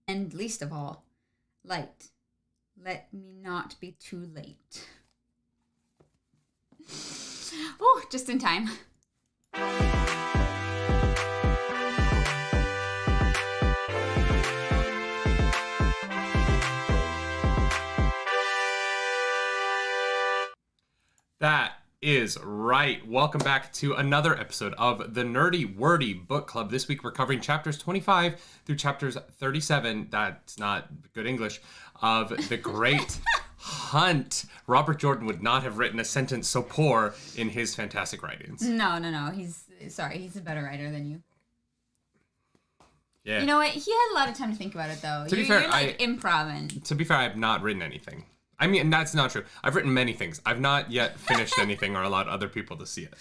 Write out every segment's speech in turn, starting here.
And least of all, light. Let me not be too late. Oh, just in time. That is right. Welcome back to another episode of the Nerdy Wordy Book Club. This week we're covering chapters 25 through chapters 37, that's not good English, of The Great Hunt. Robert Jordan would not have written a sentence so poor in his fantastic writings. No. He's a better writer than you. Yeah. You know what? He had a lot of time to think about it, though. To be fair, you're like improv. To be fair, I have not written anything. I mean, that's not true. I've written many things. I've not yet finished anything or allowed other people to see it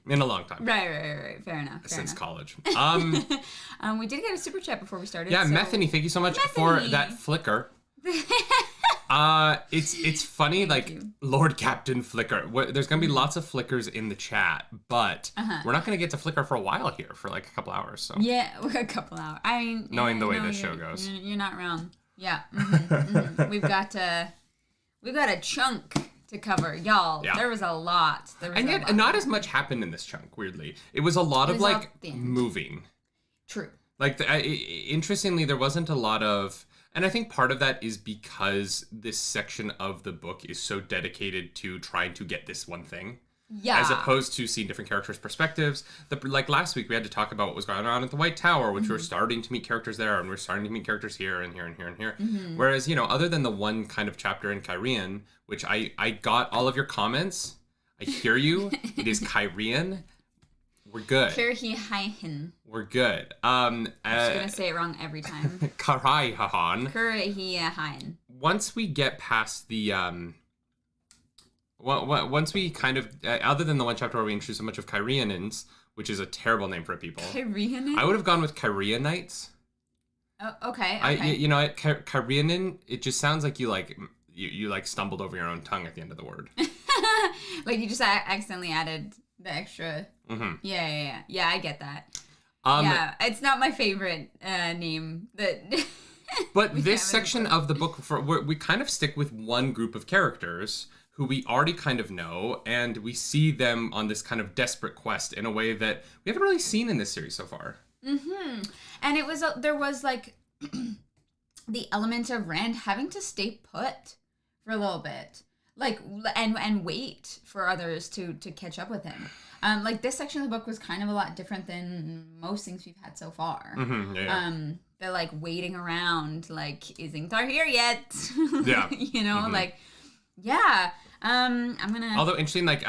in a long time. Right. Fair enough. Since college. We did get a super chat before we started. Yeah, so... Methany, thank you so much for that flicker. It's funny, like Lord Captain Flicker. There's gonna be lots of flickers in the chat, but we're not gonna get to flicker for a while here, for like a couple hours. So yeah, a couple hours. I mean, knowing the way this show goes, you're not wrong. Yeah, we've got a chunk to cover, y'all. Yeah. There was a lot. And yet, not as much happened in this chunk. Weirdly, it was a lot of like moving. True. Like, interestingly, there wasn't a lot of. And I think part of that is because this section of the book is so dedicated to trying to get this one thing. Yeah. As opposed to seeing different characters' perspectives. Like last week, we had to talk about what was going on at the White Tower, which we're starting to meet characters there, and we're starting to meet characters here and here and here and here. Whereas, other than the one kind of chapter in Cairhien, which I got all of your comments. I hear you. It is Cairhien. We're good. Cairhien. We're good. I'm just going to say it wrong every time. Cairhien. Once we get past the... once we kind of... other than the one chapter where we introduce a bunch of Cairhienins, which is a terrible name for people. Cairhienin? I would have gone with Cairhienites. Oh, okay. Cairhienin, it just sounds like you stumbled over your own tongue at the end of the word. Like you just accidentally added the extra... Mm-hmm. Yeah, I get that. It's not my favorite name. But this section of the book, we kind of stick with one group of characters who we already kind of know, and we see them on this kind of desperate quest in a way that we haven't really seen in this series so far. Mm-hmm. And there was like the element of Rand having to stay put for a little bit, like and wait for others to catch up with him. Like this section of the book was kind of a lot different than most things we've had so far. Mm-hmm, yeah. They're like waiting around, like, is Ingthar here yet? Yeah. Like, yeah. I'm gonna. Although interesting, like,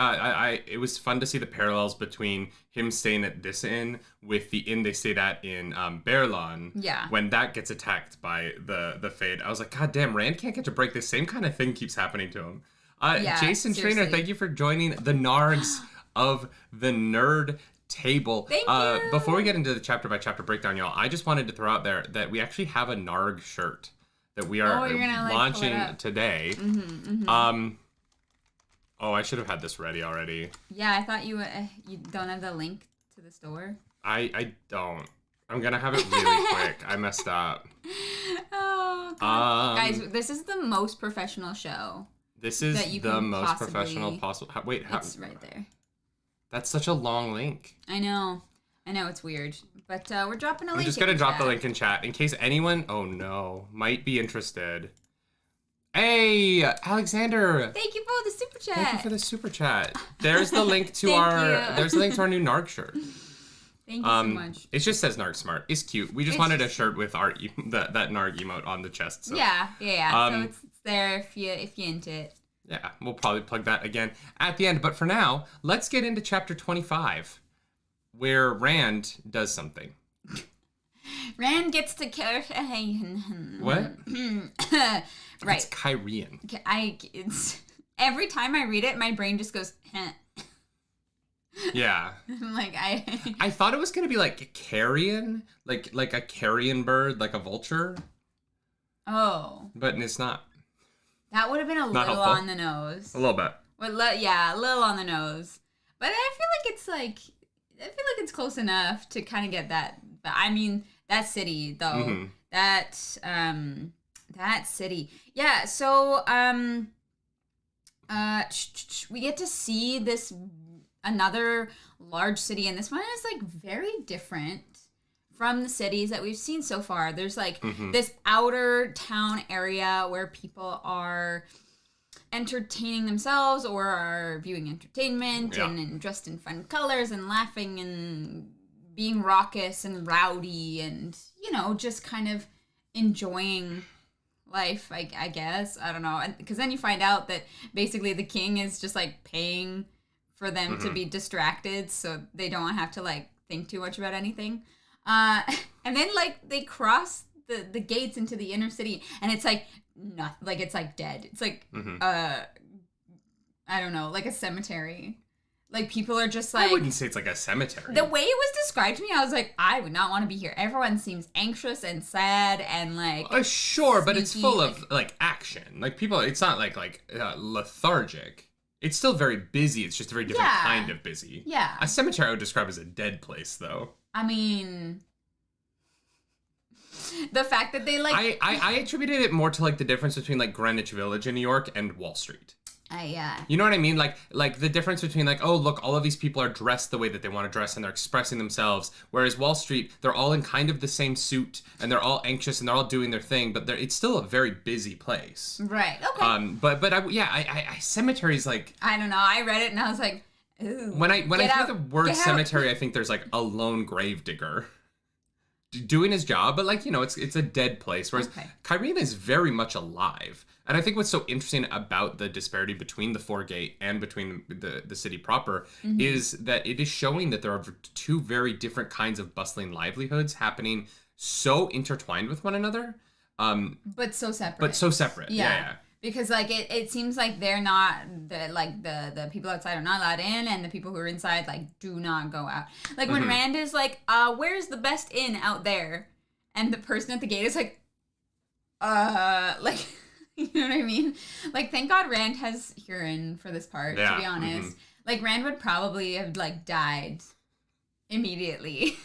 it was fun to see the parallels between him staying at this inn with the inn they stayed at in Baerlon. Yeah. When that gets attacked by the Fade, I was like, God damn, Rand can't get a break. The same kind of thing keeps happening to him. Jason seriously. Trainer, thank you for joining the Nargs of the Nerd Table. Thank you. Before we get into the chapter by chapter breakdown, y'all, I just wanted to throw out there that we actually have a Narg shirt that we are launching today. I should have had this ready already. Yeah, I thought you don't have the link to the store. I don't. I'm gonna have it really quick. I messed up. Oh, God. Guys, this is the most professional show. This is the most professional possible. Wait, it's right there. That's such a long link. I know, it's weird, but we're dropping a link. I'm just gonna drop the link in chat in case anyone, might be interested. Hey, Alexander! Thank you for the super chat. Thank you for the super chat. There's the link to There's the link to our new Narg shirt. Thank you so much. It just says Narg Smart. It's cute. We just wanted a shirt with our that Narg emote on the chest. So. Yeah. So it's there if you into it. Yeah, we'll probably plug that again at the end. But for now, let's get into chapter 25, where Rand does something. Rand gets to Cairhien. What? Right. It's Cairhien. It's every time I read it, my brain just goes. Yeah. Like I thought it was gonna be like carrion, like a carrion bird, like a vulture. Oh. But it's not. That would have been a little on the nose. A little bit. Yeah, a little on the nose. But I feel like it's close enough to kind of get that. I mean, that city though, that city. Yeah, so we get to see this another large city, and this one is like very different from the cities that we've seen so far. There's like this outer town area where people are entertaining themselves or are viewing entertainment and dressed in fun colors and laughing and being raucous and rowdy and, you know, just kind of enjoying life, I guess. I don't know. Because then you find out that basically the king is just like paying for them to be distracted so they don't have to like think too much about anything. And then like they cross the gates into the inner city and it's like not like it's like dead. It's like I don't know, like a cemetery. Like people are just like, I wouldn't say it's like a cemetery. The way it was described to me, I was like, I would not want to be here. Everyone seems anxious and sad and like sure, but it's full like, of like action. Like people, it's not like lethargic. It's still very busy. It's just a very different kind of busy. Yeah. A cemetery I would describe as a dead place, though. I mean, the fact that they like... I attributed it more to like the difference between like Greenwich Village in New York and Wall Street. Yeah. You know what I mean? Like the difference between like, oh, look, all of these people are dressed the way that they want to dress and they're expressing themselves. Whereas Wall Street, they're all in kind of the same suit and they're all anxious and they're all doing their thing, but it's still a very busy place. Right. Okay. But cemeteries, like, I don't know. I read it and I was like, ooh. When I hear the word cemetery, I think there's like a lone grave digger doing his job, but like, you know, it's a dead place. Whereas Cairhien is very much alive. And I think what's so interesting about the disparity between the Foregate and between the city proper is that it is showing that there are two very different kinds of bustling livelihoods happening so intertwined with one another. But so separate. Yeah. Because like it seems like they're not the people outside are not allowed in and the people who are inside like do not go out. Like when Rand is like, where's the best inn out there? And the person at the gate is like, like you know what I mean? Like, thank God Rand has Huron for this part, to be honest. Like, Rand would probably have, like, died immediately.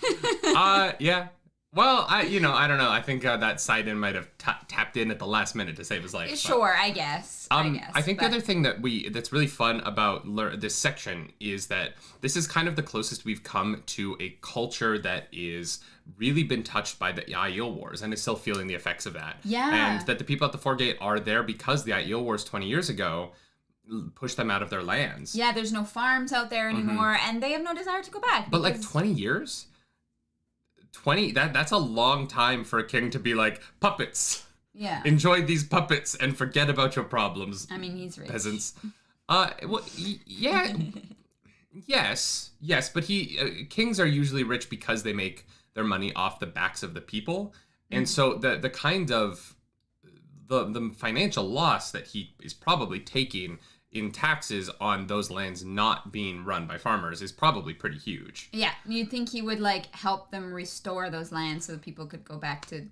Yeah. Well, I don't know. I think that side-in might have tapped in at the last minute to save his life. Sure, I guess. I think the other thing that's really fun about this section is that this is kind of the closest we've come to a culture that is really been touched by the Aiel Wars and is still feeling the effects of that. Yeah. And that the people at the Foregate are there because the Aiel Wars 20 years ago pushed them out of their lands. Yeah, there's no farms out there anymore, and they have no desire to go back. But like 20 years? 20, that's a long time for a king to be like, puppets. Yeah. Enjoy these puppets and forget about your problems. I mean, he's rich. Peasants. Well, yeah. yes, but kings are usually rich because they make their money off the backs of the people. And so the kind of the financial loss that he is probably taking in taxes on those lands not being run by farmers is probably pretty huge. Yeah, you'd think he would like help them restore those lands so that people could go back to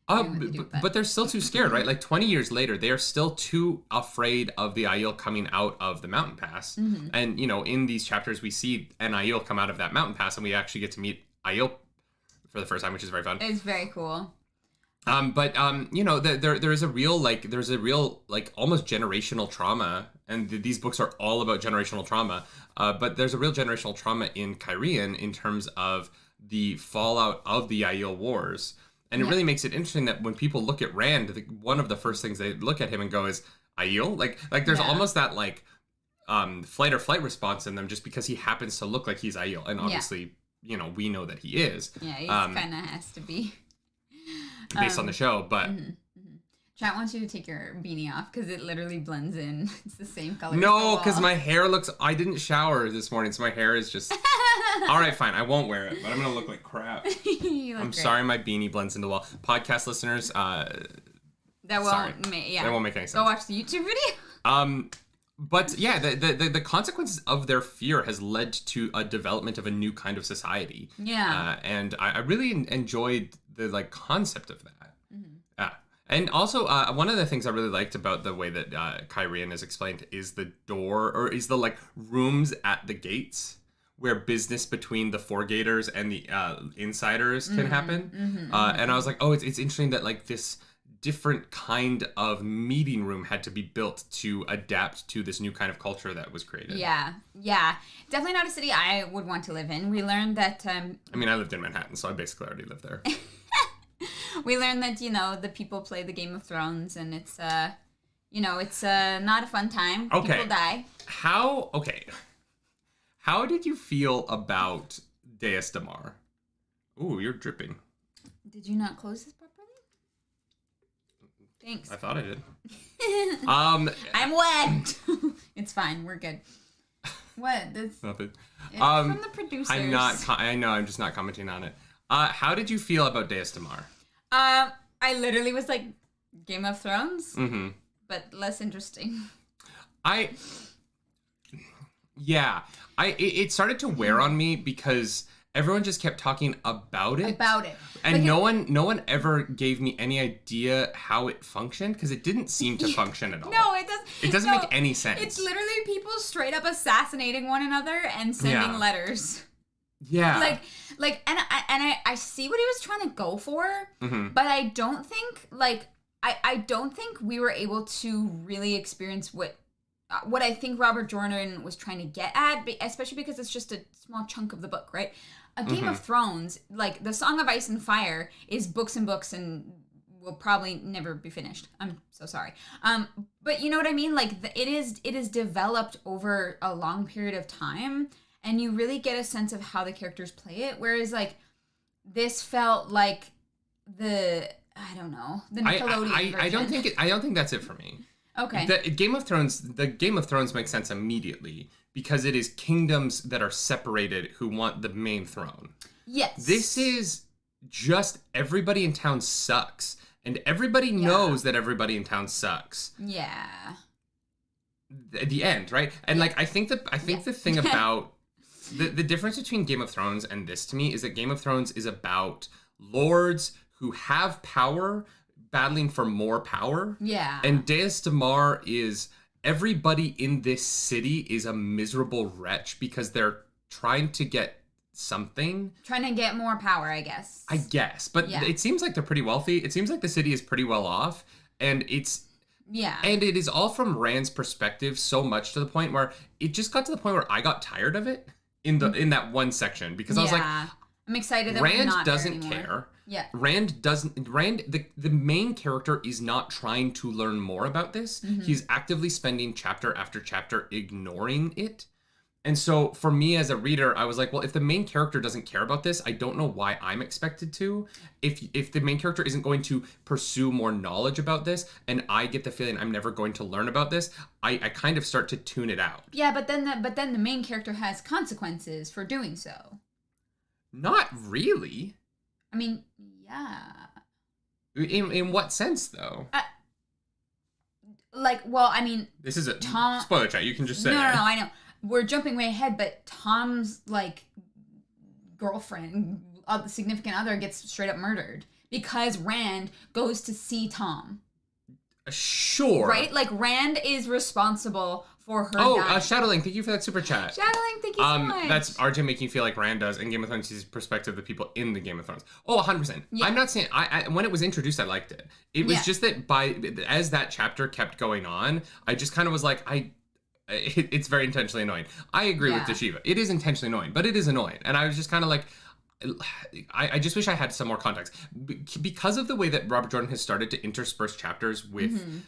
but they're still too scared, right? Like 20 years later, they are still too afraid of the Aiel coming out of the mountain pass. And, you know, in these chapters, we see an Aiel come out of that mountain pass and we actually get to meet Aiel for the first time, which is very fun. It's very cool. You know, there's a real almost generational trauma, and these books are all about generational trauma. But there's a real generational trauma in Cairhien in terms of the fallout of the Aiel Wars, and it really makes it interesting that when people look at Rand, one of the first things they look at him and go is Aiel. Like there's almost that like flight or flight response in them just because he happens to look like he's Aiel, and obviously you know we know that he is. Yeah, he kind of has to be. Based on the show, but Chat wants you to take your beanie off because it literally blends in. It's the same color. No, because my hair looks. I didn't shower this morning, so my hair is just. All right, fine. I won't wear it, but I'm gonna look like crap. I'm sorry, my beanie blends into the wall. Podcast listeners, that won't make any sense. Go watch the YouTube video. But yeah, the consequences of their fear has led to a development of a new kind of society. Yeah. And I really enjoyed the like concept of that. And also, one of the things I really liked about the way that Cairhien is explained is the door, or is the like rooms at the gates, where business between the Foregaters and the insiders can happen. And I was like, oh, it's interesting that like this different kind of meeting room had to be built to adapt to this new kind of culture that was created. Yeah. Definitely not a city I would want to live in. We learned that... I mean, I lived in Manhattan, so I basically already lived there. We learned that, the people play the Game of Thrones, and it's, it's not a fun time. Okay. People die. How did you feel about Deus Damar? Ooh, you're dripping. Did you not close this properly? Thanks. I thought I did. I'm wet. It's fine. We're good. What? Nothing. It's from the producers. I know. I'm just not commenting on it. How did you feel about Deus Damar? I literally was like, Game of Thrones, but less interesting. It started to wear on me because everyone just kept talking about it. And like no one ever gave me any idea how it functioned because it didn't seem to function at all. No, it doesn't. It doesn't make any sense. It's literally people straight up assassinating one another and sending letters. Yeah. And I see what he was trying to go for, but I don't think I don't think we were able to really experience what I think Robert Jordan was trying to get at, especially because it's just a small chunk of the book, right? A Game of Thrones, like the Song of Ice and Fire, is books and books and will probably never be finished. I'm so sorry. But you know what I mean? Like it is developed over a long period of time, and you really get a sense of how the characters play it. Whereas like this felt like the Nickelodeon version. I don't think that's it for me. Okay. The Game of Thrones makes sense immediately because it is kingdoms that are separated who want the main throne. Yes. This is just everybody in town sucks, and everybody knows that everybody in town sucks. Yeah. At the end, right? And like I think the thing about the difference between Game of Thrones and this to me is that Game of Thrones is about lords who have power battling for more power. Yeah. And Deus Damar is everybody in this city is a miserable wretch because they're trying to get something. Trying to get more power, I guess. But it seems like they're pretty wealthy. It seems like the city is pretty well off, and and it is all from Rand's perspective so much to the point where it just got to the point where I got tired of it in that one section because I was like, I'm excited that Rand we're not doesn't there care. Yeah. The main character is not trying to learn more about this. He's actively spending chapter after chapter ignoring it. And so for me as a reader, I was like, well, if the main character doesn't care about this, I don't know why I'm expected to. If the main character isn't going to pursue more knowledge about this, and I get the feeling I'm never going to learn about this, I kind of start to tune it out. Yeah, but then the main character has consequences for doing so. Not really. I mean, yeah. In what sense, though? This is a spoiler chat. You can just say. No, I know. We're jumping way ahead, but Tom's girlfriend, the significant other, gets straight up murdered because Rand goes to see Tom. Sure. Right? Like Rand is responsible for her dying. Shadowling, thank you for that super chat. Shadowling, thank you so much. That's RJ making you feel like Rand does in Game of Thrones, his perspective of the people in the Game of Thrones. Oh, 100%. Yeah. I'm not saying, I when it was introduced, I liked it. It was just that as that chapter kept going on, I just kind of was like, it's very intentionally annoying. I agree with Deshiva. It is intentionally annoying, but it is annoying. And I was just kind of like, I just wish I had some more context. Because of the way that Robert Jordan has started to intersperse chapters with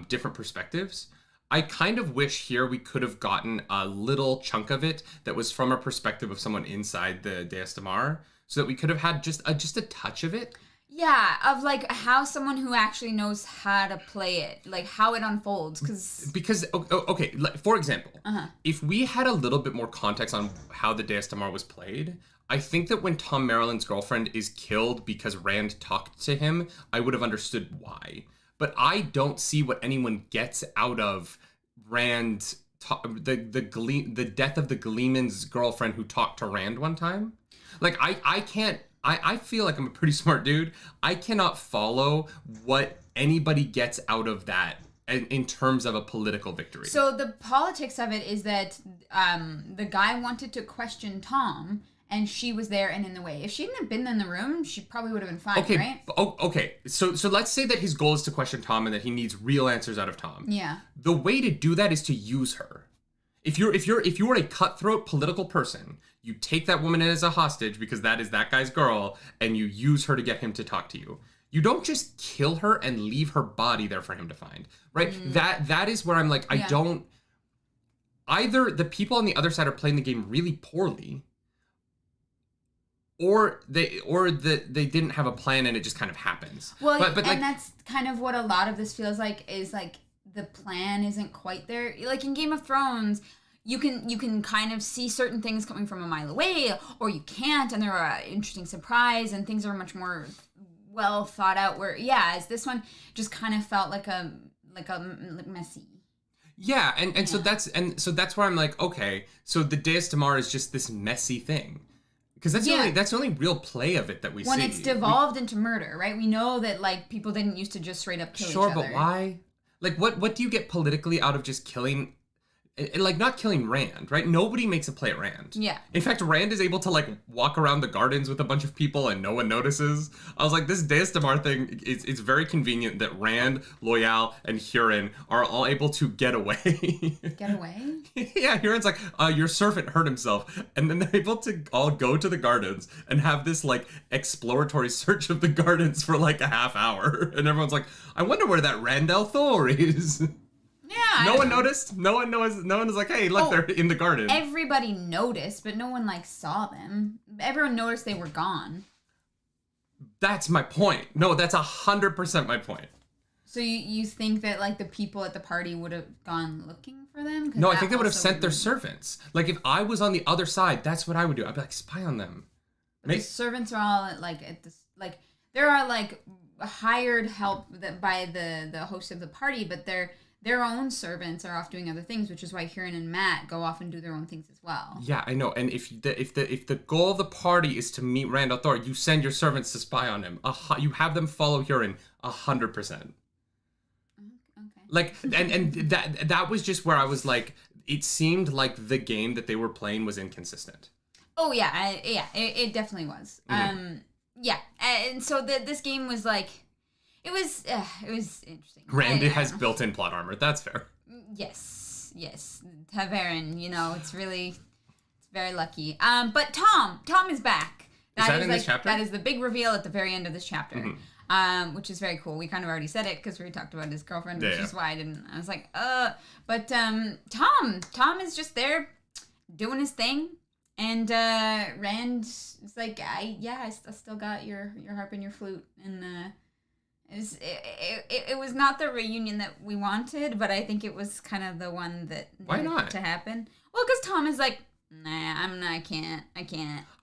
different perspectives, I kind of wish here we could have gotten a little chunk of it that was from a perspective of someone inside the Deus Damar, so that we could have had just a touch of it. Yeah, of how someone who actually knows how to play it, like how it unfolds, because okay, for example, if we had a little bit more context on how the Deus Damar was played, I think that when Tom Maryland's girlfriend is killed because Rand talked to him, I would have understood why. But I don't see what anyone gets out of Rand, the death of the Gleeman's girlfriend who talked to Rand one time. Like I can't. I feel like I'm a pretty smart dude. I cannot follow what anybody gets out of that in terms of a political victory. So the politics of it is that the guy wanted to question Tom, and she was there and in the way. If she hadn't have been in the room, she probably would have been fine, right? Okay. So let's say that his goal is to question Tom and that he needs real answers out of Tom. Yeah. The way to do that is to use her. If you're a cutthroat political person, you take that woman in as a hostage because that is that guy's girl, and you use her to get him to talk to you. You don't just kill her and leave her body there for him to find, right? That is where I'm like, I don't. Either the people on the other side are playing the game really poorly, or they didn't have a plan and it just kind of happens. Well, but and like, that's kind of what a lot of this feels like, is like the plan isn't quite there. Like in Game of Thrones, you can kind of see certain things coming from a mile away, or you can't, and there are interesting surprise, and things are much more well thought out. Where as this one just kind of felt like messy. Yeah, and so that's where I'm like, okay, so the Deus Damar is just this messy thing. Because that's the only real play of it that we see. When it's devolved into murder, right? We know that like people didn't used to just straight up kill each other. Sure, but why? Like, what do you get politically out of just killing? Like, not killing Rand, right? Nobody makes a play at Rand. Yeah. In fact, Rand is able to, like, walk around the gardens with a bunch of people and no one notices. I was like, this Deus Damar thing, it's very convenient that Rand, Loyal, and Huron are all able to get away. Get away? Yeah, Huron's like, your servant hurt himself. And then they're able to all go to the gardens and have this, like, exploratory search of the gardens for, like, a half hour. And everyone's like, I wonder where that Randall Thor is. Yeah. No one noticed. No one knows. No one was like, "Hey, look, they're in the garden." Everybody noticed, but no one like saw them. Everyone noticed they were gone. That's my point. No, that's 100% my point. So you think that like the people at the party would have gone looking for them? No, I think they would have sent their servants. Like if I was on the other side, that's what I would do. I'd be like, spy on them. But the servants are all like at this, like there are like hired help by the host of the party, but their own servants are off doing other things, which is why Huron and Matt go off and do their own things as well. Yeah, I know. And if the goal of the party is to meet Randall Thor, you send your servants to spy on him. You have them follow Huron 100%. Okay. Like, and that was just where I was like, it seemed like the game that they were playing was inconsistent. Oh yeah, it definitely was. Mm-hmm. Yeah, and so this game was like. It was interesting. Rand has built-in plot armor. That's fair. Yes. Taverin, it's very lucky. But Tom is back. Is that in this chapter? That is the big reveal at the very end of this chapter. Mm-hmm. Which is very cool. We kind of already said it because we talked about his girlfriend, which is why I was like, But Tom is just there doing his thing. And Rand is like, I still got your harp and your flute, and it was not the reunion that we wanted, but I think it was kind of the one that needed to happen. Well, because Tom is like, I can't.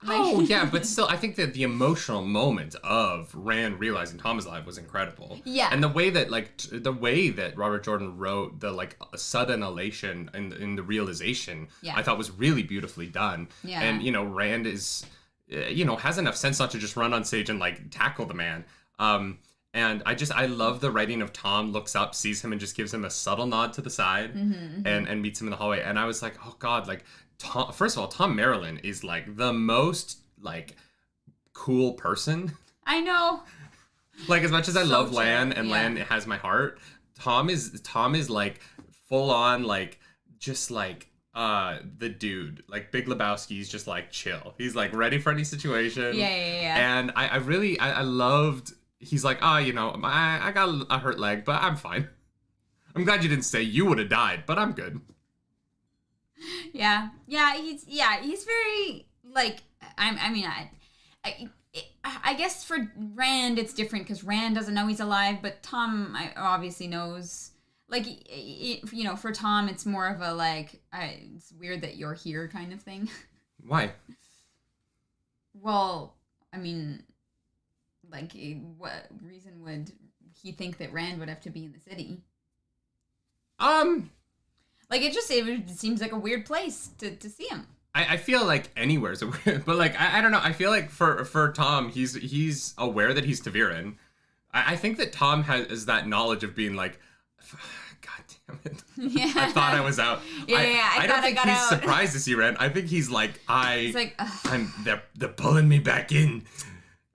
Oh yeah, but still, I think that the emotional moment of Rand realizing Tom is alive was incredible. Yeah, and the way that Robert Jordan wrote the like sudden elation in the realization, I thought was really beautifully done. Yeah, and Rand is, has enough sense not to just run on stage and like tackle the man. And I love the writing of Tom looks up, sees him, and just gives him a subtle nod to the side, and meets him in the hallway. And I was like, oh God, like Tom. First of all, Tom Marilyn is like the most like cool person. I know. Like as much as I love Lan, and Lan has my heart, Tom is like full on like just like the dude, like Big Lebowski's just like chill. He's like ready for any situation. Yeah. And I really loved. He's like, I got a hurt leg, but I'm fine. I'm glad you didn't say you would have died, but I'm good. Yeah. He's very like. I guess for Rand it's different because Rand doesn't know he's alive, but Tom obviously knows. Like, for Tom it's more of a like, it's weird that you're here kind of thing. Why? Well, I mean. Like, what reason would he think that Rand would have to be in the city? Like, it seems like a weird place to see him. I feel like anywhere's a weird, but like, I don't know. I feel like for Tom, he's aware that he's Taviran. I think that Tom has that knowledge of being like, damn it. Yeah. I thought I was out. I don't think he's surprised to see Rand. I think he's like, He's like, they're pulling me back in.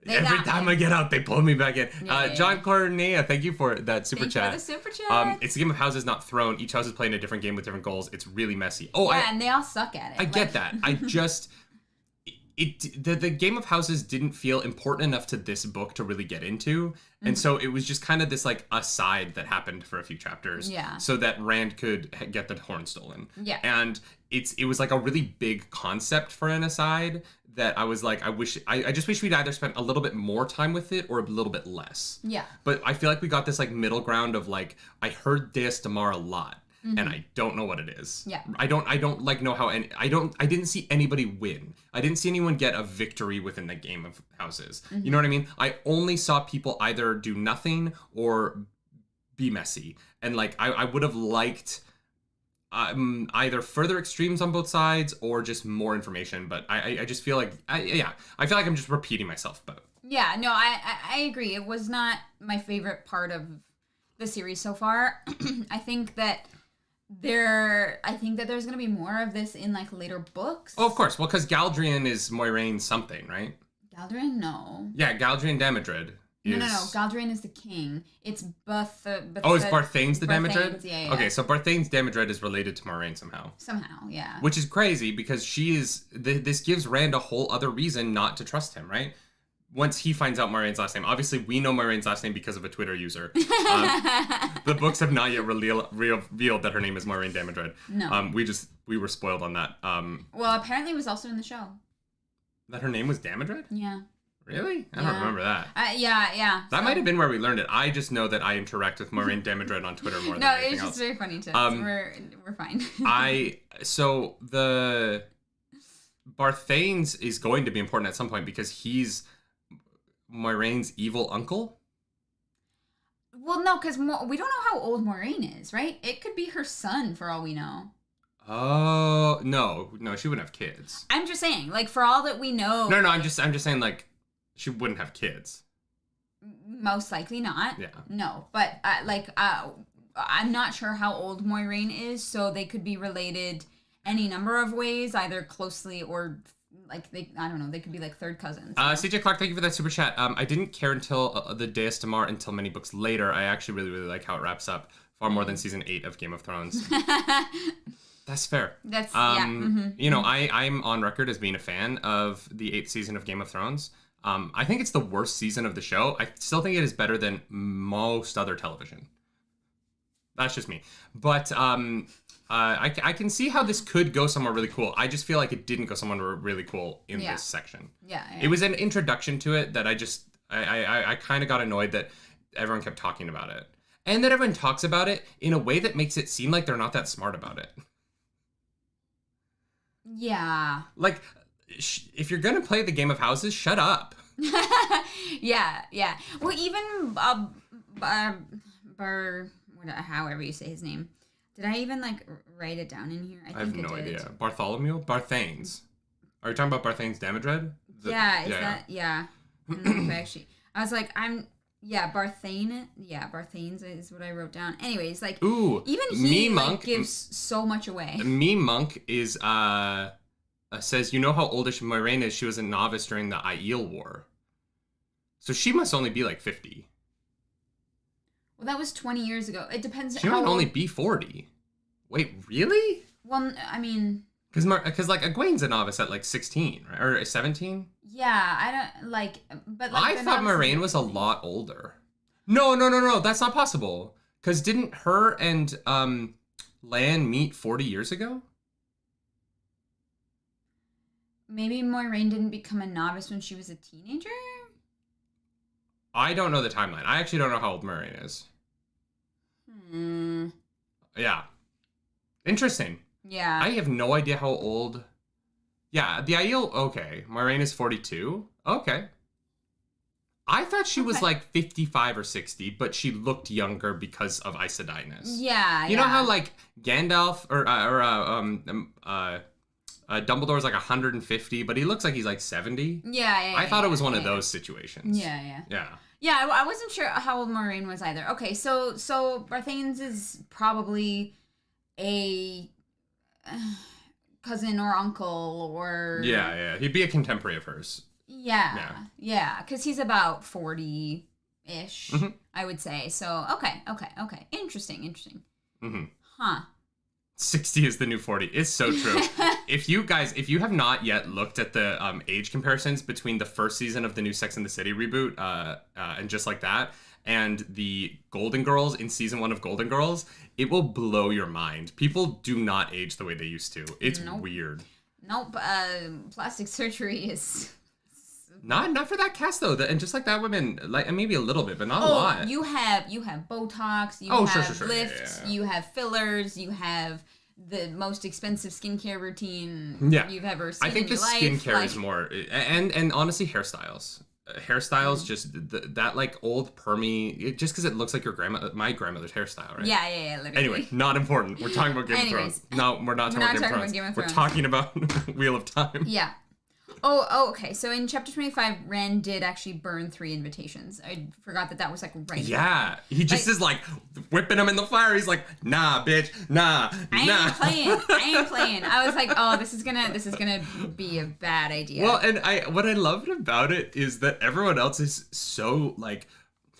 Every time I get out, they pull me back in. John Cornea, thank you for that super chat. Thank you for the super chat. It's a game of houses, not throne. Each house is playing a different game with different goals. It's really messy. Oh, yeah, and they all suck at it. I get that. I just... The game of houses didn't feel important enough to this book to really get into, and so it was just kind of this like aside that happened for a few chapters, so that Rand could get the horn stolen. And it was like a really big concept for an aside that I was like, I just wish we'd either spent a little bit more time with it or a little bit less. But I feel like we got this like middle ground of like, I heard Deus Damar a lot. And I don't know what it is. I don't like know how I didn't see anybody win. I didn't see anyone get a victory within the game of houses. You know what I mean? I only saw people either do nothing or be messy. And like I would have liked either further extremes on both sides or just more information, but I just feel like I feel like I'm just repeating myself, but yeah, no, I agree. It was not my favorite part of the series so far. I think that there's gonna be more of this in like later books. Oh, of course. Well, because Galdrian is Moiraine something, right? Galdrian, no. Yeah, Galdrian Damodred. No. Galdrian is the king. It's Beth. Oh, is Barthane's the Damodred? Yeah. Okay, so Barthane's Damodred is related to Moiraine somehow. Somehow, yeah. Which is crazy because she is. This gives Rand a whole other reason not to trust him, right? Once he finds out Moiraine's last name. Obviously, we know Moiraine's last name because of a Twitter user. The books have not yet revealed that her name is Moiraine Damodred. No. We were spoiled on that. Well, apparently it was also in the show. That her name was Damodred? Yeah. Really? I don't remember that. Yeah. That might have been where we learned it. I just know that I interact with Moiraine Damodred on Twitter more than anything else. No, it's just very funny to we're fine. So the Barthane's is going to be important at some point because he's Moiraine's evil uncle? Well, no, because we don't know how old Moiraine is, right? It could be her son for all we know. Oh, no, she wouldn't have kids. I'm just saying, like, for all that we know... No, I'm just saying, like, she wouldn't have kids. Most likely not. Yeah. No, but, I'm not sure how old Moiraine is, so they could be related any number of ways, either closely or... Like, I don't know, they could be like third cousins. CJ Clark, thank you for that super chat. I didn't care until the Deus Damar until many books later. I actually really, really like how it wraps up, far more than season 8 of Game of Thrones. That's fair. That's, You know, I'm on record as being a fan of the 8th season of Game of Thrones. I think it's the worst season of the show. I still think it is better than most other television. That's just me. But, I can see how this could go somewhere really cool. I just feel like it didn't go somewhere really cool in this section. Yeah. It was an introduction to it that I kind of got annoyed that everyone kept talking about it. And that everyone talks about it in a way that makes it seem like they're not that smart about it. Yeah. Like, if you're going to play the game of houses, shut up. Yeah. Well, even, however you say his name. Did I even, like, write it down in here? I have no idea. Bartholomew? Barthane's. Are you talking about Barthane's Damodred? Yeah. Actually, I was like, Barthane. Yeah, Barthane's is what I wrote down. Anyways, like, even he like, gives so much away. Me Monk is, says, you know how oldish Moiraine is? She was a novice during the Aiel War. So she must only be, like, 50. Well, that was 20 years ago. It depends. She might only be 40. Wait, really? Well, I mean... Because like, Egwene's a novice at, like, 16, right? Or 17? Yeah, I don't, like... But like, I thought Moiraine was a lot older. No, that's not possible. Because didn't her and Lan meet 40 years ago? Maybe Moiraine didn't become a novice when she was a teenager? I don't know the timeline. I actually don't know how old Moiraine is. Yeah. Interesting. Yeah. I have no idea how old... Yeah, the Aiel... Okay. Moiraine is 42? Okay. I thought she was like 55 or 60, but she looked younger because of Aes Sedai's. Yeah, You know how like Gandalf or Dumbledore's like 150, but he looks like he's like 70. Yeah. I thought it was one of those situations. Yeah. Yeah. Yeah, I wasn't sure how old Moiraine was either. Okay, so Barthanes is probably a cousin or uncle or... Yeah. He'd be a contemporary of hers. Yeah, because he's about 40-ish, I would say. So, okay. Interesting. Mm-hmm. Huh. 60 is the new 40. It's so true. If you have not yet looked at the age comparisons between the first season of the new Sex and the City reboot, and Just Like That, and the Golden Girls in season 1 of Golden Girls, it will blow your mind. People do not age the way they used to. It's weird. Nope. Plastic surgery is... Not for that cast though. And Just Like That women, like maybe a little bit, but not a lot. You have Botox, you have sure. lifts, you have fillers, you have the most expensive skincare routine you've ever seen. I think in your life. Skincare is more, and honestly, hairstyles. Just that like old permy, just because it looks like my grandmother's hairstyle, right? Yeah, literally. Anyway, not important. We're talking about Game of Thrones. No, we're not talking about Game of Thrones. We're talking about Wheel of Time. Yeah. Oh, okay. So in chapter 25, Rand did actually burn 3 invitations. I forgot that was like right. Yeah, he just is like whipping them in the fire. He's like, nah, bitch, nah. I ain't playing. I was like, oh, this is gonna be a bad idea. Well, and what I loved about it is that everyone else is so like,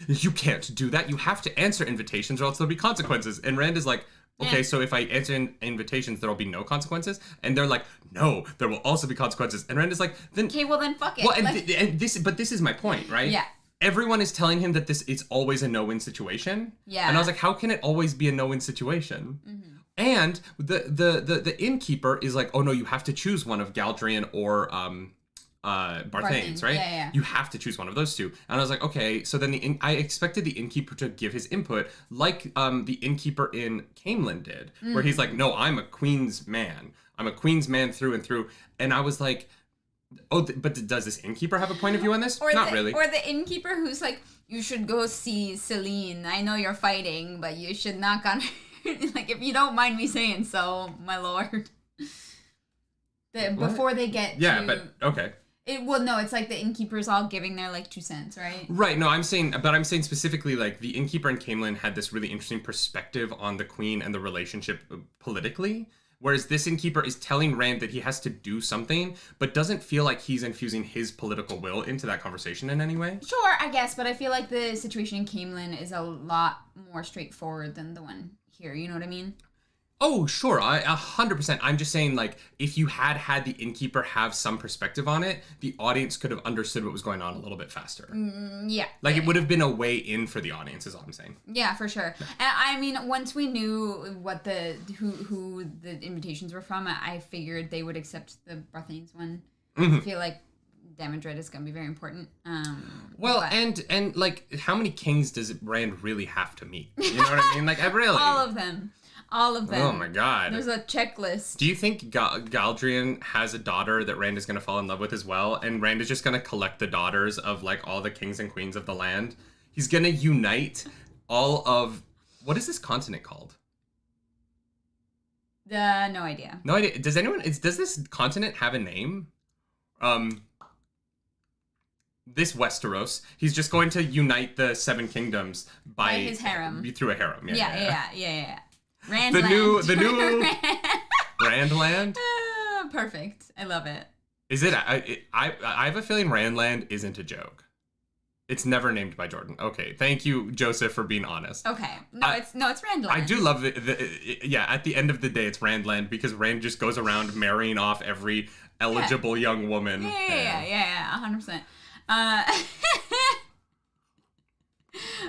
you can't do that. You have to answer invitations or else there'll be consequences. And Rand is like, okay, so if I answer invitations, there will be no consequences? And they're like, no, there will also be consequences. And Rand is like, then... Okay, well then fuck it. Well, but this is my point, right? Yeah. Everyone is telling him that it's always a no-win situation. Yeah. And I was like, how can it always be a no-win situation? Mm-hmm. And the innkeeper is like, oh no, you have to choose one of Galdrian or... Barthanes, right? Yeah. You have to choose one of those two. And I was like, okay, so then I expected the innkeeper to give his input like the innkeeper in Camelin did, where he's like, no, I'm a queen's man. I'm a queen's man through and through. And I was like, oh, but does this innkeeper have a point of view on this? Not really. Or the innkeeper who's like, you should go see Celine. I know you're fighting, but you should knock on her. Like, if you don't mind me saying so, my lord. Before they get to... but okay. It's like the innkeepers all giving their like 2 cents, right? Right. No, I'm saying specifically like the innkeeper in Camelin had this really interesting perspective on the queen and the relationship politically, whereas this innkeeper is telling Rand that he has to do something, but doesn't feel like he's infusing his political will into that conversation in any way. Sure, I guess, but I feel like the situation in Camelin is a lot more straightforward than the one here. You know what I mean? Oh, sure. 100%. I'm just saying, like, if you had the innkeeper have some perspective on it, the audience could have understood what was going on a little bit faster. Yeah. Like, it would have been a way in for the audience, is all I'm saying. Yeah, for sure. And I mean, once we knew what who the invitations were from, I figured they would accept the Barthanes one. Mm-hmm. I feel like Damodred is going to be very important. And like, how many kings does Rand really have to meet? You know what I mean? Like, I really... All of them. Oh my god. There's a checklist. Do you think Galdrian has a daughter that Rand is going to fall in love with as well? And Rand is just going to collect the daughters of like all the kings and queens of the land? He's going to unite all of... What is this continent called? No idea. No idea. Does this continent have a name? This Westeros, he's just going to unite the 7 kingdoms by his harem. Through a harem. Yeah. The new Randland. Perfect. I love it. Is it? I have a feeling Randland isn't a joke. It's never named by Jordan. Okay, thank you, Joseph, for being honest. Okay, it's Randland. I do love it. At the end of the day, it's Randland because Rand just goes around marrying off every eligible young woman. Yeah, 100%.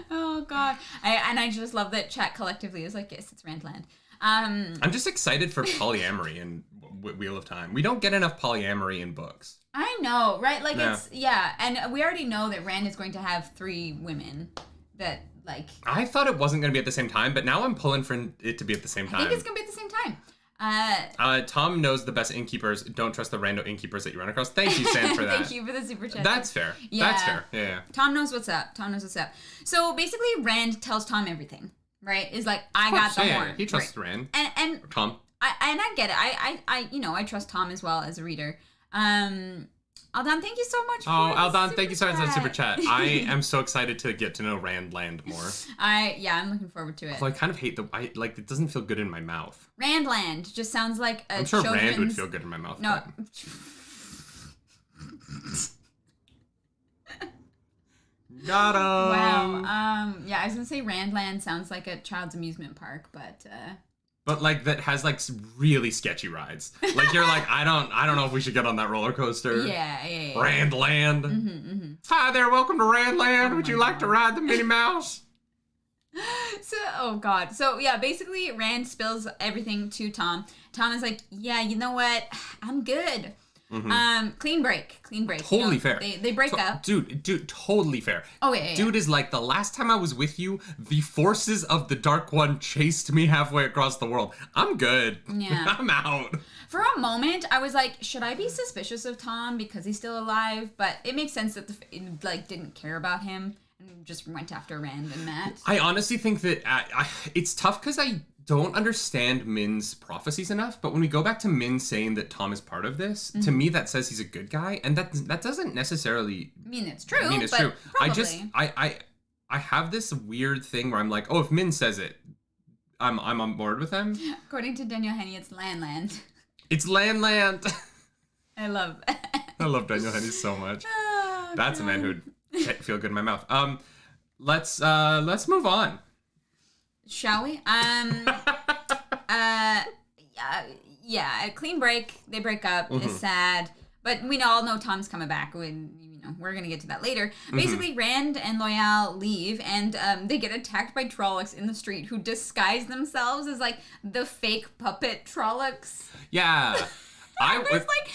Oh god, I just love that chat collectively is like, yes, it's Randland. I'm just excited for polyamory in Wheel of Time. We don't get enough polyamory in books. I know, right? Like and we already know that Rand is going to have 3 women that like. I thought it wasn't going to be at the same time, but now I'm pulling for it to be at the same time. I think it's going to be at the same time. Tom knows the best innkeepers. Don't trust the rando innkeepers that you run across. Thank you, Sam, for that. Thank you for the super chat. That's fair. Yeah. That's fair. Yeah. Tom knows what's up. So basically, Rand tells Tom everything, right? Is like, I got the horn. He trusts Rand. And Tom. I get it. I trust Tom as well as a reader. Aldon, thank you so much. Aldon, thank you so much for the super chat. I am so excited to get to know Randland more. I'm looking forward to it. Although I kind of hate it doesn't feel good in my mouth. Randland just sounds like a I'm sure children's... Rand would feel good in my mouth. No. Got him. Wow. I was gonna say Randland sounds like a child's amusement park, but like that has like really sketchy rides. Like you're like, I don't know if we should get on that roller coaster. Yeah. Randland. Hi there, welcome to Randland. Would you like to ride the Minnie Mouse? So yeah, basically Rand spills everything to Tom. Tom is like, yeah, you know what? I'm good. Clean break. Totally fair. They break up. Dude, totally fair. Oh, yeah. Dude is like, the last time I was with you, the forces of the Dark One chased me halfway across the world. I'm good. Yeah. I'm out. For a moment, I was like, should I be suspicious of Tom because he's still alive? But it makes sense that didn't care about him and just went after Rand and Matt. I honestly think that it's tough because I don't understand Min's prophecies enough, but when we go back to Min saying that Tom is part of this, to me that says he's a good guy, and that doesn't necessarily mean it's true. True. Probably. I have this weird thing where I'm like, oh, if Min says it, I'm on board with him. According to Daniel Henney, it's Land. It's Land. I love it. I love Daniel Henney so much. Oh, That's a man who'd feel good in my mouth. Let's move on. Shall we? Yeah, a clean break. They break up. It's sad. But we all know Tom's coming back. We're going to get to that later. Basically, Rand and Loyal leave, and they get attacked by Trollocs in the street who disguise themselves as, like, the fake puppet Trollocs. Yeah. I was like,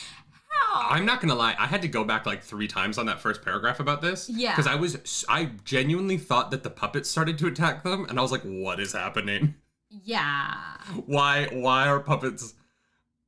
how? I'm not going to lie. I had to go back, like, 3 times on that first paragraph about this. Yeah. Because I genuinely thought that the puppets started to attack them, and I was like, what is happening? Yeah. Why are puppets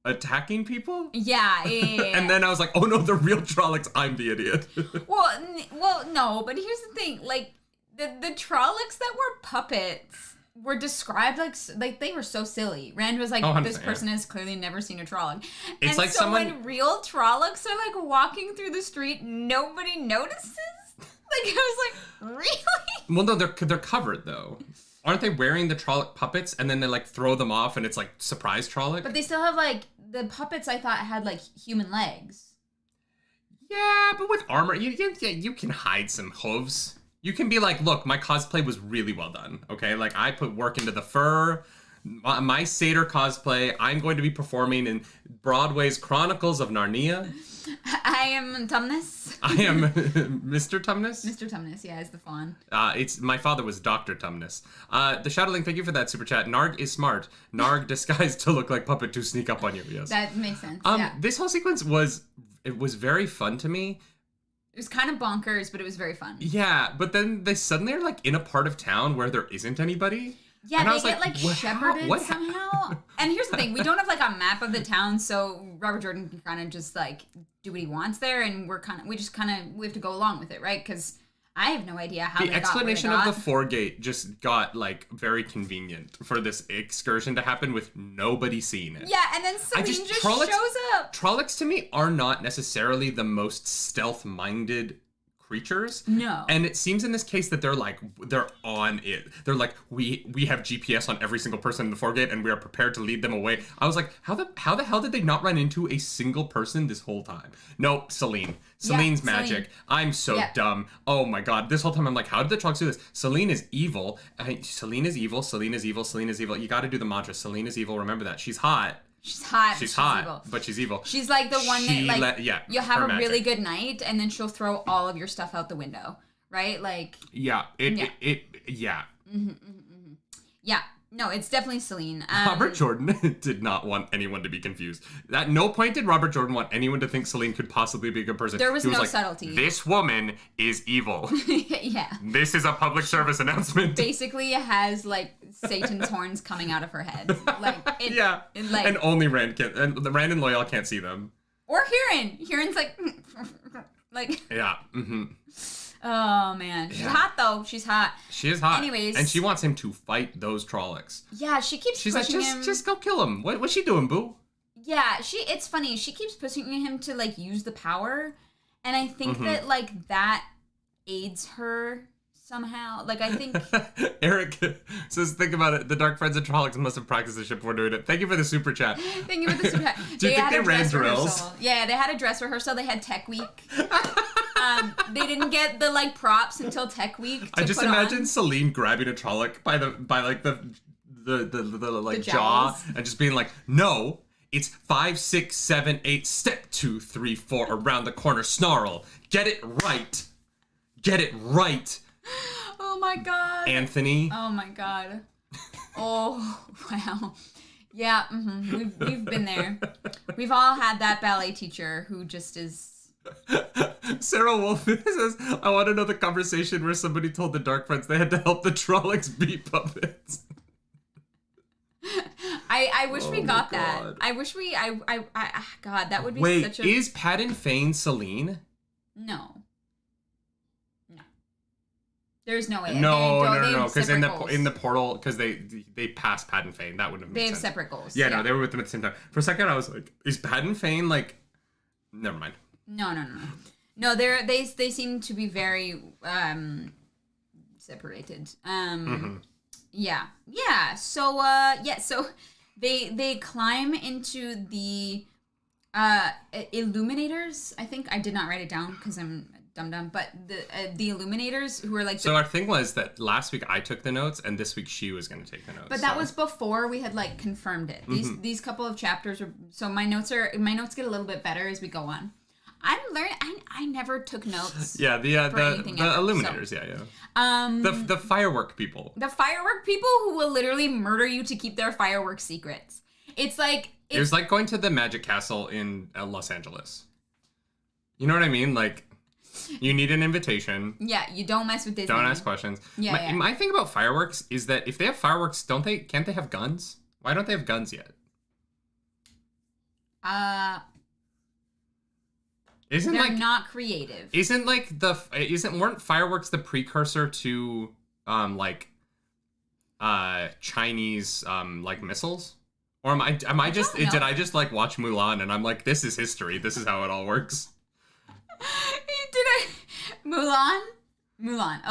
attacking people? Yeah. And then I was like, oh no, the real Trollocs, I'm the idiot. well, no, but here's the thing, like, the Trollocs that were puppets were described like they were so silly. Rand was like, this person has clearly never seen a Trolloc. It's and like so when real Trollocs are like walking through the street, nobody notices? Like, I was like, really? Well, no, they're covered though. Aren't they wearing the Trolloc puppets and then they like throw them off and it's like surprise Trolloc? But they still have like, the puppets I thought had like human legs. Yeah, but with armor, you can hide some hooves. You can be like, look, my cosplay was really well done, okay? Like, I put work into the fur. My satyr cosplay, I'm going to be performing in Broadway's Chronicles of Narnia. I am Tumnus. I am Mr. Tumnus? Mr. Tumnus, yeah, is the fawn. My father was Dr. Tumnus. The Shadowling, thank you for that super chat. Narg is smart. Narg disguised to look like puppet to sneak up on you, yes. That makes sense, yeah. This whole sequence was very fun to me. It was kind of bonkers, but it was very fun. Yeah, but then they suddenly are like in a part of town where there isn't anybody. Yeah, and they get like shepherded somehow. And here's the thing, we don't have like a map of the town, so Robert Jordan can kind of just like do what he wants there, and we have to go along with it, right? Because I have no idea how the explanation of the foregate just got like very convenient for this excursion to happen with nobody seeing it. Yeah, and then Celine just shows up. Trollocs to me are not necessarily the most stealth-minded creatures. No. And it seems in this case that they're on it. They're like, we have GPS on every single person in the foregate and we are prepared to lead them away. I was like, how the hell did they not run into a single person this whole time? Nope, Celine. Celine's magic. Celine. I'm so dumb. Oh my god. This whole time I'm like, how did the Trollocs do this? Celine is evil. Celine is evil. Celine is evil. Celine is evil. You got to do the mantra. Celine is evil. Remember that. She's hot. She's hot. She's hot, evil. But she's evil. She's like the one that like you'll have a magic. really good night, and then she'll throw all of your stuff out the window, right? Like yeah. Yeah. Yeah. No, it's definitely Celine. Robert Jordan did not want anyone to be confused. At no point did Robert Jordan want anyone to think Celine could possibly be a good person. There was no subtlety. This woman is evil. Yeah. This is a public service announcement. Basically, it has like Satan's horns coming out of her head. And only Rand can. And the Rand and Loyal can't see them. Or Huron. Huron's like. Yeah. Mm-hmm. Oh, man. She's hot, though. She's hot. She is hot. Anyways. And she wants him to fight those Trollocs. Yeah, she's like, pushing him. just go kill him. What's she doing, boo? Yeah, it's funny. She keeps pushing him to, like, use the power. And I think that, like, that aids her somehow. Like, I think... Eric says, think about it. The Dark Friends and Trollocs must have practiced this shit before doing it. Thank you for the super chat. Thank you for the super chat. Do you think they ran drills? Rehearsal. Yeah, they had a dress rehearsal. They had Tech Week. They didn't get the, like, props until Tech Week to I just put imagine on. Celine grabbing a Trolloc by the jaw and just being like, no, it's 5, 6, 7, 8, step 2, 3, 4, around the corner, snarl. Get it right. Get it right. Oh my god. Anthony. Oh my god. Oh, wow. Yeah, we've been there. We've all had that ballet teacher who just is... Sarah Wolf says, I want to know the conversation where somebody told the Dark Friends they had to help the Trollocs beat puppets. I wish we got God. that. I wish we... God, that would be Wait, such a... is Padden Fain Celine? No. There's no way. No, They have because separate goals. in the portal, because they passed Padden Fain, that wouldn't have made They have sense. separate goals. Yeah, no, they were with them at the same time. For a second, I was like, is Padden Fain like? Never mind. No. No, they seem to be very separated. Yeah. So they climb into the Illuminators. I think I did not write it down because I'm dumb, but the Illuminators who are like. So our thing was that last week I took the notes, and this week she was going to take the notes. But that was before we had like confirmed it. These couple of chapters are so my notes get a little bit better as we go on. I'm learning. I never took notes. Yeah, the Illuminators. So. Yeah. The firework people. The firework people who will literally murder you to keep their firework secrets. It's like it was like going to the Magic Castle in Los Angeles. You know what I mean? Like, you need an invitation. Yeah, you don't mess with Disney. Don't ask questions. Yeah, my thing about fireworks is that if they have fireworks, can't they have guns? Why don't they have guns yet? They're not creative. Weren't fireworks the precursor to Chinese like missiles? Or did I just like watch Mulan and I'm like, this is history. This is how it all works. Mulan?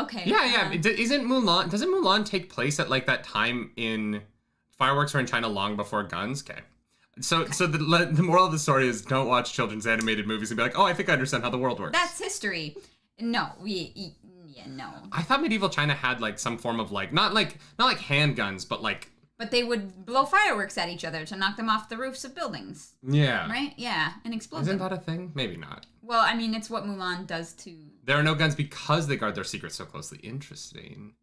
Okay. Yeah. Doesn't Mulan take place at like that time in fireworks were in China long before guns? Okay. So the moral of the story is don't watch children's animated movies and be like, oh, I think I understand how the world works. That's history. No, no. I thought medieval China had like some form of like not like handguns, but like. But they would blow fireworks at each other to knock them off the roofs of buildings. Yeah. Right? Yeah, and explode Isn't them. that a thing? Maybe not. Well, I mean, it's what Mulan does to. There are no guns because they guard their secrets so closely. Interesting,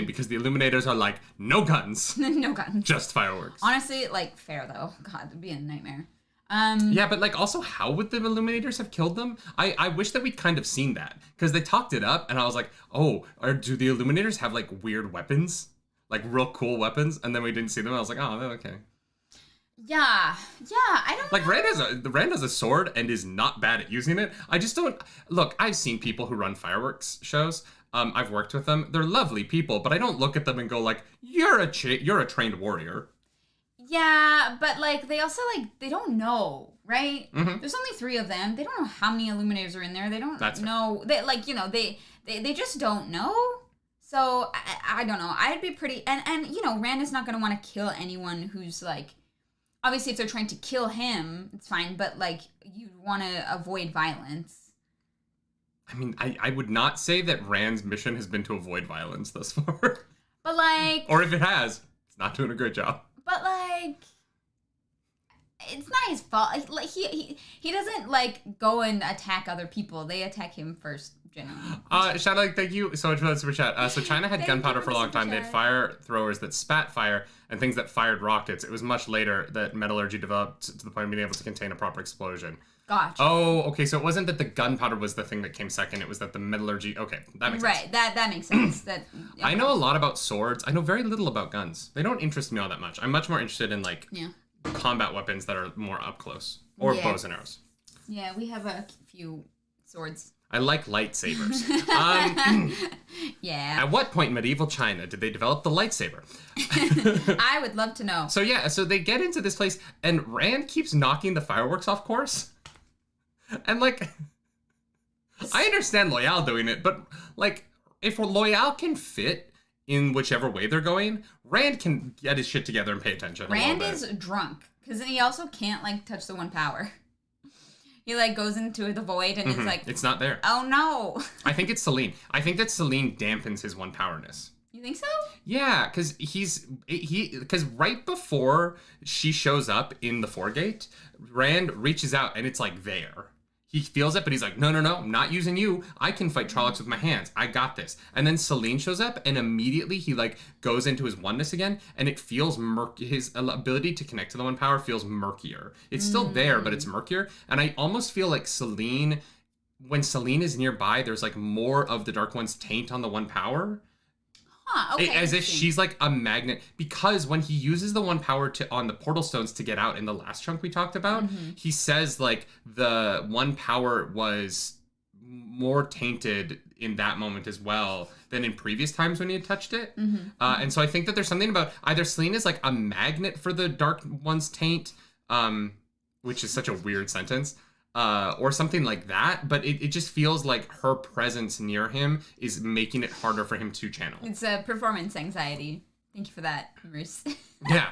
because the Illuminators are like, no guns. No guns. Just fireworks. Honestly, like, fair though. God, it'd be a nightmare. Yeah, but like also, how would the Illuminators have killed them? I wish that we'd kind of seen that, because they talked it up, and I was like, oh, do the Illuminators have like weird weapons? Like real cool weapons? And then we didn't see them, and I was like, oh, okay. Yeah, I don't like know. Rand has a sword and is not bad at using it. I just don't look. I've seen people who run fireworks shows. I've worked with them. They're lovely people, but I don't look at them and go like, you're a trained warrior. Yeah, but like they also like they don't know, right? Mm-hmm. There's only 3 of them. They don't know how many Illuminators are in there. They don't know. They like they just don't know. So I don't know. I'd be pretty and Rand is not gonna want to kill anyone who's like. Obviously, if they're trying to kill him, it's fine, but, like, you want to avoid violence. I mean, I would not say that Rand's mission has been to avoid violence thus far. But, like... Or if it has, it's not doing a great job. But, like... It's not his fault. Like, he doesn't, like, go and attack other people. They attack him first, generally. Shout out, thank you so much for that super chat. So China had gunpowder for a long time. They had fire throwers that spat fire and things that fired rockets. It was much later that metallurgy developed to the point of being able to contain a proper explosion. Gotcha. Oh, okay. So it wasn't that the gunpowder was the thing that came second. It was that the metallurgy. Okay, that makes sense. Right. That makes sense. Okay. I know a lot about swords. I know very little about guns. They don't interest me all that much. I'm much more interested in like combat weapons that are more up close or bows and arrows. Yeah, we have a few swords. I like lightsabers. Yeah. At what point in medieval China did they develop the lightsaber? I would love to know. So they get into this place, and Rand keeps knocking the fireworks off course. And, like, I understand Loyal doing it, but, like, if Loyal can fit in whichever way they're going, Rand can get his shit together and pay attention. Rand is drunk, because he also can't, like, touch the one power. He, like, goes into the void and is like... It's not there. Oh, no. I think it's Selene. I think that Selene dampens his one powerness. You think so? Yeah, because because right before she shows up in the foregate, Rand reaches out and it's, like, there. He feels it, but he's like, no, I'm not using you. I can fight Trollocs with my hands. I got this. And then Selene shows up, and immediately he, like, goes into his oneness again, and it feels murky. His ability to connect to the one power feels murkier. It's still there, but it's murkier. And I almost feel like Selene, when Selene is nearby, there's, like, more of the Dark One's taint on the one power. Huh, okay. As if she's like a magnet, because when he uses the one power on the portal stones to get out in the last chunk we talked about, he says like the one power was more tainted in that moment as well than in previous times when he had touched it. And so I think that there's something about either Selene is like a magnet for the Dark One's taint, which is such a weird sentence, or something like that, but it just feels like her presence near him is making it harder for him to channel. It's a performance anxiety. Thank you for that, Bruce. Yeah.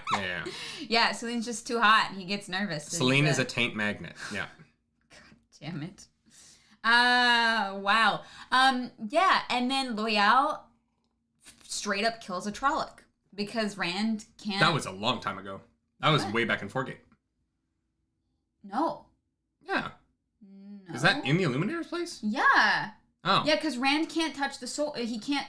Yeah, Selene's just too hot. He gets nervous. Selene is a taint magnet. Yeah. God damn it. Wow. Yeah, and then Loyal straight up kills a Trolloc because Rand can't... That was a long time ago. That was way back in Foregate. No. Yeah. No. Is that in the Illuminators place? Yeah. Oh. Yeah, because Rand can't touch the soul. He can't.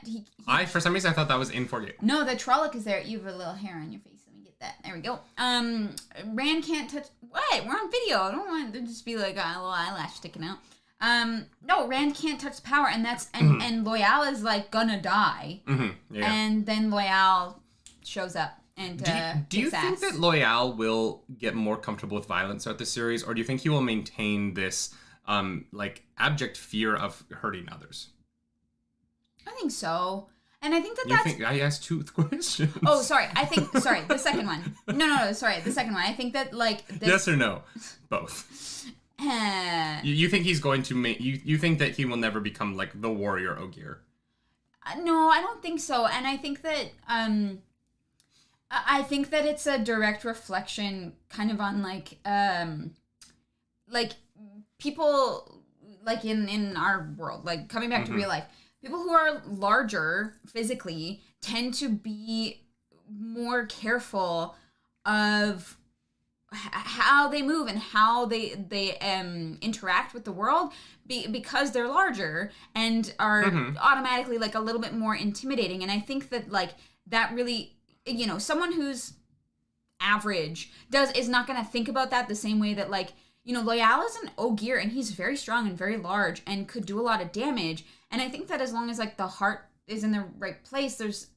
For some reason, I thought that was in Foregate. No, the Trolloc is there. You have a little hair on your face. Let me get that. There we go. Rand can't touch. What? We're on video. I don't want to just be like a little eyelash sticking out. No, Rand can't touch the power, and that's and Loyal is like gonna die. Yeah. And then Loyal shows up. And do you think that Loyal will get more comfortable with violence throughout the series, or do you think he will maintain this like abject fear of hurting others? I think so, and I think that's. Think I asked two questions? Oh, sorry. The second one. No. Sorry, the second one. I think that like. Yes or no, both. You think he's going to make you think that he will never become like the warrior Ogier? No, I don't think so, and I think that I think that it's a direct reflection kind of on like people like in our world, like coming back to real life, people who are larger physically tend to be more careful of how they move and how they interact with the world because they're larger and are automatically like a little bit more intimidating. And I think that like that really, you know, someone who's average is not going to think about that the same way that like, you know, Loyal is an Ogier and he's very strong and very large and could do a lot of damage. And I think that as long as like the heart is in the right place, there's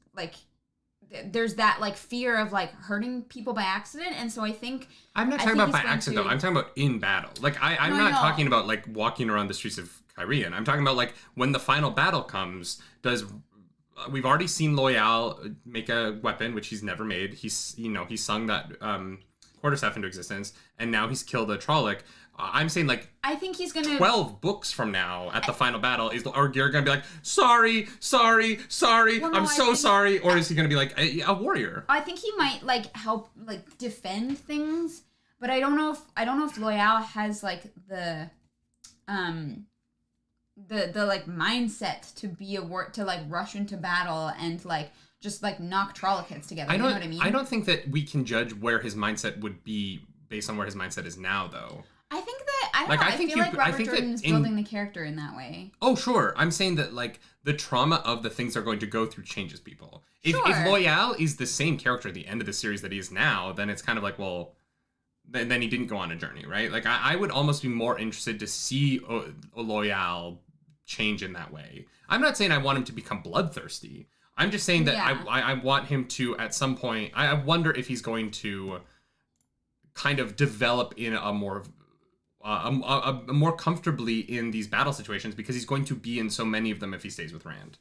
that like fear of like hurting people by accident. And so I think I'm not talking about by accident though. I'm talking about in battle. Like I'm not talking about like walking around the streets of Cairhien. I'm talking about like when the final battle comes, we've already seen Loyal make a weapon, which he's never made. He sung that quarterstaff into existence, and now he's killed a Trolloc. I'm saying like I think he's gonna 12 books from now at the final battle are gonna be like sorry, well, no, I'm so sorry, or is he gonna be like a warrior? I think he might like help like defend things, but I don't know if Loyal has like the like mindset to be to like rush into battle and like just like knock Trolloc heads together. You know what I mean? I don't think that we can judge where his mindset would be based on where his mindset is now, though. I think that I feel like Robert Jordan's building the character in that way. Oh, sure. I'm saying that like the trauma of the things they're going to go through changes people. If Loyal is the same character at the end of the series that he is now, then it's kind of like, well, then he didn't go on a journey, right? Like I would almost be more interested to see a Loyal change in that way. I'm not saying I want him to become bloodthirsty. I'm just saying that I want him to, at some point, I wonder if he's going to kind of develop in a more more comfortably in these battle situations because he's going to be in so many of them if he stays with Rand.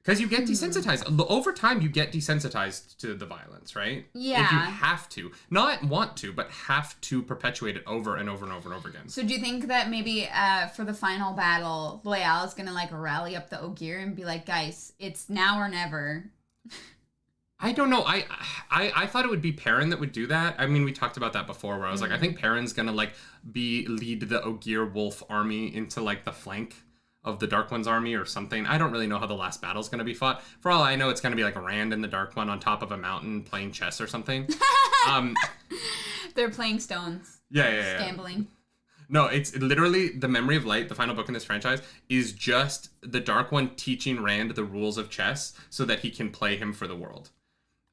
Because you get desensitized. Over time, you get desensitized to the violence, right? Yeah. If you have to. Not want to, but have to perpetuate it over and over and over and over again. So do you think that maybe for the final battle, Loial is going to, like, rally up the Ogier and be like, guys, it's now or never? I don't know. I thought it would be Perrin that would do that. I mean, we talked about that before where I was like, I think Perrin's going to, like, lead the Ogier Wolf army into, like, the flank of the Dark One's army or something. I don't really know how the last battle's going to be fought. For all I know, it's going to be like Rand and the Dark One on top of a mountain playing chess or something. They're playing stones. Yeah. Gambling. No, it's literally the Memory of Light, the final book in this franchise, is just the Dark One teaching Rand the rules of chess so that he can play him for the world.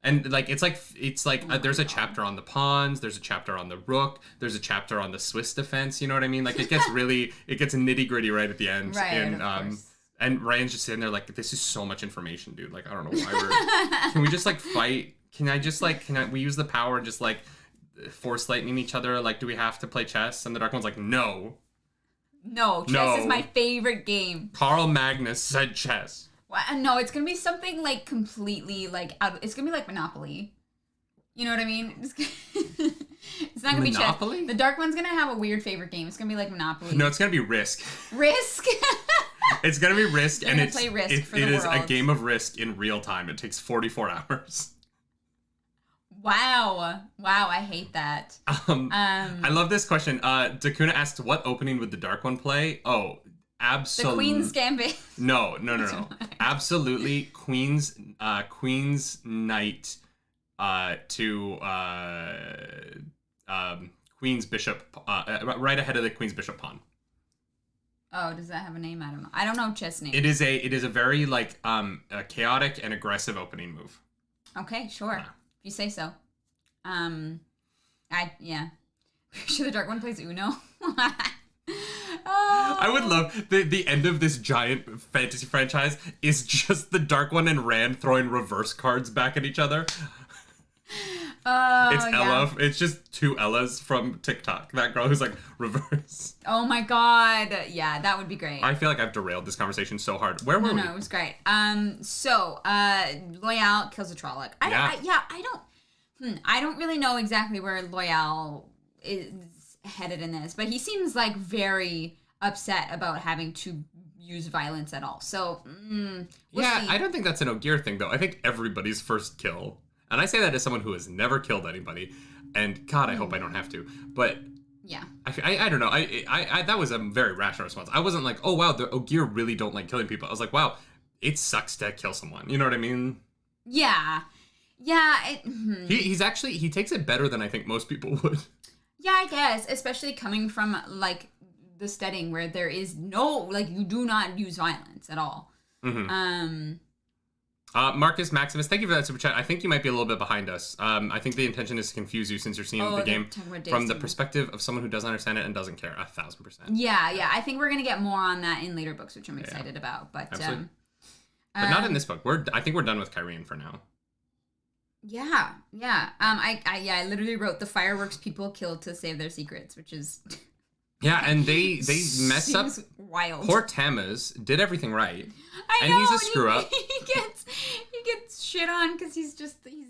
And like it's like there's a chapter on the pawns, there's a chapter on the rook, there's a chapter on the Swiss defense. You know what I mean? Like it gets nitty gritty right at the end. Right. And Ryan's just sitting there like, this is so much information, dude. Like I don't know why can we just like fight? Can we use the power and just like force lightning each other? Like, do we have to play chess? And the Dark One's like, no. No, chess is my favorite game. Carl Magnus said chess. Well, no, it's gonna be something like completely like out. It's gonna be like Monopoly. You know what I mean? It's not gonna be chess. The Dark One's gonna have a weird favorite game. It's gonna be like Monopoly. No, it's gonna be Risk. Risk. It's gonna be Risk, and it's play Risk for the it is world. a game of Risk in real time. It takes 44 hours. Wow, I hate that. I love this question. Dakuna asked, "What opening would the Dark One play?" Oh. Absolutely. The Queen's Gambit. No. Absolutely, Queen's Knight to Queen's Bishop, right ahead of the Queen's Bishop pawn. Oh, does that have a name? I don't know chess name. It is a very like a chaotic and aggressive opening move. Okay, sure. If you say so. Pretty sure the Dark One plays Uno. I would love the end of this giant fantasy franchise is just the Dark One and Rand throwing reverse cards back at each other. It's Ella. It's just two Ellas from TikTok. That girl who's like reverse. Oh my god. Yeah, that would be great. I feel like I've derailed this conversation so hard. Where were we? No, it was great. Loial kills a Trolloc. I don't really know exactly where Loial is headed in this, but he seems like very upset about having to use violence at all. So, we'll see. I don't think that's an Ogier thing, though. I think everybody's first kill, and I say that as someone who has never killed anybody, and God, I hope I don't have to. But yeah, I don't know. I that was a very rational response. I wasn't like, oh wow, the Ogier really don't like killing people. I was like, wow, it sucks to kill someone. You know what I mean? Yeah. He takes it better than I think most people would. Yeah, I guess, especially coming from like the Steading where there is no, like, you do not use violence at all. Mm-hmm. Marcus Maximus, thank you for that super chat. I think you might be a little bit behind us. I think the intention is to confuse you since you're seeing the game from the perspective of someone who doesn't understand it and doesn't care 1,000%. Yeah. I think we're gonna get more on that in later books, which I'm excited about. But but not in this book. I think we're done with Cairhien for now. Yeah. I literally wrote the fireworks people killed to save their secrets, which is and they mess up. Wild. Poor Tammuz did everything right, I know, he's a screw up. He gets shit on because he's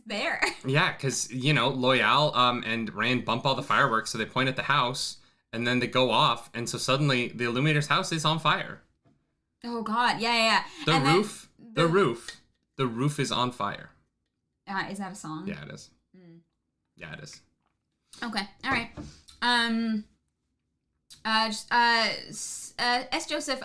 there. Yeah, because Loial and Rand bump all the fireworks, so they point at the house, and then they go off, and so suddenly the Illuminator's house is on fire. Oh God, yeah. The roof is on fire. Is that a song? Yeah, it is. Yeah, it is. Okay, all right. S. Joseph,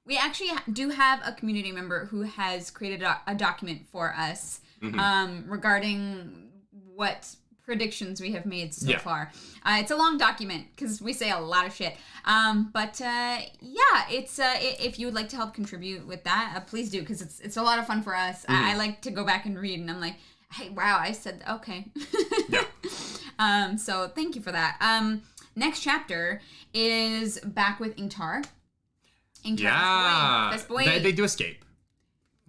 we actually do have a community member who has created a document for us regarding what predictions we have made so far. It's a long document because we say a lot of shit. But it's if you would like to help contribute with that, please do, because it's a lot of fun for us. I like to go back and read, and I'm like, hey, wow, I said okay. Yeah. So thank you for that. Next chapter is back with Ingtar. This boy. They do escape.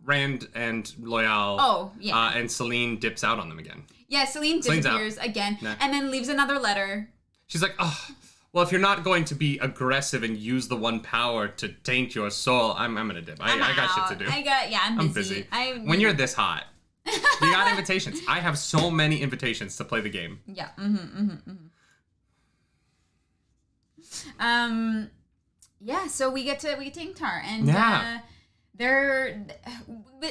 Rand and Loial. Oh, yeah. And Selene dips out on them again. Yeah, Selene disappears again, and then leaves another letter. She's like, oh, well, if you're not going to be aggressive and use the one power to taint your soul, I'm gonna dip. I got shit to do. I'm busy. When you're this hot, you got invitations. I have so many invitations to play the game. Yeah. Yeah. So we get to Ingtar, and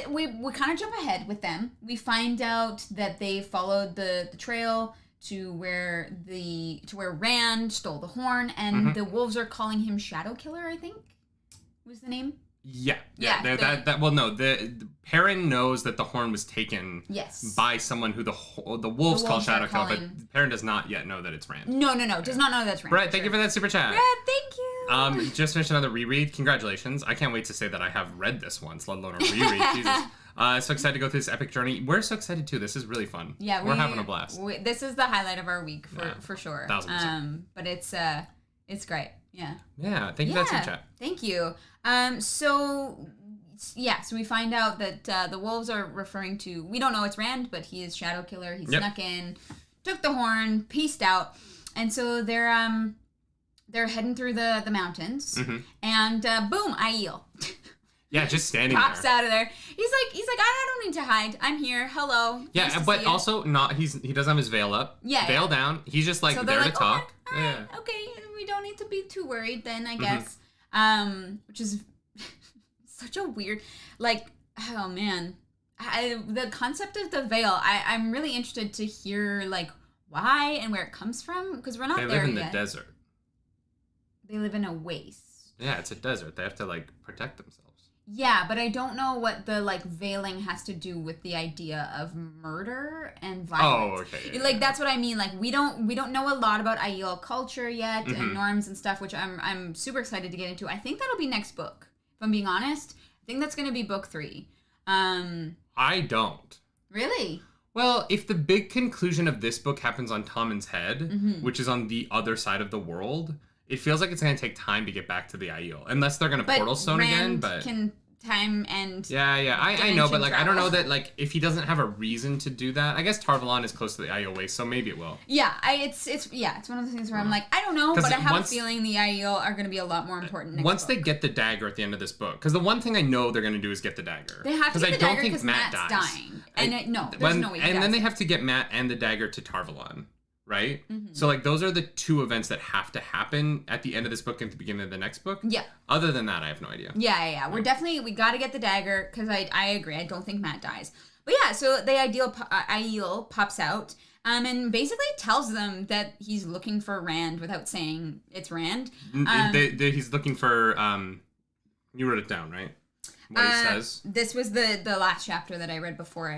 we kind of jump ahead with them. We find out that they followed the trail to where Rand stole the horn, and the wolves are calling him Shadow Killer, I think was the name. Yeah. The Perrin knows that the horn was taken by someone who the wolves call Shadow Killer, but Perrin does not yet know that it's Rand. No, does not know that's Rand. Right, thank you for that super chat. Yeah, thank you. Just finished another reread. Congratulations. I can't wait to say that I have read this once, let alone a reread. Jesus. So excited to go through this epic journey. We're so excited too. This is really fun. Yeah, we're having a blast. This is the highlight of our week for sure. 1000%. But it's great. Yeah. Yeah. Thank you for that super chat. Thank you. So we find out that the wolves are referring to. We don't know it's Rand, but he is Shadow Killer. He snuck in, took the horn, pieced out, and so they're heading through the mountains, and boom, Aiel. Yeah, just standing pops out of there. He's like, I don't need to hide. I'm here. Hello. Yeah, nice but also not. He doesn't have his veil up. Yeah, veil down. He's just like there to talk. Okay, we don't need to be too worried then, I guess. Which is such a weird, like, oh man, the concept of the veil. I'm really interested to hear like why and where it comes from, because we're not there yet. They live in the desert. They live in a waste. Yeah, it's a desert. They have to like protect themselves. Yeah, but I don't know what the like veiling has to do with the idea of murder and violence. Oh, okay. Like that's what I mean. Like we don't know a lot about Aiel culture yet and norms and stuff, which I'm super excited to get into. I think that'll be next book. If I'm being honest, I think that's going to be book 3. I don't. Really? Well, if the big conclusion of this book happens on Tommen's head, which is on the other side of the world, it feels like it's going to take time to get back to the Aiel. Unless they're going to portal stone again, but... can time and... Yeah, I know, but like travel. I don't know that like if he doesn't have a reason to do that. I guess Tarvalon is close to the Aiel waste, so maybe it will. Yeah, it's one of the things where I'm like, I don't know, but I have a feeling the Aiel are going to be a lot more important next once book. they get the dagger at the end of this book. Because the one thing I know they're going to do is get the dagger. They have to get the dagger because Matt's dying. And there's no way he dies. And then they have to get Matt and the dagger to Tarvalon. Right? So, like, those are the 2 events that have to happen at the end of this book and at the beginning of the next book. Yeah. Other than that, I have no idea. Yeah. We're definitely, we got to get the dagger, because I agree. I don't think Matt dies. But yeah, so the Aiel pops out and basically tells them that he's looking for Rand without saying it's Rand. He's looking for, you wrote it down, right? What he says. This was the last chapter that I read before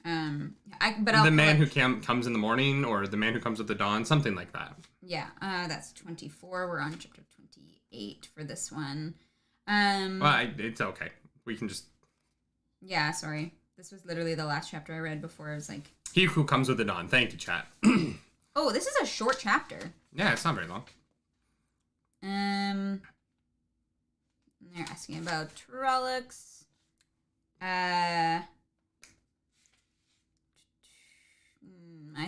the man who comes in the morning, or the man who comes with the dawn, something like that. Yeah, that's 24. We're on chapter 28 for this one. Well, it's okay. We can just... Yeah, sorry. This was literally the last chapter I read before. I was like... He who comes with the dawn. Thank you, chat. Oh, this is a short chapter. Yeah, it's not very long. They're asking about Trollocs. I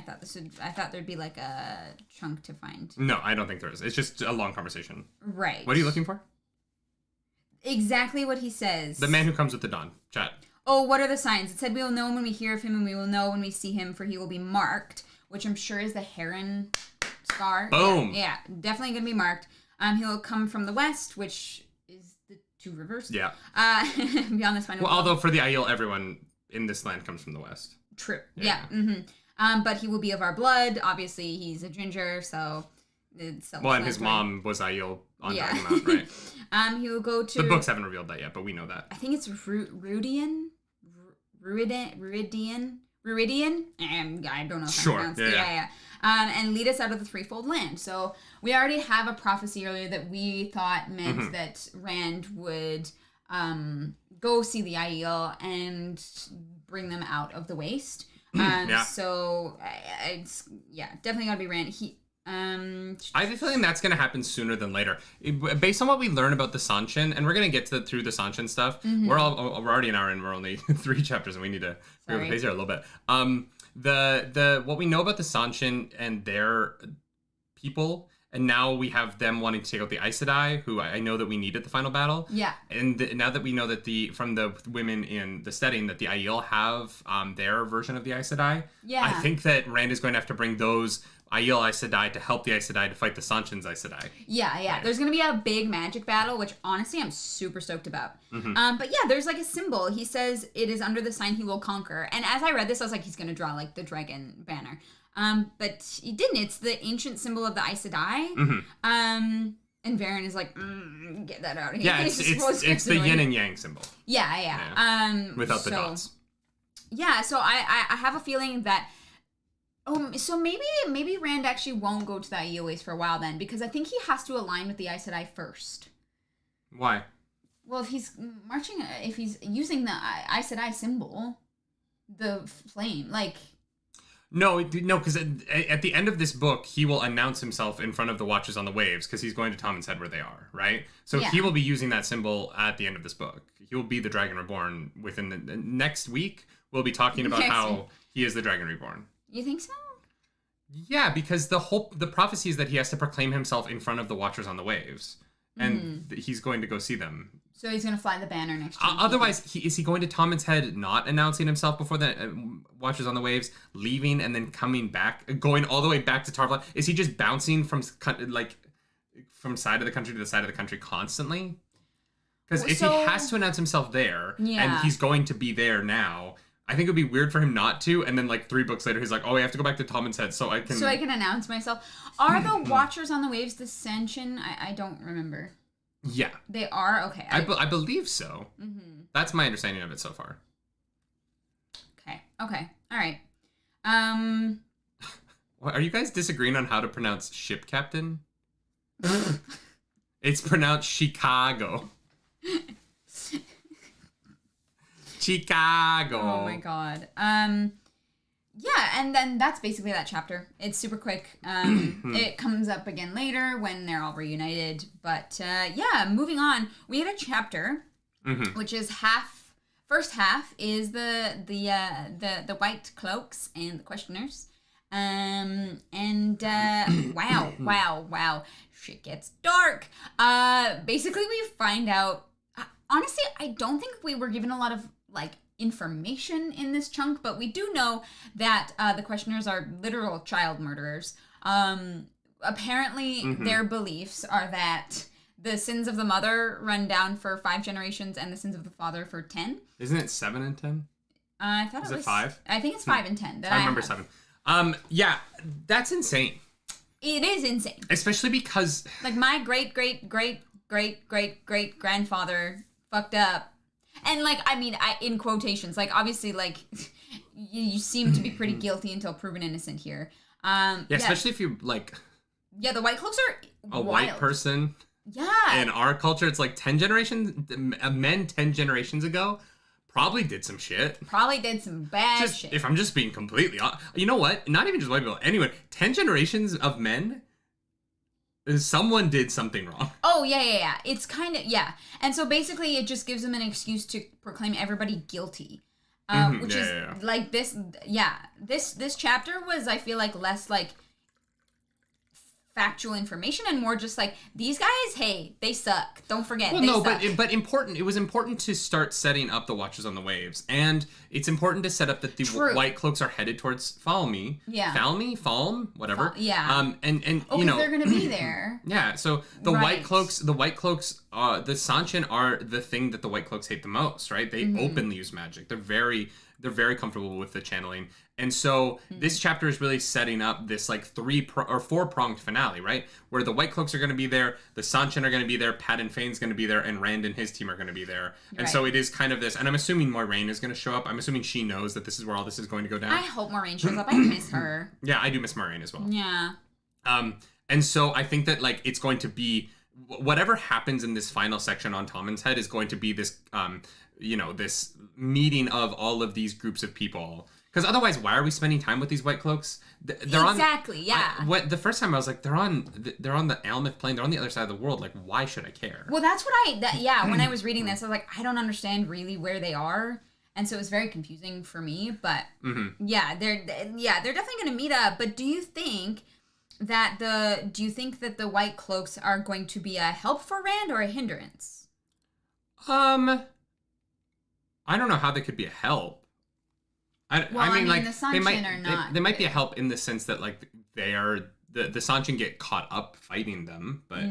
thought there'd be like a chunk to find. No, I don't think there is. It's just a long conversation. Right. What are you looking for? Exactly what he says. The man who comes with the dawn. Chat. Oh, what are the signs? It said we will know when we hear of him, and we will know when we see him, for he will be marked, which I'm sure is the heron scar. Boom. Yeah, definitely gonna be marked. He'll come from the west, which is the 2 rivers. Yeah. Beyond this final. Well, although for the Aiel, everyone in this land comes from the west. True. Yeah. But he will be of our blood. Obviously, he's a ginger, so it's and his mom was Aiel on Dragon Mount, right? He will go to... The books haven't revealed that yet, but we know that. I think it's Ruidian? Ruidian? I don't know if I'm pronouncing it. Yeah. And lead us out of the threefold land. So we already have a prophecy earlier that we thought meant that Rand would go see the Aiel and bring them out of the waste. So it's definitely gotta be Rand. I have a feeling that's going to happen sooner than later. Based on what we learn about the Sanshin, and we're going to get through the Sanshin stuff. We're already an hour in. We're only 3 chapters, and we need to move the pace here a little bit. The what we know about the Sanshin and their people. And now we have them wanting to take out the Aes Sedai, who I know that we need at the final battle. Yeah. And now that we know that from the women in the Steading that the Aiel have their version of the Aes Sedai, Yeah. I think that Rand is going to have to bring those Aiel Aes Sedai to help the Aes Sedai to fight the Sanchen's Aes Sedai. Yeah. Right. There's going to be a big magic battle, which honestly I'm super stoked about. But yeah, there's like a symbol. He says it is under the sign he will conquer. And as I read this, I was like, he's going to draw like the dragon banner. But he didn't. It's the ancient symbol of the Aes Sedai. And Varen is like, get that out of here. Yeah, it's the yin and yang symbol. Yeah. Without the dots. Yeah, so I have a feeling that so maybe Rand actually won't go to the Aiel ways for a while then, because I think he has to align with the Aes Sedai first. Why? Well, if he's using the Aes Sedai symbol, the flame, like... No, because at the end of this book, he will announce himself in front of the Watchers on the Waves, because he's going to Tommen's Head where they are, right? So he will be using that symbol at the end of this book. He will be the Dragon Reborn within the next week. We'll be talking about how he is the Dragon Reborn. You think so? Yeah, because the prophecy is that he has to proclaim himself in front of the Watchers on the Waves, and he's going to go see them. So he's going to fly the banner next year. Otherwise, is he going to Tommen's Head not announcing himself before the Watchers on the Waves, leaving and then coming back, going all the way back to Tarvalon? Is he just bouncing from side of the country to the side of the country constantly? Because if he has to announce himself there, and he's going to be there now, I think it would be weird for him not to. And then like 3 books later, he's like, "Oh, I have to go back to Tommen's Head so I can announce myself." Are the Watchers on the Waves the Ascension? I don't remember. Yeah. They are? Okay. I believe so. That's my understanding of it so far. Okay. All right. Are you guys disagreeing on how to pronounce ship captain? It's pronounced Chicago. Chicago. Oh my god. Yeah, and then that's basically that chapter. It's super quick. It comes up again later when they're all reunited. But yeah, moving on. We had a chapter, which is first half is the Whitecloaks and the Questioners. Wow. Shit gets dark. Basically we find out, honestly, I don't think we were given a lot of like information in this chunk, but we do know that the Questioners are literal child murderers. Apparently their beliefs are that the sins of the mother run down for 5 generations and the sins of the father for 10. Isn't it 7 and 10? I thought it was 5. I think it's 5 and 10. I remember 7. Yeah, that's insane. It is insane, especially because like my great grandfather fucked up. And, like, I mean, in quotations, like, obviously, like, you seem to be pretty guilty until proven innocent here. Especially if you, like... Yeah, the Whitecloaks are a white person. Yeah. In our culture, it's like 10 generations... Men 10 generations ago probably did some shit. Probably did some bad shit. If I'm just being completely honest. You know what? Not even just white people. Anyone. 10 generations of men... Someone did something wrong. Oh, yeah. It's kind of, yeah. And so basically it just gives them an excuse to proclaim everybody guilty. Which is like this chapter was, I feel like, less like factual information and more just like, these guys, hey, they suck. Don't forget, they suck. But important. It was important to start setting up the Watchers on the Waves. And it's important to set up that the Whitecloaks are headed towards Falme. Yeah. Falme, whatever. And you know, they're going to be there. Yeah, so the Whitecloaks, the Sanchin are the thing that the Whitecloaks hate the most, right? They openly use magic. They're very comfortable with the channeling. And so this chapter is really setting up this like 4-pronged finale, right? Where the Whitecloaks are going to be there, the Sanchin are going to be there, Pat and Fain's going to be there, and Rand and his team are going to be there. And so it is kind of this, and I'm assuming Moiraine is going to show up. I'm assuming she knows that this is where all this is going to go down. I hope Moiraine shows up. I miss her. Yeah, I do miss Moiraine as well. Yeah. And so I think that like it's going to be whatever happens in this final section on Tommen's Head is going to be this this meeting of all of these groups of people. Because otherwise, why are we spending time with these Whitecloaks? They're the first time I was like, they're on the Almith Plain. They're on the other side of the world. Like, why should I care? Well, that's what when I was reading this, I was like, I don't understand really where they are. And so it was very confusing for me. But they're definitely going to meet up. But do you think do you think that the White Cloaks are going to be a help for Rand or a hindrance? I don't know how they could be a help. I mean, like, the Sanchin are not. They might be a help in the sense that, like, they are the Sanchin get caught up fighting them, but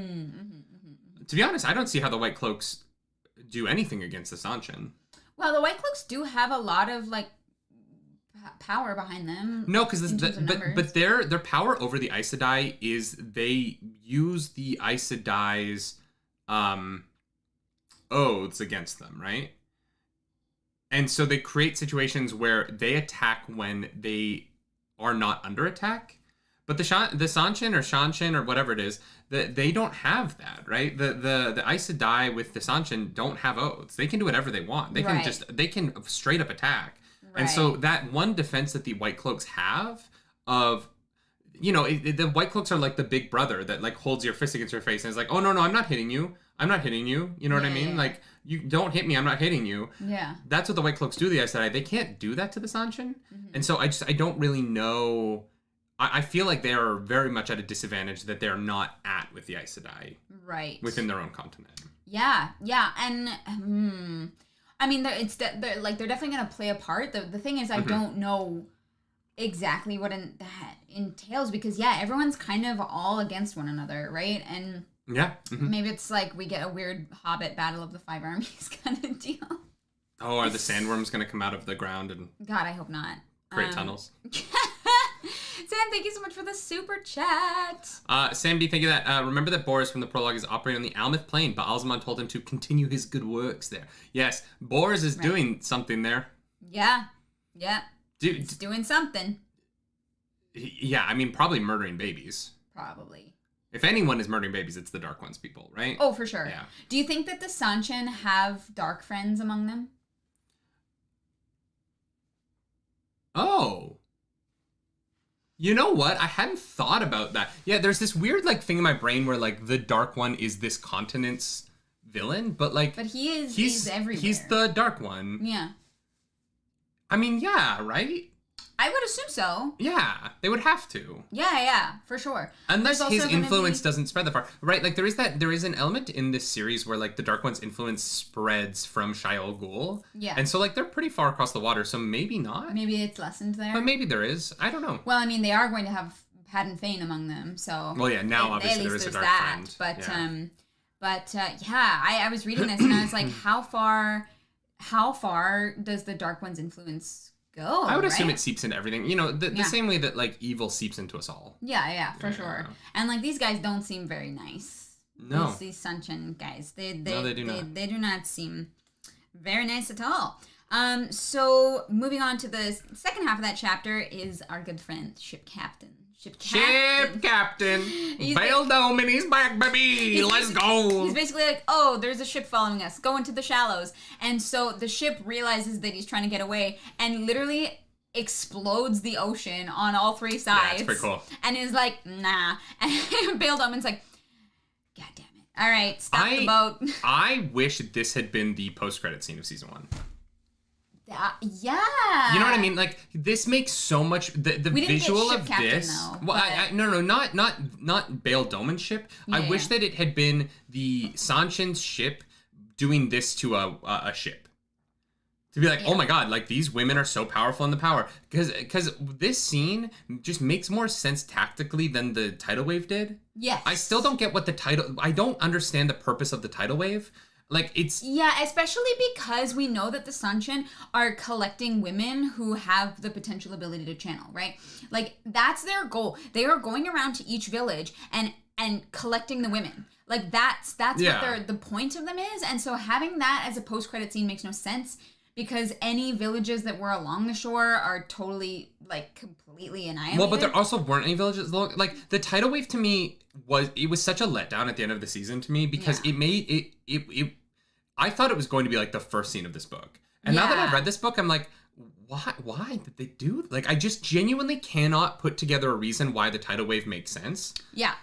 to be honest, I don't see how the White Cloaks do anything against the Sanchin. Well, the White Cloaks do have a lot of, like, power behind them. No, because but their power over the Aes Sedai is they use the Aes Sedai's oaths against them, right? And so they create situations where they attack when they are not under attack. But the Sanchin or Shanshin or whatever it is, they don't have that, right? The Aes Sedai with the Sanchin don't have oaths. They can do whatever they want. They can straight up attack. Right. And so that one defense that the White Cloaks have of, you know, the White Cloaks are like the big brother that like holds your fist against your face and is like, oh no, I'm not hitting you. I'm not hitting you. You know what I mean? Yeah. Like, you don't hit me. I'm not hitting you. Yeah. That's what the White Cloaks do. The Aes Sedai, they can't do that to the Sanchin. And so I don't really know. I feel like they are very much at a disadvantage that they're not at with the Aes Sedai. Right. Within their own continent. Yeah. And I mean, they're definitely going to play a part. The thing is, I don't know exactly what that entails because, everyone's kind of all against one another, right? And maybe it's like we get a weird Hobbit Battle of the Five Armies kind of deal. Oh, are the sandworms going to come out of the ground and... God, I hope not. Create tunnels. Sam, thank you so much for the super chat. Sam B, thank you that. Remember that Boris from the prologue is operating on the Almith Plain, but Alzamon told him to continue his good works there. Yes, Boris is doing something there. Yeah. It's doing something. Yeah, I mean, probably murdering babies. Probably. If anyone is murdering babies, it's the Dark Ones people, right? Oh, for sure. Yeah. Do you think that the Sanchin have dark friends among them? Oh. You know what? I hadn't thought about that. Yeah, there's this weird like thing in my brain where like the Dark One is this continent's villain, but like he's everywhere. He's the Dark One. Yeah. I mean, yeah, right? I would assume so. Yeah, they would have to. Yeah, for sure. Unless his influence doesn't spread that far. Right, like there is an element in this series where like the Dark One's influence spreads from Shael Ghul. Yeah. And so like they're pretty far across the water, so maybe not. Maybe it's lessened there. But maybe there is. I don't know. Well, I mean, they are going to have Pat and Fain among them, so... Well, yeah, now obviously there is a dark friend. But I was reading this and I was like, how far does the Dark One's influence go? I would assume it seeps into everything. You know, the same way that like evil seeps into us all. Yeah, for sure. And like these guys don't seem very nice. No. These Sanchin guys. They do not. They do not seem very nice at all. So moving on to the second half of that chapter is our good friend Ship Captain. Bale Domon, he's back, baby. Let's go. He's basically like, oh, there's a ship following us. Go into the shallows. And so the ship realizes that he's trying to get away and literally explodes the ocean on all three sides. Yeah, it's pretty cool. And is like, nah. And Bale Domon's like, God damn it. All right, stop the boat. I wish this had been the post-credit scene of season 1. Yeah. You know what I mean? Like this makes so much the visual of this. Though, well, no, not Bale Domon's ship. Yeah, I wish that it had been the Sanchin's ship doing this to a ship. To be like, oh my god, like these women are so powerful in the power. Because this scene just makes more sense tactically than the tidal wave did. Yes. I still don't get what I don't understand the purpose of the tidal wave. Like it's... Yeah, especially because we know that the Sanchin are collecting women who have the potential ability to channel, right? Like that's their goal. They are going around to each village and collecting the women. Like that's what the point of them is. And so having that as a post-credit scene makes no sense because any villages that were along the shore are totally like completely annihilated. Well, but there also weren't any villages. Like the tidal wave to me was such a letdown at the end of the season to me because it made it I thought it was going to be like the first scene of this book. And now that I've read this book, I'm like, why did they do? Like, I just genuinely cannot put together a reason why the tidal wave makes sense. Yeah.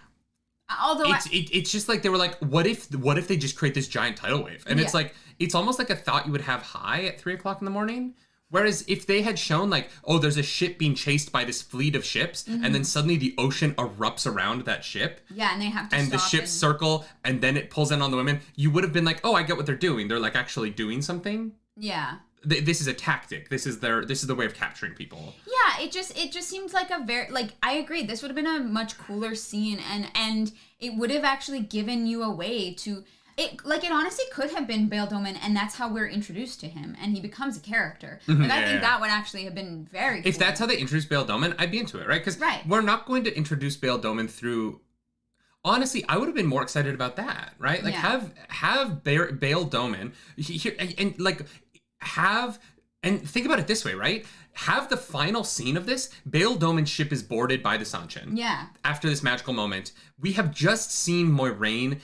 Although it's just like they were like, what if they just create this giant tidal wave? And it's like it's almost like a thought you would have high at 3:00 in the morning, Whereas if they had shown like, oh, there's a ship being chased by this fleet of ships, and then suddenly the ocean erupts around that ship. Yeah, and they have to and the ships circle, and then it pulls in on the women. You would have been like, oh, I get what they're doing. They're like actually doing something. Yeah. This is a tactic. This is the way of capturing people. Yeah, it just seems like a very, like, I agree. This would have been a much cooler scene, and it would have actually given you a way to. It honestly could have been Bale Domon, and that's how we're introduced to him, and he becomes a character. Like, I think that would actually have been very cool. If that's how they introduce Bale Domon, I'd be into it, right? Because we're not going to introduce Bale Domon through... Honestly, I would have been more excited about that, right? Like, have Bale Domon... And think about it this way, right? Have the final scene of this, Bale Domon's ship is boarded by the Sanchin. Yeah. After this magical moment, we have just seen Moiraine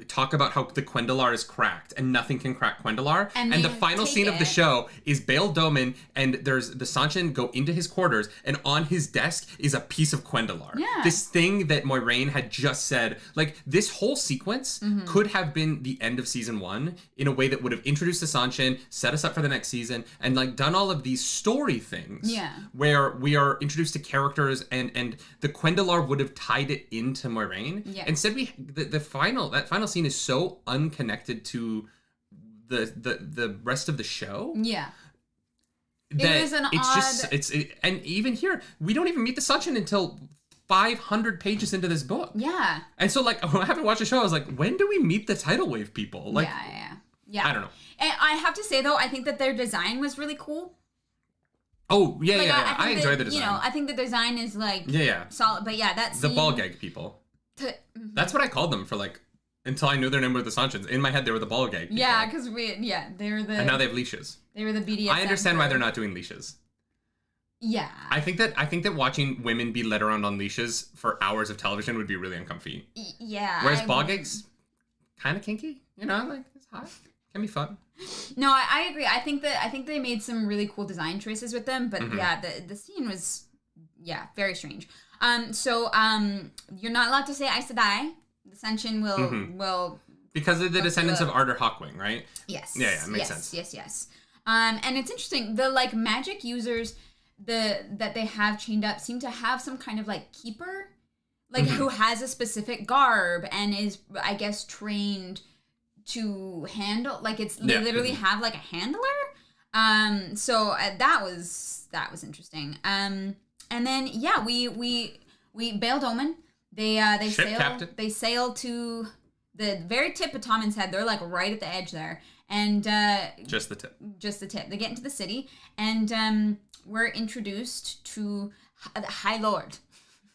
talk about how the Quendalar is cracked and nothing can crack Quendalar. And the final scene of the show is Bale Domon and there's the Sanchin go into his quarters and on his desk is a piece of Quendalar. Yeah. This thing that Moiraine had just said, like this whole sequence could have been the end of season 1 in a way that would have introduced the Sanchin, set us up for the next season, and like done all of these story things. Yeah. Where we are introduced to characters and the Quendalar would have tied it into Moiraine. Yeah. Instead that final scene is so unconnected to the rest of the show. Yeah. That it was an odd... and even here, we don't even meet the Sanchin until 500 pages into this book. Yeah. And so like when I haven't watched the show, I was like, when do we meet the tidal wave people? Like Yeah. I don't know. And I have to say though, I think that their design was really cool. Oh, yeah. I enjoy the design. You know, I think the design is like solid, but that's the ball gag people. That's what I called them for like until I knew their name were the Sanchins. In my head, they were the ball gag people. Yeah, because they were the. And now they have leashes. They were the BDSM. I understand why they're not doing leashes. Yeah. I think that watching women be led around on leashes for hours of television would be really uncomfy. Yeah. Whereas ball gags, kind of kinky. You know, like it's hot. Can be fun. No, I agree. I think they made some really cool design choices with them, but the scene was very strange. So you're not allowed to say Aes Sedai. The Sanchin will because of the descendants of Ardor Hawkwing, right? Yes. Yeah, it makes sense. Yes. And it's interesting. The like magic users that they have chained up seem to have some kind of like keeper, like who has a specific garb and is, I guess, trained to handle, like they literally have like a handler. So that was interesting. And then we Bale Domon, they sail to the very tip of Tommen's Head. They're like right at the edge there, and just the tip. They get into the city, and we're introduced to the High Lord.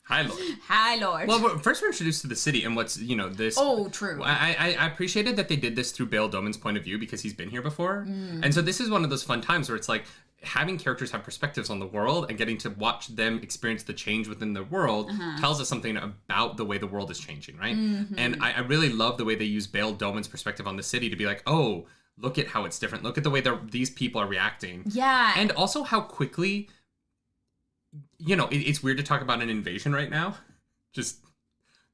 High Lord. Well, first we're introduced to the city and what's, this... Oh, true. I appreciated that they did this through Bale Domon's point of view because he's been here before. And so this is one of those fun times where it's like having characters have perspectives on the world and getting to watch them experience the change within their world tells us something about the way the world is changing, right? And I really love the way they use Bale Domon's perspective on the city to be like, oh, look at how it's different. Look at the way these people are reacting. Yeah. And also how quickly... it's weird to talk about an invasion right now. Just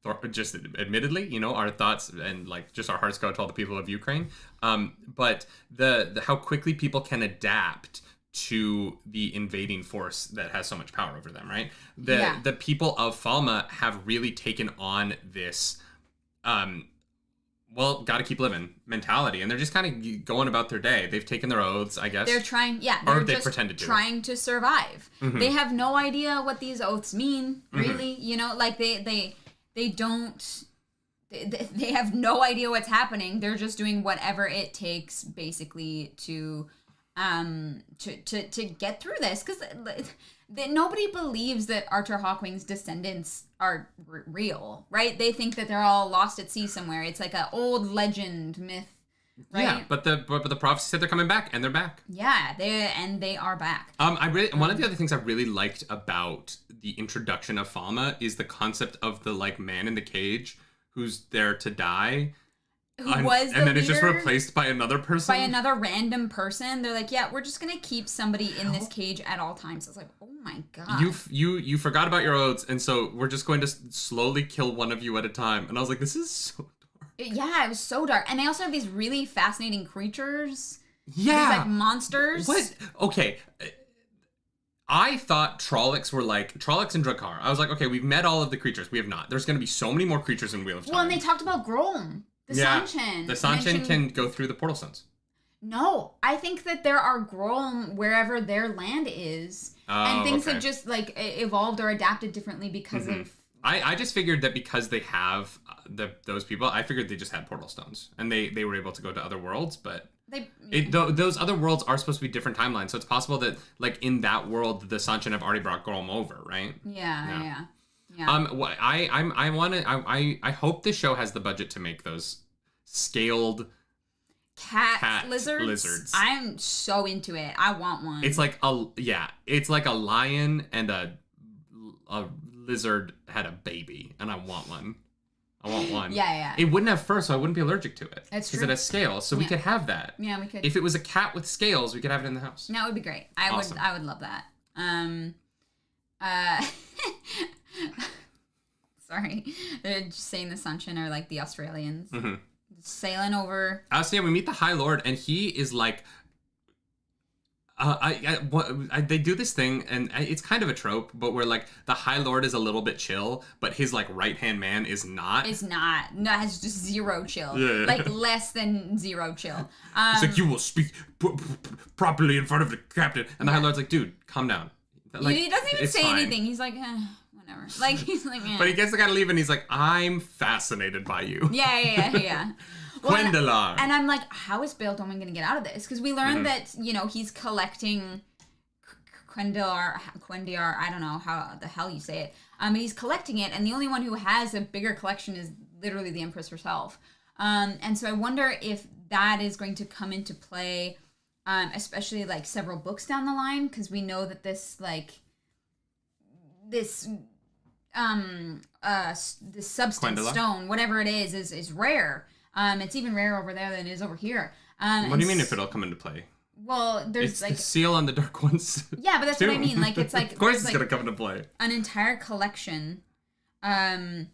admittedly, our thoughts and like just our hearts go out to all the people of Ukraine. But the how quickly people can adapt to the invading force that has so much power over them, right? The people of Falme have really taken on this gotta keep living mentality, and they're just kind of going about their day. They've taken their oaths, I guess. They're trying, or they pretended to. Trying to survive. They have no idea what these oaths mean, really. Like they don't. They have no idea what's happening. They're just doing whatever it takes, basically, to get through this, because nobody believes that Arthur Hawkwing's descendants are real, right? They think that they're all lost at sea somewhere. It's like an old legend myth, right? Yeah, but the prophecy said they're coming back, and they're back. Yeah, they are back. One of the other things I really liked about the introduction of Falme is the concept of the like man in the cage who's there to die. And then it's just replaced by another person? By another random person. They're like, yeah, we're just going to keep somebody in this cage at all times. I was like, oh my God. You forgot about your oaths, and so we're just going to slowly kill one of you at a time. And I was like, this is so dark. Yeah, it was so dark. And they also have these really fascinating creatures Yeah. These, like, monsters. What? Okay. I thought Trollocs were like Trollocs and Drakkar. I was like, okay, we've met all of the creatures. We have not. There's going to be so many more creatures in Wheel of Time. Well, and they talked about Grom, the Sanchin. The Sanchin can go through the portal stones. No, I think that there are Grom wherever their land is, and things have just like evolved or adapted differently because of. I just figured that because they have those people, I figured they just had portal stones and they were able to go to other worlds, but. Those other worlds are supposed to be different timelines, so it's possible that, like, in that world, the Sanchin have already brought Grom over, right? Yeah. I hope this show has the budget to make those scaled cat lizards. I'm so into it. I want one. It's like a lion and a lizard had a baby, and I want one. Yeah. It wouldn't have fur, so I wouldn't be allergic to it. That's true. Because it has scales, so we could have that. Yeah, we could. If it was a cat with scales, we could have it in the house. That would be great. Awesome. I would love that. Sorry. They're just saying the Sanchin are like the Australians. Sailing over. So yeah, we meet the High Lord, and he is like... they do this thing, and it's kind of a trope, but where, like, the High Lord is a little bit chill, but his, like, right-hand man is not. No, has just zero chill. Yeah. Like, less than zero chill. He's like, you will speak properly in front of the captain. And the High Lord's like, dude, calm down. Like, he doesn't even say anything. He's like, whatever. Like, he's like, But he gets the guy to leave, and he's like, I'm fascinated by you. Yeah. Quendalar. And I'm like, how is Bale Domon going to get out of this? Because we learned that, he's collecting Quendalar, I don't know how the hell you say it. He's collecting it, and the only one who has a bigger collection is literally the Empress herself. And so I wonder if that is going to come into play, especially, like, several books down the line, because we know that this substance Quendalar? stone, whatever it is rare. It's even rarer over there than it is over here. What do you mean if it'll come into play? Well, there's it's like the seal on the Dark Ones. Yeah, but that's what I mean. Like, it's like of course it's like gonna come into play. An entire collection. Oh,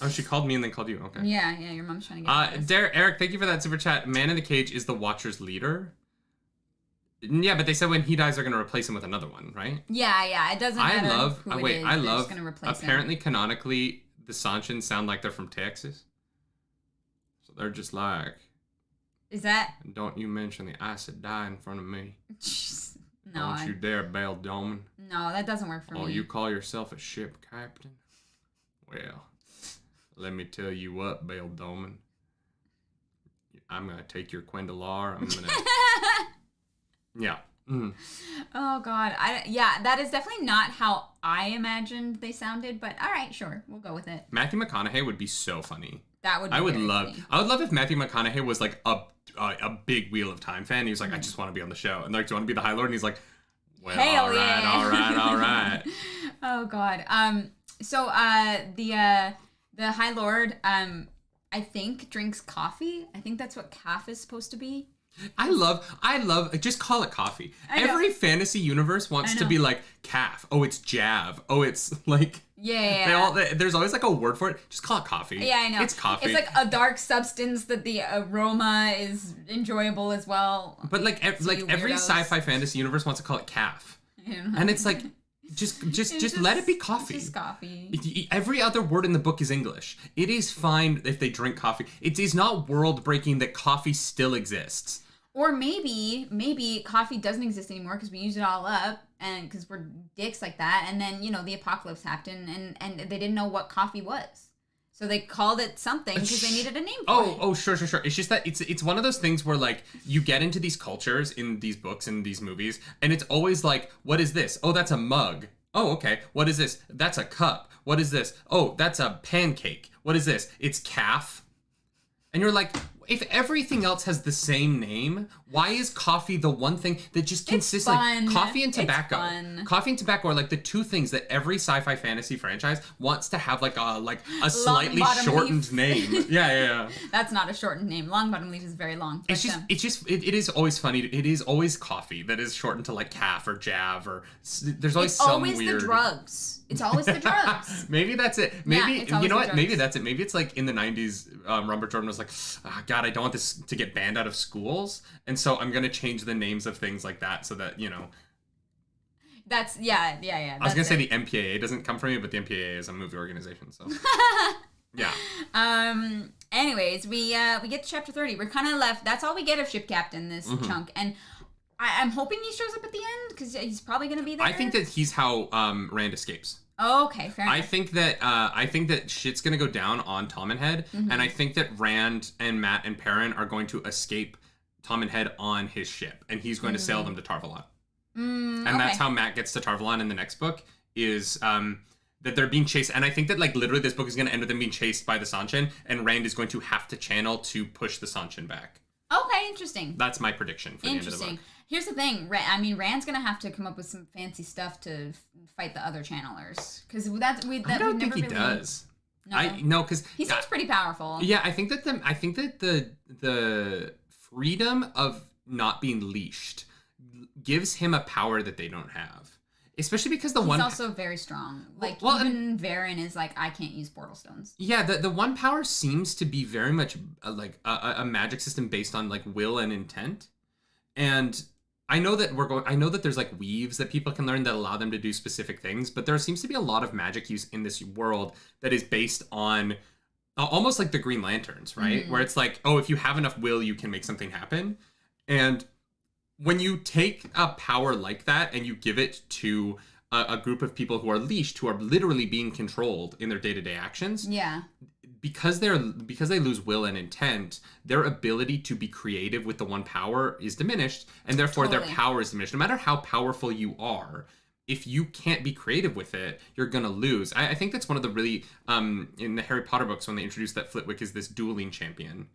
she called me and then called you. Okay. Yeah. Your mom's trying to get. Eric, thank you for that super chat. Man in the Cage is the Watcher's leader. Yeah, but they said when he dies, they're gonna replace him with another one, right? Yeah. It doesn't matter. I love. Apparently, canonically, the Sanchins sound like they're from Texas. So they're just like. Is that? Don't you mention the acid die in front of me. No. Don't you dare, Bale Domon. No, that doesn't work for me. Oh, you call yourself a ship captain? Well, let me tell you what, Bale Domon. I'm going to take your Quendalar. I'm going to... Yeah. Mm. Oh, God. That is definitely not how I imagined they sounded, but all right, sure. We'll go with it. Matthew McConaughey would be so funny. That would be I would love if Matthew McConaughey was like a big Wheel of Time fan. He was like, I just want to be on the show. And like, do you want to be the High Lord? And he's like, well, hell all right. Oh, God. So the High Lord, I think drinks coffee. I think that's what calf is supposed to be. I love, just call it coffee. Every fantasy universe wants to be like calf. Oh, it's Jav. Oh, it's like... Yeah. There's always like a word for it. Just call it coffee. Yeah, I know. It's coffee. It's like a dark substance that the aroma is enjoyable as well. But like every sci-fi fantasy universe wants to call it calf. And it's like, just let it be coffee. It's just coffee. Every other word in the book is English. It is fine if they drink coffee. It is not world breaking that coffee still exists. Or maybe coffee doesn't exist anymore because we used it all up and because we're dicks like that. And then, the apocalypse happened and they didn't know what coffee was. So they called it something because they needed a name for it. Oh, sure. It's just that it's one of those things where, like, you get into these cultures in these books and these movies, and it's always like, what is this? Oh, that's a mug. Oh, okay. What is this? That's a cup. What is this? Oh, that's a pancake. What is this? It's calf. And you're like, if everything else has the same name, why is coffee the one thing that just consistently... Coffee and tobacco. Coffee and tobacco are like the two things that every sci-fi fantasy franchise wants to have like a slightly shortened name. Yeah. That's not a shortened name. Longbottom Leaf is very long. It is always funny. It is always coffee that is shortened to like calf or jav or... There's always some weird... It's always the drugs. It's always the drugs. Maybe that's it. Maybe, you know what? Drugs. Maybe that's it. Maybe it's like in the 90s, Robert Jordan was like, God God, I don't want this to get banned out of schools. And so I'm going to change the names of things like that so that, That's, yeah. I was going to say the MPAA doesn't come from me, but the MPAA is a movie organization, so. Yeah. Anyways, we get to chapter 30. We're kind of left. That's all we get of Ship Captain this chunk. And I'm hoping he shows up at the end because he's probably going to be there. I think that he's how Rand escapes. Oh, okay, fair enough. I think that shit's gonna go down on Tom and Head, and I think that Rand and Mat and Perrin are going to escape Tom and Head on his ship, and he's going to sail them to Tarvalon. And that's how Mat gets to Tarvalon in the next book, is that they're being chased. And I think that, like, literally this book is gonna end with them being chased by the Sanshin, and Rand is going to have to channel to push the Sanshin back. Okay, interesting. That's my prediction for the end of the book. Here's the thing. Rand's gonna have to come up with some fancy stuff to fight the other channelers, because I don't think he does. No, because he seems pretty powerful. Yeah, I think that the freedom of not being leashed gives him a power that they don't have. Especially because he's also very strong. Like, even Varen is like, I can't use portal stones. Yeah, the one power seems to be very much like a magic system based on like will and intent. And I know that there's like weaves that people can learn that allow them to do specific things, but there seems to be a lot of magic use in this world that is based on almost like the Green Lanterns, right? Where it's like, oh, if you have enough will, you can make something happen. And when you take a power like that and you give it to a group of people who are leashed, who are literally being controlled in their day-to-day actions, because they lose will and intent, their ability to be creative with the one power is diminished, and therefore their power is diminished. No matter how powerful you are, if you can't be creative with it, you're gonna lose. I think that's one of the really in the Harry Potter books when they introduced that Flitwick is this dueling champion.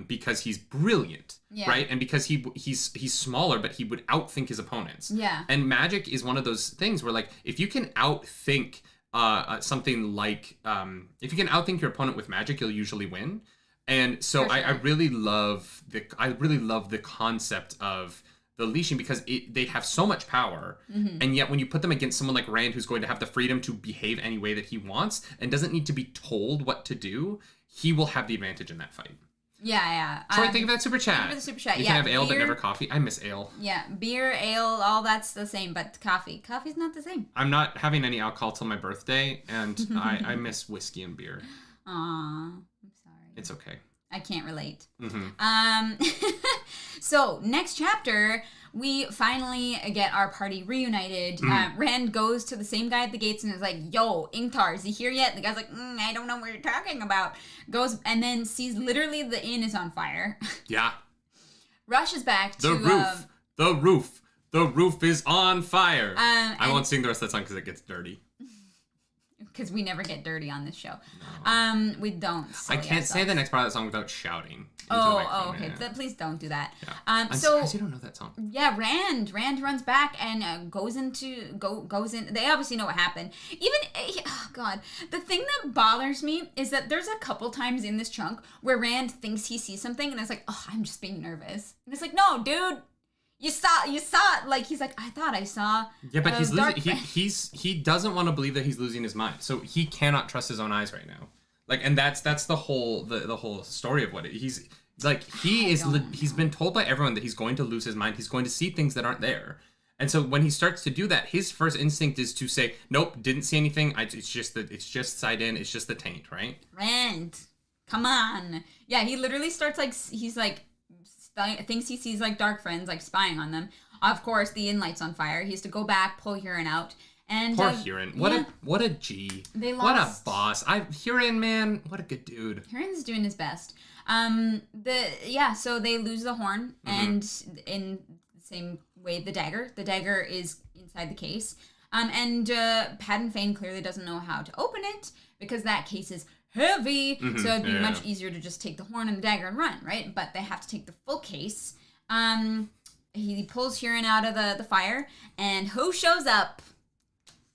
Because he's brilliant, right? And because he's smaller, but he would outthink his opponents. Yeah. And magic is one of those things where, like, if you can outthink something like, if you can outthink your opponent with magic, you'll usually win. And so sure. I really love the concept of the leashing, because they have so much power, and yet when you put them against someone like Rand, who's going to have the freedom to behave any way that he wants and doesn't need to be told what to do, he will have the advantage in that fight. Yeah. So I think of that super chat. Thank you for the super chat. You can have ale, but never coffee. I miss ale. Yeah, beer, ale, all that's the same, but coffee's not the same. I'm not having any alcohol till my birthday, and I miss whiskey and beer. Aw, I'm sorry. It's okay. I can't relate. So next chapter, we finally get our party reunited. Rand goes to the same guy at the gates and is like, "Yo, Ingtar, is he here yet?" The guy's like, "I don't know what you're talking about." Goes and then sees literally the inn is on fire. Yeah. Rushes back to the roof is on fire. I won't sing the rest of that song because it gets dirty. Because we never get dirty on this show. No. We don't. I can't say the next part of that song without shouting. Okay. Yeah. Please don't do that. Yeah. I'm surprised you don't know that song. Yeah, Rand runs back and goes in. They obviously know what happened. The thing that bothers me is that there's a couple times in this chunk where Rand thinks he sees something and it's like, "Oh, I'm just being nervous." And it's like, "No, dude. You saw like he's like, I thought I saw." Yeah, but he's losing. He doesn't want to believe that he's losing his mind, so he cannot trust his own eyes right now. Like, and that's the whole the whole story of what he's like. He's been told by everyone that he's going to lose his mind. He's going to see things that aren't there, and so when he starts to do that, his first instinct is to say, "Nope, didn't see anything. It's just side in. It's just the taint, right?" Rand, come on. Yeah, he literally starts like he's like. Thinks he sees like dark friends like spying on them. Of course, the inn light's on fire. He has to go back, pull Huron out, and poor Huron. What a G. They lost. What a boss. Huron, man, what a good dude. Huron's doing his best. So they lose the horn, and in the same way, the dagger. The dagger is inside the case. And Padden Fain clearly doesn't know how to open it because that case is heavy, so it'd be much easier to just take the horn and the dagger and run, right? But they have to take the full case. He pulls Huron out of the fire, and who shows up?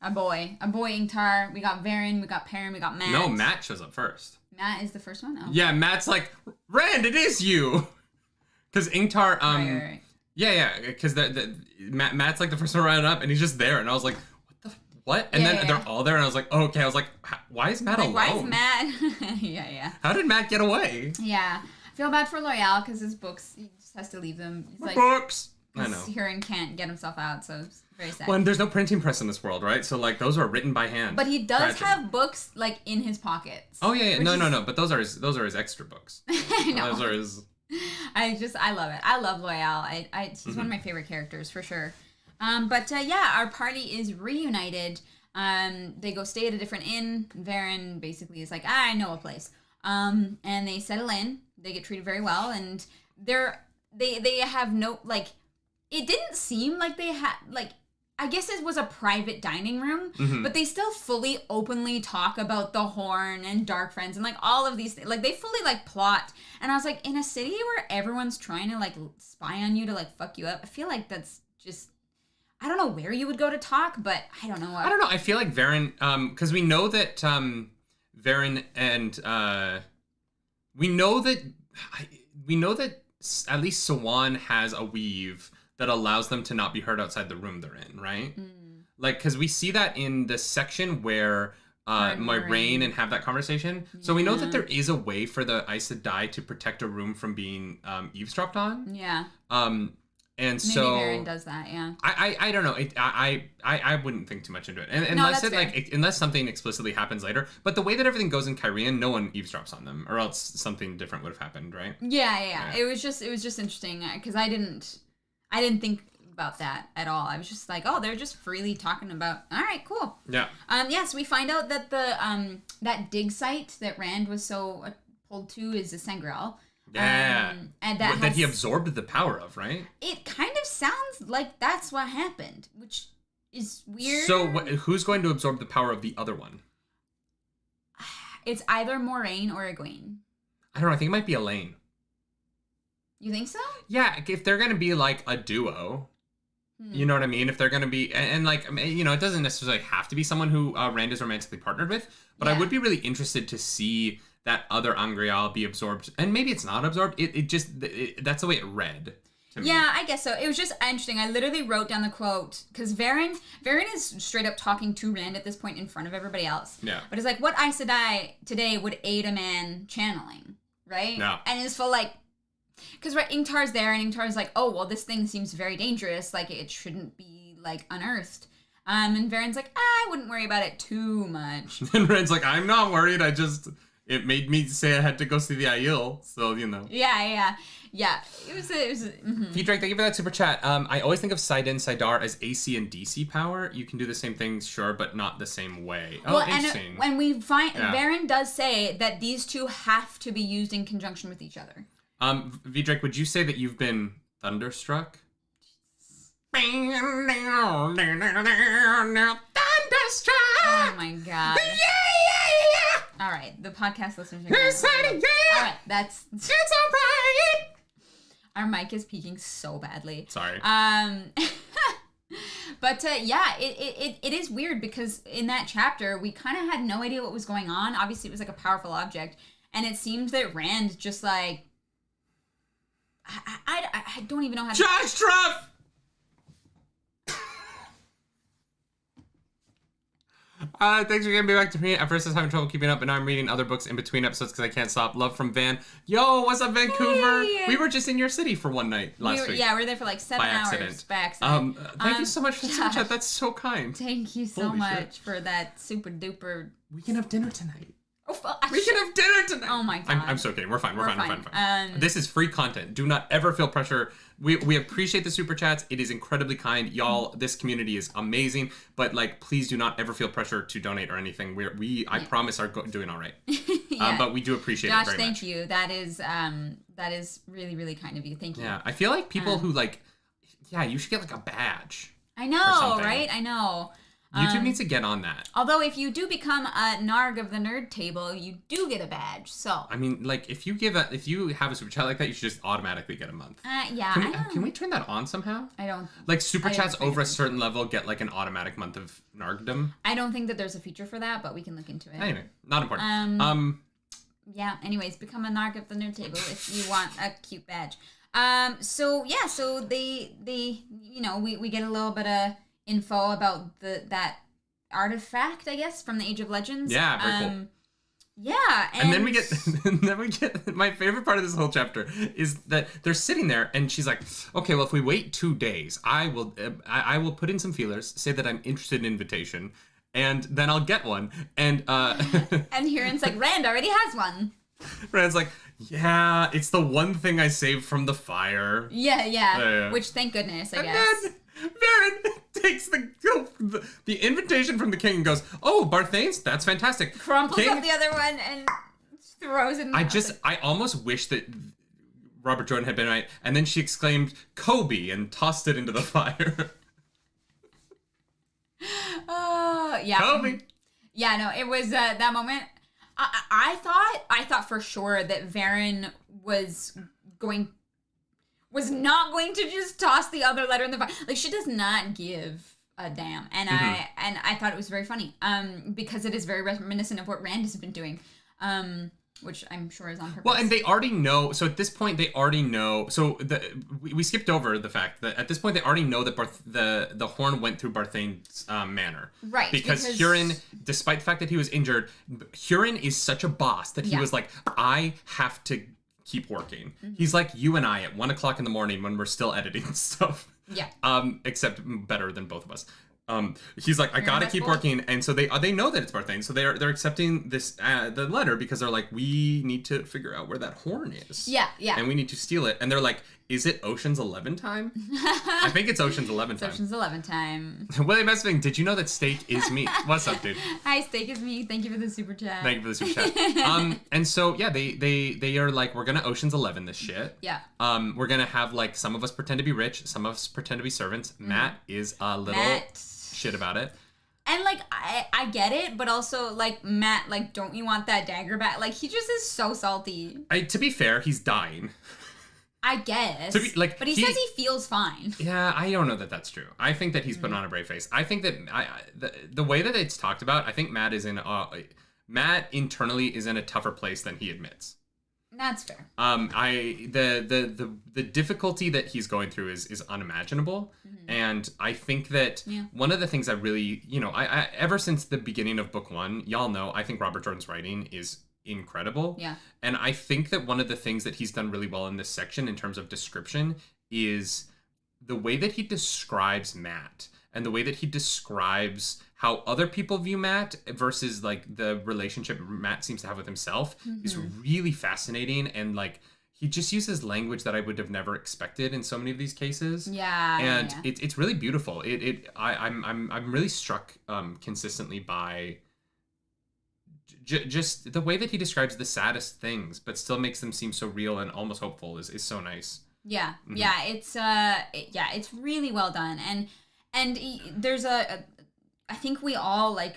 A boy Ingtar. We got Varen, we got Perrin, we got Mat. No, Mat shows up first. Mat is the first one? Oh. Yeah, Matt's like, "Rand, it is you!" Because Ingtar, right. Yeah, because Matt's like the first one running up, and he's just there, and I was like, what? And then they're all there, and I was like, oh, okay. I was like, why is Matt alone? Why is Matt? Yeah. How did Matt get away? Yeah. feel bad for Loyal because his books, he just has to leave them. He's like, books! I know. Cairhien can't get himself out, so it's very sad. Well, and there's no printing press in this world, right? So, like, those are written by hand. But he does have books, like, in his pockets. Oh, yeah. No. But those are his extra books. I know. Those are his... I love it. I love Loyal. He's one of my favorite characters, for sure. But our party is reunited. They go stay at a different inn. Varen basically is like, I know a place. And they settle in. They get treated very well, and they have no, like, it didn't seem like they had, like, I guess it was a private dining room, but they still fully openly talk about the Horn and Dark Friends and, like, all of these things. Like, they fully, like, plot. And I was like, in a city where everyone's trying to, like, spy on you to, like, fuck you up, I feel like that's just, I don't know where you would go to talk, but I don't know. I don't know. I feel like Varen, because we know that Varen and, we know that at least Sawan has a weave that allows them to not be heard outside the room they're in, right? Like, because we see that in the section where Moiraine and have that conversation. So we know that there is a way for the Aes Sedai to protect a room from being eavesdropped on. Yeah. And maybe so Varen does that, yeah. I don't know. I wouldn't think too much into it, unless something explicitly happens later. But the way that everything goes in Cairhien, no one eavesdrops on them, or else something different would have happened, right? Yeah. It was just interesting because I didn't think about that at all. I was just like, oh, they're just freely talking about. All right, cool. Yeah. So we find out that the that dig site that Rand was so pulled to is a Sangreal. Yeah. And that he absorbed the power of, right? It kind of sounds like that's what happened, which is weird. So who's going to absorb the power of the other one? It's either Moiraine or Egwene. I don't know. I think it might be Elaine. You think so? Yeah, if they're going to be like a duo, you know what I mean? If they're going to be, and like, you know, it doesn't necessarily have to be someone who Rand is romantically partnered with, but I would be really interested to see that other Angreal be absorbed. And maybe it's not absorbed. That's the way it read to me. Yeah, I guess so. It was just interesting. I literally wrote down the quote, because Varen is straight up talking to Rand at this point in front of everybody else. Yeah. But it's like, what Aes Sedai today would aid a man channeling, right? Yeah. And it's for like, because Ingtar's there, and Ingtar's like, oh, well, this thing seems very dangerous. Like, it shouldn't be, like, unearthed. And Varen's like, I wouldn't worry about it too much. And Rand's like, I'm not worried. It made me say I had to go see the Aiel. So, you know. Yeah. It was Drake, thank you for that super chat. I always think of Sidon, Sidar as AC and DC power. You can do the same thing, sure, but not the same way. Oh, well, interesting. And when we find, Varen does say that these two have to be used in conjunction with each other. Drake, would you say that you've been thunderstruck? Thunderstruck! Oh my god. All right, the podcast listeners are going all right, it's all right. Our mic is peaking so badly. Sorry. But it is weird because in that chapter we kind of had no idea what was going on. Obviously, it was like a powerful object, and it seems that Rand just like I don't even know how to. Josh Truff! Thanks for getting me back to me. At first I was having trouble keeping up, but now I'm reading other books in between episodes because I can't stop. Love from Van. Yo, what's up, Vancouver? Hey. We were just in your city for one night last week. Yeah, we were there for like 7 hours. By accident. Thank you so much for the super chat. That's so kind. Thank you so Holy much shit. for that super duper. We can have dinner tonight. Oh, we can have dinner tonight. Oh my god. I'm so kidding. We're fine. We're fine. This is free content. Do not ever feel pressure. We appreciate the super chats. It is incredibly kind. Y'all, this community is amazing. But like, please do not ever feel pressure to donate or anything. I promise are doing all right. But we do appreciate Josh, it very much. thank you. That is really, really kind of you. Thank you. Yeah, I feel like people who like, you should get like a badge. I know, right? I know. YouTube needs to get on that. Although if you do become a Narg of the Nerd Table, you do get a badge. So I mean, like if you have a super chat like that, you should just automatically get a month. Can we turn that on somehow? I don't. Like super chats over a certain level get like an automatic month of Nargdom. I don't think that there's a feat for that, but we can look into it. Anyway, not important. Yeah. Anyways, become a Narg of the Nerd Table if you want a cute badge. So they we get a little bit of info about that artifact, I guess, from the Age of Legends. Yeah, very cool. Yeah, and then we get my favorite part of this whole chapter is that they're sitting there and she's like, okay, well, if we wait 2 days, I will put in some feelers, say that I'm interested in invitation, and then I'll get one. And and Huron's like, Rand already has one. Rand's like, yeah, it's the one thing I saved from the fire. Yeah. Which, thank goodness, I guess. Then Varen takes the invitation from the king and goes, oh, Barthanes, that's fantastic. Crumples king, up the other one and throws it in the I almost wish that Robert Jordan had been right. And then she exclaimed, Kobe, and tossed it into the fire. Oh, yeah. Kobe. Yeah, no, it was that moment. I thought for sure that Varen was not going to just toss the other letter in the fire. Like, she does not give a damn. And I thought it was very funny. Because it is very reminiscent of what Rand has been doing. Which I'm sure is on purpose. Well, and they already know. So at this point, they already know. So we skipped over the fact that at this point they already know that the horn went through Barthane's manor. Right. Because Huron, despite the fact that he was injured, Huron is such a boss that he was like, I have to keep working. Mm-hmm. He's like you and I at 1:00 in the morning when we're still editing stuff. Yeah. Except better than both of us. He's like, I gotta keep working, and so they know that it's Barthane, so they're accepting this the letter because they're like, we need to figure out where that horn is. Yeah. And we need to steal it, and they're like, is it Ocean's 11 time? I think it's Ocean's 11 time. Ocean's 11 time. William Essling, did you know that steak is meat? What's up, dude? Hi, steak is meat. Thank you for the super chat. Thank you for the super chat. And so yeah, they are like, we're gonna Ocean's 11 this shit. Yeah. We're gonna have like some of us pretend to be rich, some of us pretend to be servants. Matt is a little shit about it. And like I get it, but also like Matt, like, don't you want that dagger back? Like, he just is so salty. To be fair, he's dying. I guess. But he says he feels fine. Yeah, I don't know that that's true. I think that he's putting on a brave face. I think that the way that it's talked about, I think Matt internally is in a tougher place than he admits. That's fair. The difficulty that he's going through is unimaginable, and I think that one of the things I really, I ever since the beginning of book 1, y'all know, I think Robert Jordan's writing is incredible. Yeah. And I think that one of the things that he's done really well in this section in terms of description is the way that he describes Matt and the way that he describes how other people view Matt versus like the relationship Matt seems to have with himself is really fascinating, and like he just uses language that I would have never expected in so many of these cases. Yeah. And it's really beautiful. I'm really struck consistently by just the way that he describes the saddest things, but still makes them seem so real and almost hopeful is so nice. Yeah. Mm-hmm. Yeah. It's really well done. And there's I think we all like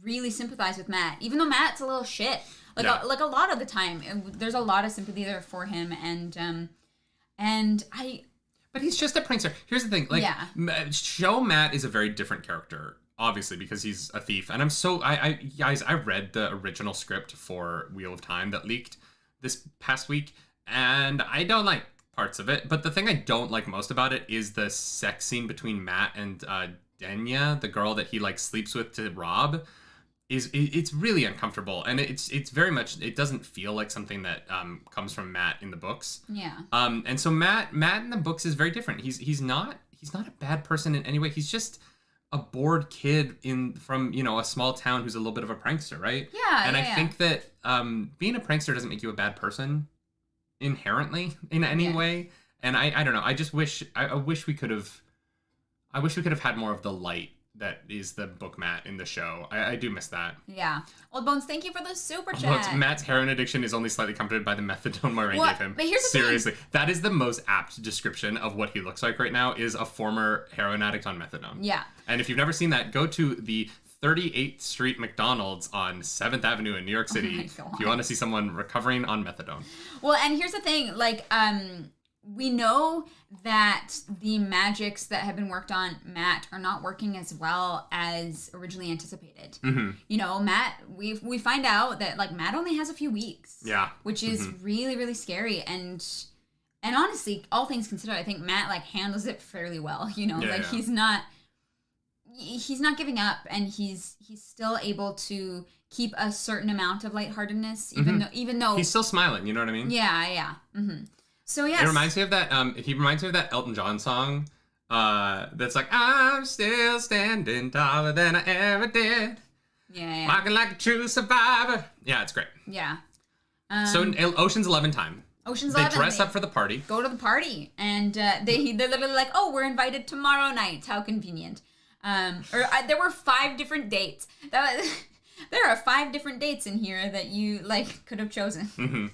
really sympathize with Matt, even though Matt's a little shit. Like a lot of the time, there's a lot of sympathy there for him, But he's just a prankster. Here's the thing, like, Show Matt is a very different character, obviously, because he's a thief. And I read the original script for Wheel of Time that leaked this past week, and I don't like parts of it. But the thing I don't like most about it is the sex scene between Matt and Denya, the girl that he like sleeps with to rob. It's really uncomfortable, and it's very much, it doesn't feel like something that comes from Matt in the books. Yeah. And so Matt in the books is very different. He's not a bad person in any way. He's just a bored kid from a small town who's a little bit of a prankster, right? Yeah. And I think that being a prankster doesn't make you a bad person inherently in any way. And I don't know. I just wish we could have had more of the light that is the book Matt in the show. I do miss that. Yeah. Old Bones, thank you for the super chat. Matt's heroin addiction is only slightly comforted by the methadone Moiraine gave him. But here's the Seriously, that is the most apt description of what he looks like right now, is a former heroin addict on methadone. Yeah. And if you've never seen that, go to the 38th Street McDonald's on 7th Avenue in New York City if you want to see someone recovering on methadone. Well, and here's the thing, like, we know that the magics that have been worked on Matt are not working as well as originally anticipated. Mm-hmm. Matt, we find out that like Matt only has a few weeks. Yeah. Which is really, really scary. And honestly, all things considered, I think Matt like handles it fairly well. He's not, he's not giving up, and he's still able to keep a certain amount of lightheartedness, even though he's still smiling. You know what I mean? Yeah. So yes, it reminds me of that. He reminds me of that Elton John song. That's like, I'm still standing taller than I ever did. Yeah. Walking like a true survivor. Yeah, it's great. Yeah. So in Ocean's 11 time. Ocean's they 11. Dress up for the party. Go to the party, and they're literally like, oh, we're invited tomorrow night. How convenient. There were 5 different dates. There are 5 different dates in here that you could have chosen. Mm-hmm.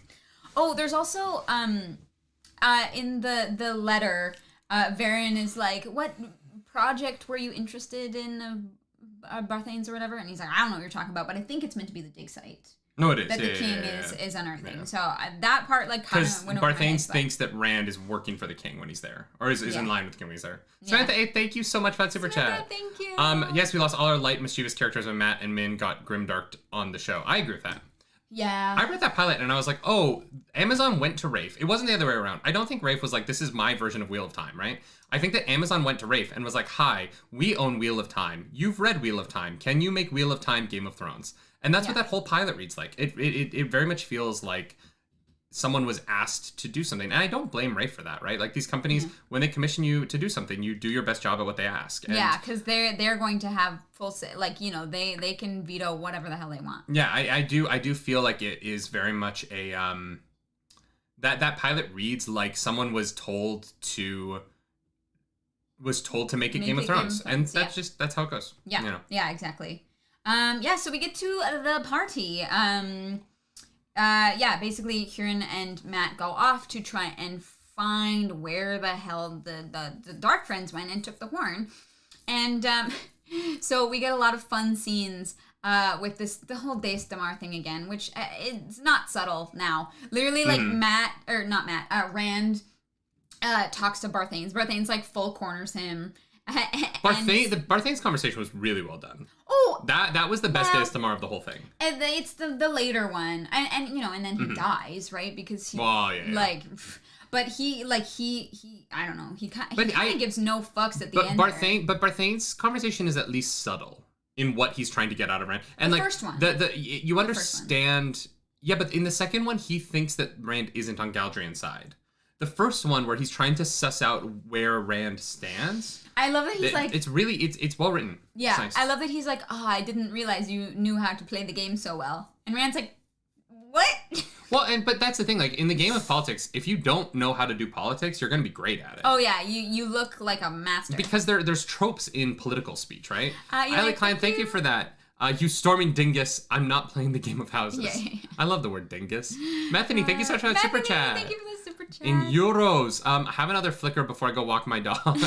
Oh, there's also in the letter, Varian is like, what project were you interested in, Barthanes or whatever? And he's like, I don't know what you're talking about, but I think it's meant to be the dig site. No, it is. That the king is unearthing. Yeah. So that part kind of went over my head. Barthanes thinks that Rand is working for the king when he's there, or is in line with the king when he's there. Samantha, thank you so much for that super chat. Thank you. Yes, we lost all our light, mischievous characters when Matt and Min got grimdarked on the show. I agree with that. Yeah. I read that pilot and I was like, oh, Amazon went to Rafe. It wasn't the other way around. I don't think Rafe was like, this is my version of Wheel of Time, right? I think that Amazon went to Rafe and was like, hi, we own Wheel of Time. You've read Wheel of Time. Can you make Wheel of Time Game of Thrones? And that's what that whole pilot reads like. It very much feels like someone was asked to do something. And I don't blame Rafe for that, right? Like these companies, when they commission you to do something, you do your best job at what they ask. And because they're going to have full say. They can veto whatever the hell they want. Yeah, I do feel like it is very much a that pilot reads like someone was told to make a Game of Thrones. And that's how it goes. Yeah. Yeah, exactly. So we get to the party. Basically Kieran and Matt go off to try and find where the hell the Dark Friends went and took the horn. And so we get a lot of fun scenes with the whole Dace Damar thing again, which it's not subtle now. Literally, Rand talks to Barthanes. Barthanes full corners him. Barthanes' conversation was really well done. Oh, that was the best Dace Damar of the whole thing. It's the later one, and then he dies, right? Because he but he I don't know, he kind of gives no fucks at the end. But Barthanes' conversation is at least subtle in what he's trying to get out of Rand. And the first one, you understand. Yeah, but in the second one, he thinks that Rand isn't on Galdrian's side. The first one, where he's trying to suss out where Rand stands. I love that he's it's really it's well written. Yeah, nice. I love that he's like, oh, I didn't realize you knew how to play the game so well. And Rand's like, what? Well, but that's the thing. Like in the game of politics, if you don't know how to do politics, you're going to be great at it. Oh yeah, you look like a master. Because there's tropes in political speech, right? Eiley Klein, thank you for that. You storming dingus, I'm not playing the game of houses. Yeah. I love the word dingus. Methany, thank you so much for that super chat. Thank you for the super chat. In euros. Have another flicker before I go walk my dog. I'm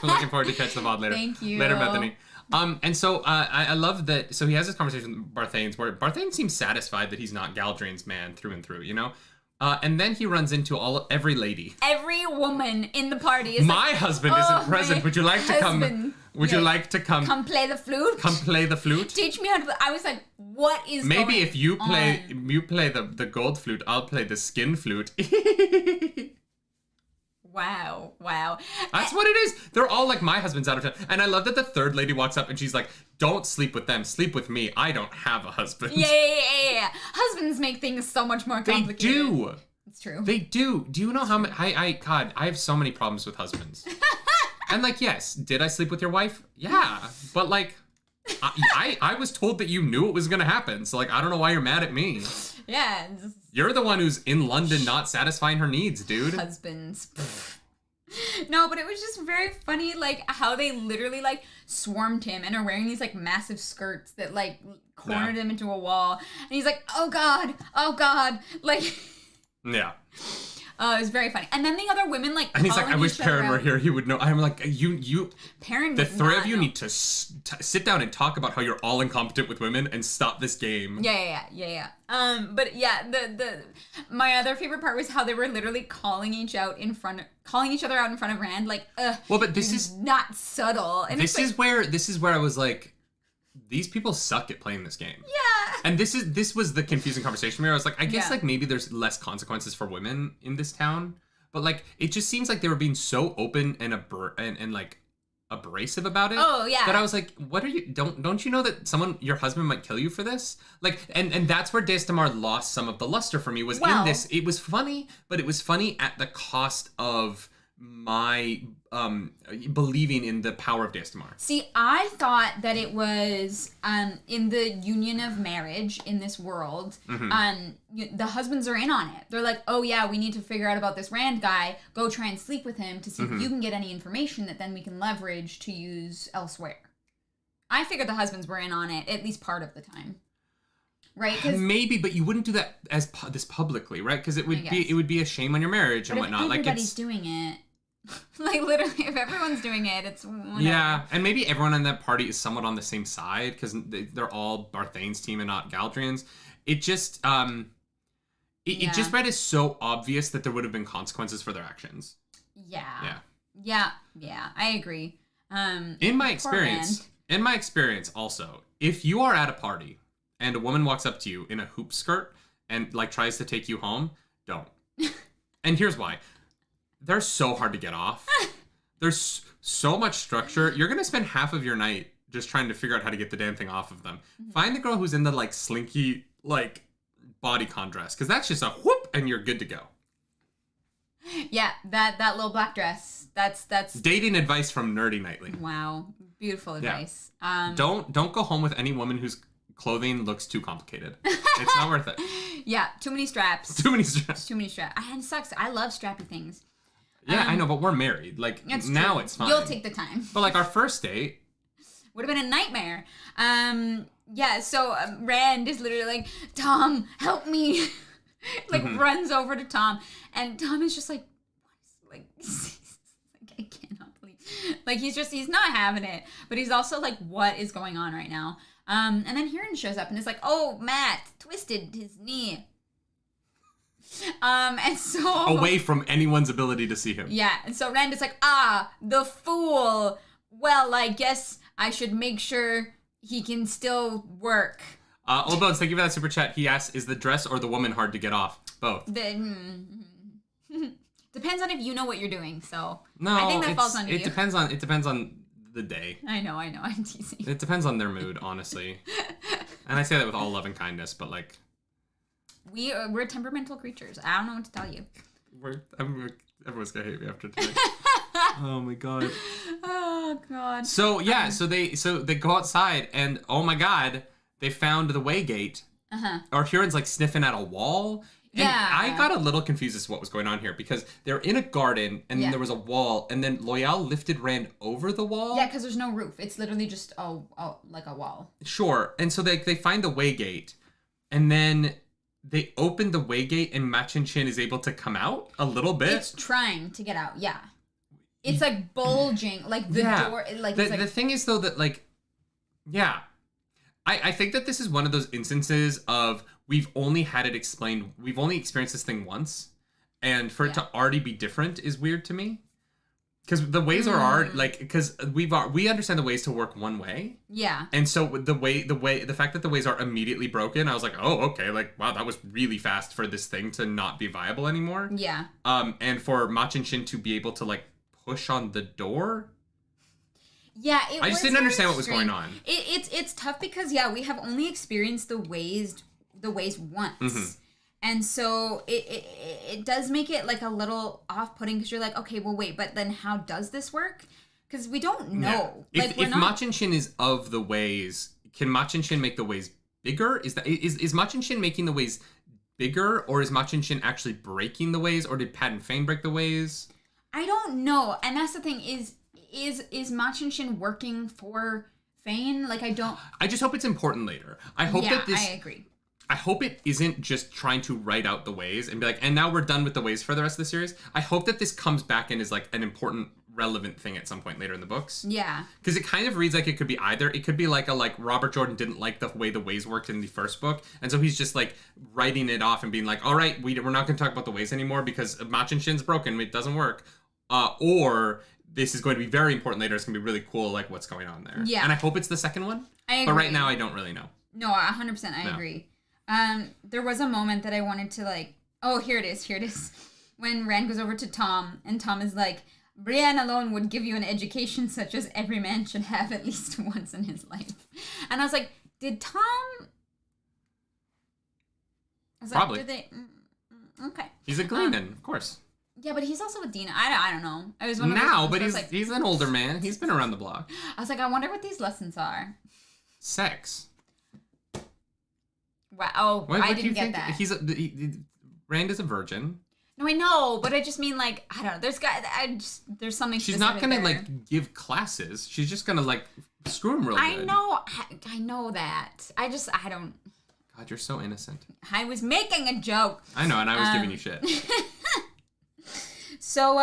looking forward to catch the VOD later. Thank you. Later, Bethany. And so I love that. So he has this conversation with Barthanes where Barthanes seems satisfied that he's not Galdrian's man through and through, you know? And then he runs into every lady. Every woman in the party is my husband isn't present. Would you like to come? Would you like to come? Come play the flute. Come play the flute. Teach me how to. I was like, what is? Maybe if you play the gold flute, I'll play the skin flute. Wow. That's what it is. They're all like, my husband's out of town. And I love that the third lady walks up and she's like, don't sleep with them. Sleep with me. I don't have a husband. Yeah. Husbands make things so much more complicated. They do. It's true. They do. Do you know how many... God, I have so many problems with husbands. And like, yes, did I sleep with your wife? Yeah. But like, I was told that you knew it was going to happen. So like, I don't know why you're mad at me. Yeah. You're the one who's in London not satisfying her needs, dude. Husbands. No, but it was just very funny, like, how they literally, like, swarmed him and are wearing these, like, massive skirts that, like, cornered him into a wall. And he's like, oh, God. Like... Yeah. It was very funny. And then the other women, like, and he's like, I wish Perrin were here. He would know. I'm like, you. Perrin. The three of you need to sit down and talk about how you're all incompetent with women and stop this game. Yeah. But yeah, my other favorite part was how they were literally calling each other out in front of Rand. Like, well, but this is not subtle. And this is where I was like, these people suck at playing this game. Yeah. And this was the confusing conversation where I was like, I guess like maybe there's less consequences for women in this town, but like it just seems like they were being so open and abrasive about it. Oh, yeah. That I was like, what are you, don't you know that your husband might kill you for this? Like, and that's where Destamar lost some of the luster for me, was in this. It was funny, but it was funny at the cost of my believing in the power of Destamar. See, I thought that it was in the union of marriage in this world, the husbands are in on it. They're like, oh yeah, we need to figure out about this Rand guy, go try and sleep with him to see if you can get any information that then we can leverage to use elsewhere. I figured the husbands were in on it at least part of the time. Right? Maybe, but you wouldn't do that as this publicly, right? Because it would be a shame on your marriage and whatnot. Everybody's doing it. Like, literally, if everyone's doing it, it's whatever. Yeah, and maybe everyone in that party is somewhat on the same side, because they're all Barthane's team and not Galdrian's. It just, it just read as so obvious that there would have been consequences for their actions. Yeah, I agree. In my experience also, if you are at a party and a woman walks up to you in a hoop skirt and, like, tries to take you home, don't. And here's why. They're so hard to get off. There's so much structure. You're going to spend half of your night just trying to figure out how to get the damn thing off of them. Find the girl who's in the, like, slinky, like, bodycon dress, because that's just a whoop and you're good to go. Yeah, that little black dress. That's dating advice from Nerdy Nightly. Wow. Beautiful advice. Yeah. Don't go home with any woman whose clothing looks too complicated. It's not worth it. Yeah, too many straps. Too many straps. Too many straps. And it sucks. I love strappy things. Yeah, I know, but we're married. Like, now it's fine. You'll take the time. But, like, our first date would have been a nightmare. Yeah, so Rand is literally like, Tom, help me. Like, runs over to Tom. And Tom is just like, what is, like, I cannot believe. Like, he's not having it. But he's also like, what is going on right now? And then Huron shows up and is like, oh, Matt twisted his knee. And so away from anyone's ability to see him. Yeah, and so Rand is like, the fool. Well, I guess I should make sure he can still work. Old Bones, thank you for that super chat. He asks, is the dress or the woman hard to get off? Both. Depends on if you know what you're doing. So no, I think that falls on you. It depends on the day. I know. I'm teasing. It depends on their mood, honestly. And I say that with all love and kindness, but like. We're temperamental creatures. I don't know what to tell you. Everyone's gonna hate me after today. Oh my god. Oh god. So yeah, so they go outside and oh my god, they found the Waygate. Or Huron's like sniffing at a wall. And yeah. I got a little confused as to what was going on here because they're in a garden and then there was a wall and then Loyal lifted Rand over the wall. Yeah, because there's no roof. It's literally just like a wall. Sure. And so they find the Waygate and then they open the Waygate and Machin Chin is able to come out a little bit. It's trying to get out, yeah. It's like bulging, like the door. Like the thing is though that like, yeah, I think that this is one of those instances of we've only had it explained. We've only experienced this thing once, and for it to already be different is weird to me. Because the ways are like because we understand the ways to work one way. Yeah. And so the fact that the ways are immediately broken, I was like, oh, okay, like wow, that was really fast for this thing to not be viable anymore. Yeah. And for Machin Chin to be able to like push on the door. Yeah, I just didn't understand what was going on. It's tough because we have only experienced the ways once. And so it does make it like a little off-putting because you're like, okay, well, wait, but then how does this work? Because we don't know. Yeah. If Machin Chin is of the ways, can Machin Chin make the ways bigger? Is Machin Chin making the ways bigger, or is Machin Chin actually breaking the ways, or did Pat and Fain break the ways? I don't know, and that's the thing is Machin Chin working for Fain? Like I just hope it's important later. I hope that this. I agree. I hope it isn't just trying to write out the ways and be like, and now we're done with the ways for the rest of the series. I hope that this comes back and is like an important, relevant thing at some point later in the books. Yeah. Because it kind of reads like it could be either. It could be like Robert Jordan didn't like the way the ways worked in the first book, and so he's just like writing it off and being like, all right, we're not going to talk about the ways anymore because Machin Chin's broken. It doesn't work. Or this is going to be very important later. It's going to be really cool, like what's going on there. Yeah. And I hope it's the second one. I agree. But right now, I don't really know. No, 100%. I agree. There was a moment that I wanted to like, oh, here it is. When Rand goes over to Tom and Tom is like, Brienne alone would give you an education such as every man should have at least once in his life. And I was like, did Tom... Probably. Like, did they... Okay. He's a Gleeman, of course. Yeah, but he's also with Dina. I don't know. I was wondering... Now, but he's an older man. He's been around the block. I was like, I wonder what these lessons are. Sex. Wow. Oh, I didn't get that. Rand is a virgin. No, I know, but I just mean, like, I don't know. There's something. She's not gonna like give classes. She's just gonna like screw him real good. I know that. I don't. God, you're so innocent. I was making a joke. I know, and I was giving you shit. So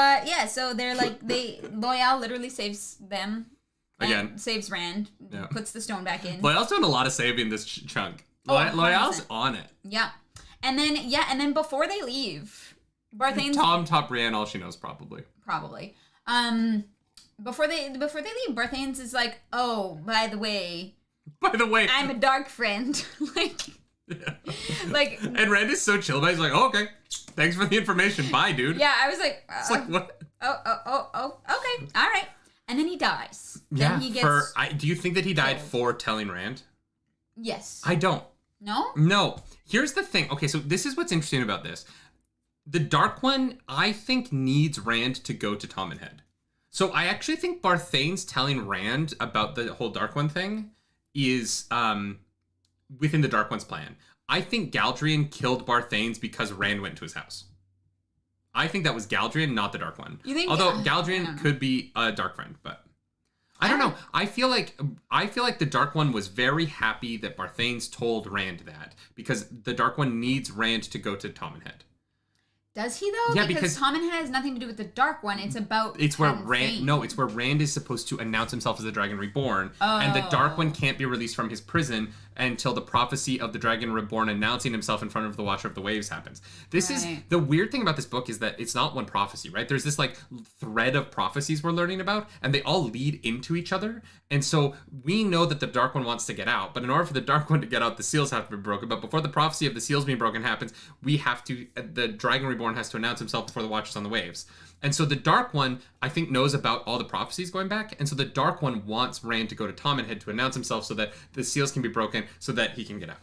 so they're like Loyal literally saves them. Again. Saves Rand. Yeah. Puts the stone back in. Loyal's doing a lot of saving this chunk. Loyal's on it. Yeah. And then before they leave, Barthane's... Tom taught Brienne all she knows, probably. Probably. Before they leave, Barthane's is like, oh, by the way, I'm a dark friend. Like, and Rand is so chill about it. He's like, oh, okay, thanks for the information. Bye, dude. Yeah, I was like, it's like, what? Oh, okay, all right. And then he dies. Yeah. Then he gets... do you think that he died killed. for telling Rand? Yes. I don't. No? No. Here's the thing. Okay, so this is what's interesting about this. The Dark One, I think, needs Rand to go to Tom and Head. So I actually think Barthane's telling Rand about the whole Dark One thing is within the Dark One's plan. I think Galdrian killed Barthane's because Rand went to his house. I think that was Galdrian, not the Dark One. You think? Although Galdrian could be a Dark Friend, but I don't know. I feel like the Dark One was very happy that Barthane's told Rand that because the Dark One needs Rand to go to Tom and Head. Does he though? Yeah, because Tom and Head has nothing to do with the Dark One. It's about it's where Rand. No, it's where Rand is supposed to announce himself as the Dragon Reborn, and the Dark One can't be released from his prison until the prophecy of the Dragon Reborn announcing himself in front of the Watcher of the Waves happens. This is the weird thing about this book is that it's not one prophecy, right? There's this like thread of prophecies we're learning about, and they all lead into each other. And so we know that the Dark One wants to get out, but in order for the Dark One to get out, the seals have to be broken. But before the prophecy of the seals being broken happens, the Dragon Reborn has to announce himself before the Watchers on the Waves. And so the Dark One, I think, knows about all the prophecies going back. And so the Dark One wants Rand to go to Tom and Head to announce himself so that the seals can be broken so that he can get out.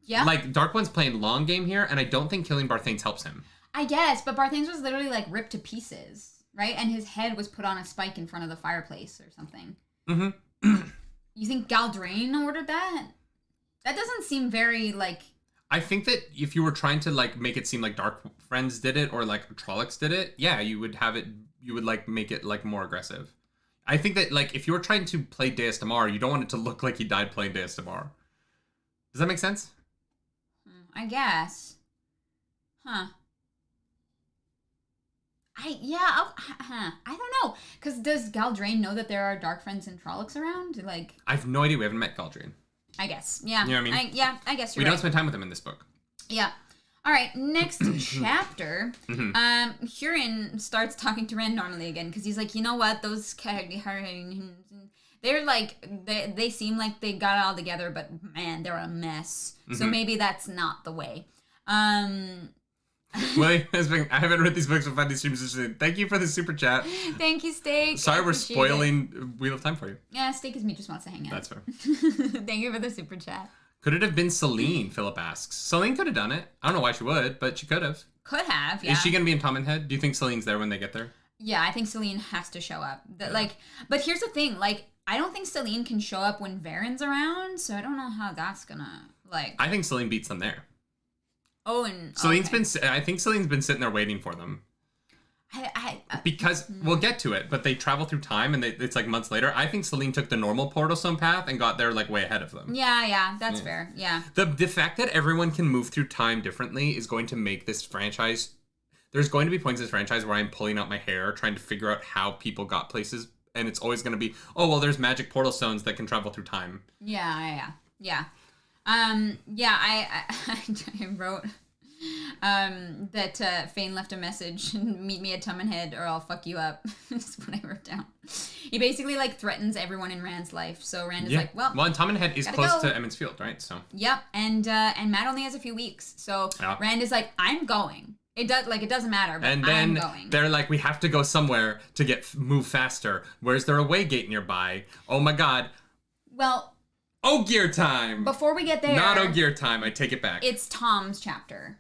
Yeah. Like, Dark One's playing long game here, and I don't think killing Barthane's helps him. I guess, but Barthane's was literally, like, ripped to pieces, right? And his head was put on a spike in front of the fireplace or something. Mm-hmm. You think Galdrain ordered that? That doesn't seem very, like... I think that if you were trying to like make it seem like Dark Friends did it or like Trollocs did it, yeah, you would like make it like more aggressive. I think that like if you were trying to play Deus Damar, you don't want it to look like he died playing Deus Damar. Does that make sense? I guess. Huh. I don't know. Because does Galdrain know that there are Dark Friends and Trollocs around? Like, I have no idea. We haven't met Galdrain. I guess. Yeah. You know what I mean? I guess you're right. We right. don't spend time with him in this book. Yeah. All right. Next chapter. Hurin starts talking to Rand normally again because he's like, you know what? Those they're like, they seem like they got it all together, but man, they're a mess. So maybe that's not the way. Well, I haven't read these books but find these streams interesting. Thank you for the super chat. Thank you, Steak. Sorry we're spoiling Wheel of Time for you. Yeah, Steak is me just wants to hang out. That's fair. Thank you for the super chat. Could it have been Selene, Philip asks. Selene could have done it. I don't know why she would, but she could have. Could have, yeah. Is she going to be in Tom and Head? Do you think Selene's there when they get there? Yeah, I think Selene has to show up. But here's the thing, like, I don't think Selene can show up when Varen's around, so I don't know how that's gonna, like... I think Selene beats them there. Oh, and I think Selene's been sitting there waiting for them. Because we'll get to it, but they travel through time and it's like months later. I think Selene took the normal portal stone path and got there like way ahead of them. Yeah, that's fair. Yeah. The fact that everyone can move through time differently is going to make this franchise. There's going to be points in this franchise where I'm pulling out my hair trying to figure out how people got places, and it's always going to be, oh well, there's magic portal stones that can travel through time. Yeah. I wrote that Fain left a message, meet me at Tom and Head or I'll fuck you up. That's what I wrote down. He basically like threatens everyone in Rand's life. So Rand is like, well, and Tom and Head is close to Emmons Field, right? So yep, and Matt only has a few weeks. So Rand is like, I'm going. It doesn't matter, but And I'm then going. they're like, we have to go somewhere to move faster. Where's there a way gate nearby? Oh my god. Well, Ogier time! before we get there... Not Ogier time, I take it back. It's Tom's chapter.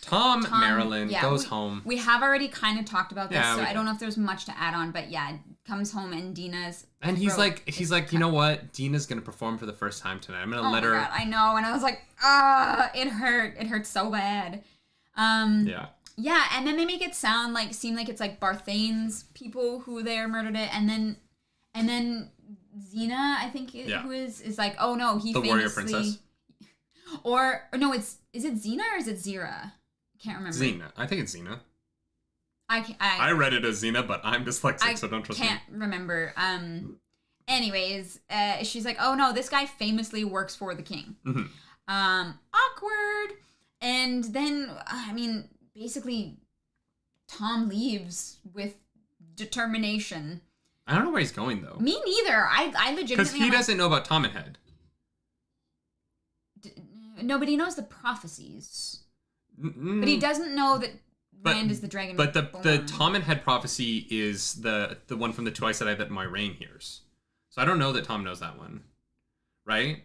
Tom Marilyn goes home. We have already kind of talked about this, so I did. don't know if there's much to add on, but yeah, comes home and Dina's... And he's like, you know what? Dina's gonna perform for the first time tonight. I'm gonna let her... God, I know, and I was like, it hurt. It hurt so bad. Yeah. Yeah, and then they make it seem like it's like Barthane's people who there murdered it, and then Xena, I think, who is like, oh no, he the famously... warrior princess. Or no, is it Xena or is it Zira? Can't remember. Xena. I think it's Xena. I read it as Xena, but I'm dyslexic, so don't trust me. I can't remember. Anyways, she's like, oh no, this guy famously works for the king. Mm-hmm. Awkward. And then, I mean, basically, Tom leaves with determination. I don't know where he's going, though. Me neither. I legitimately... Because he doesn't know about Tom and Head. Nobody knows the prophecies. But he doesn't know that Rand is the dragon. But the Tom and Head prophecy is the one from the two Aes Sedai that Moiraine hears. So I don't know that Tom knows that one. Right?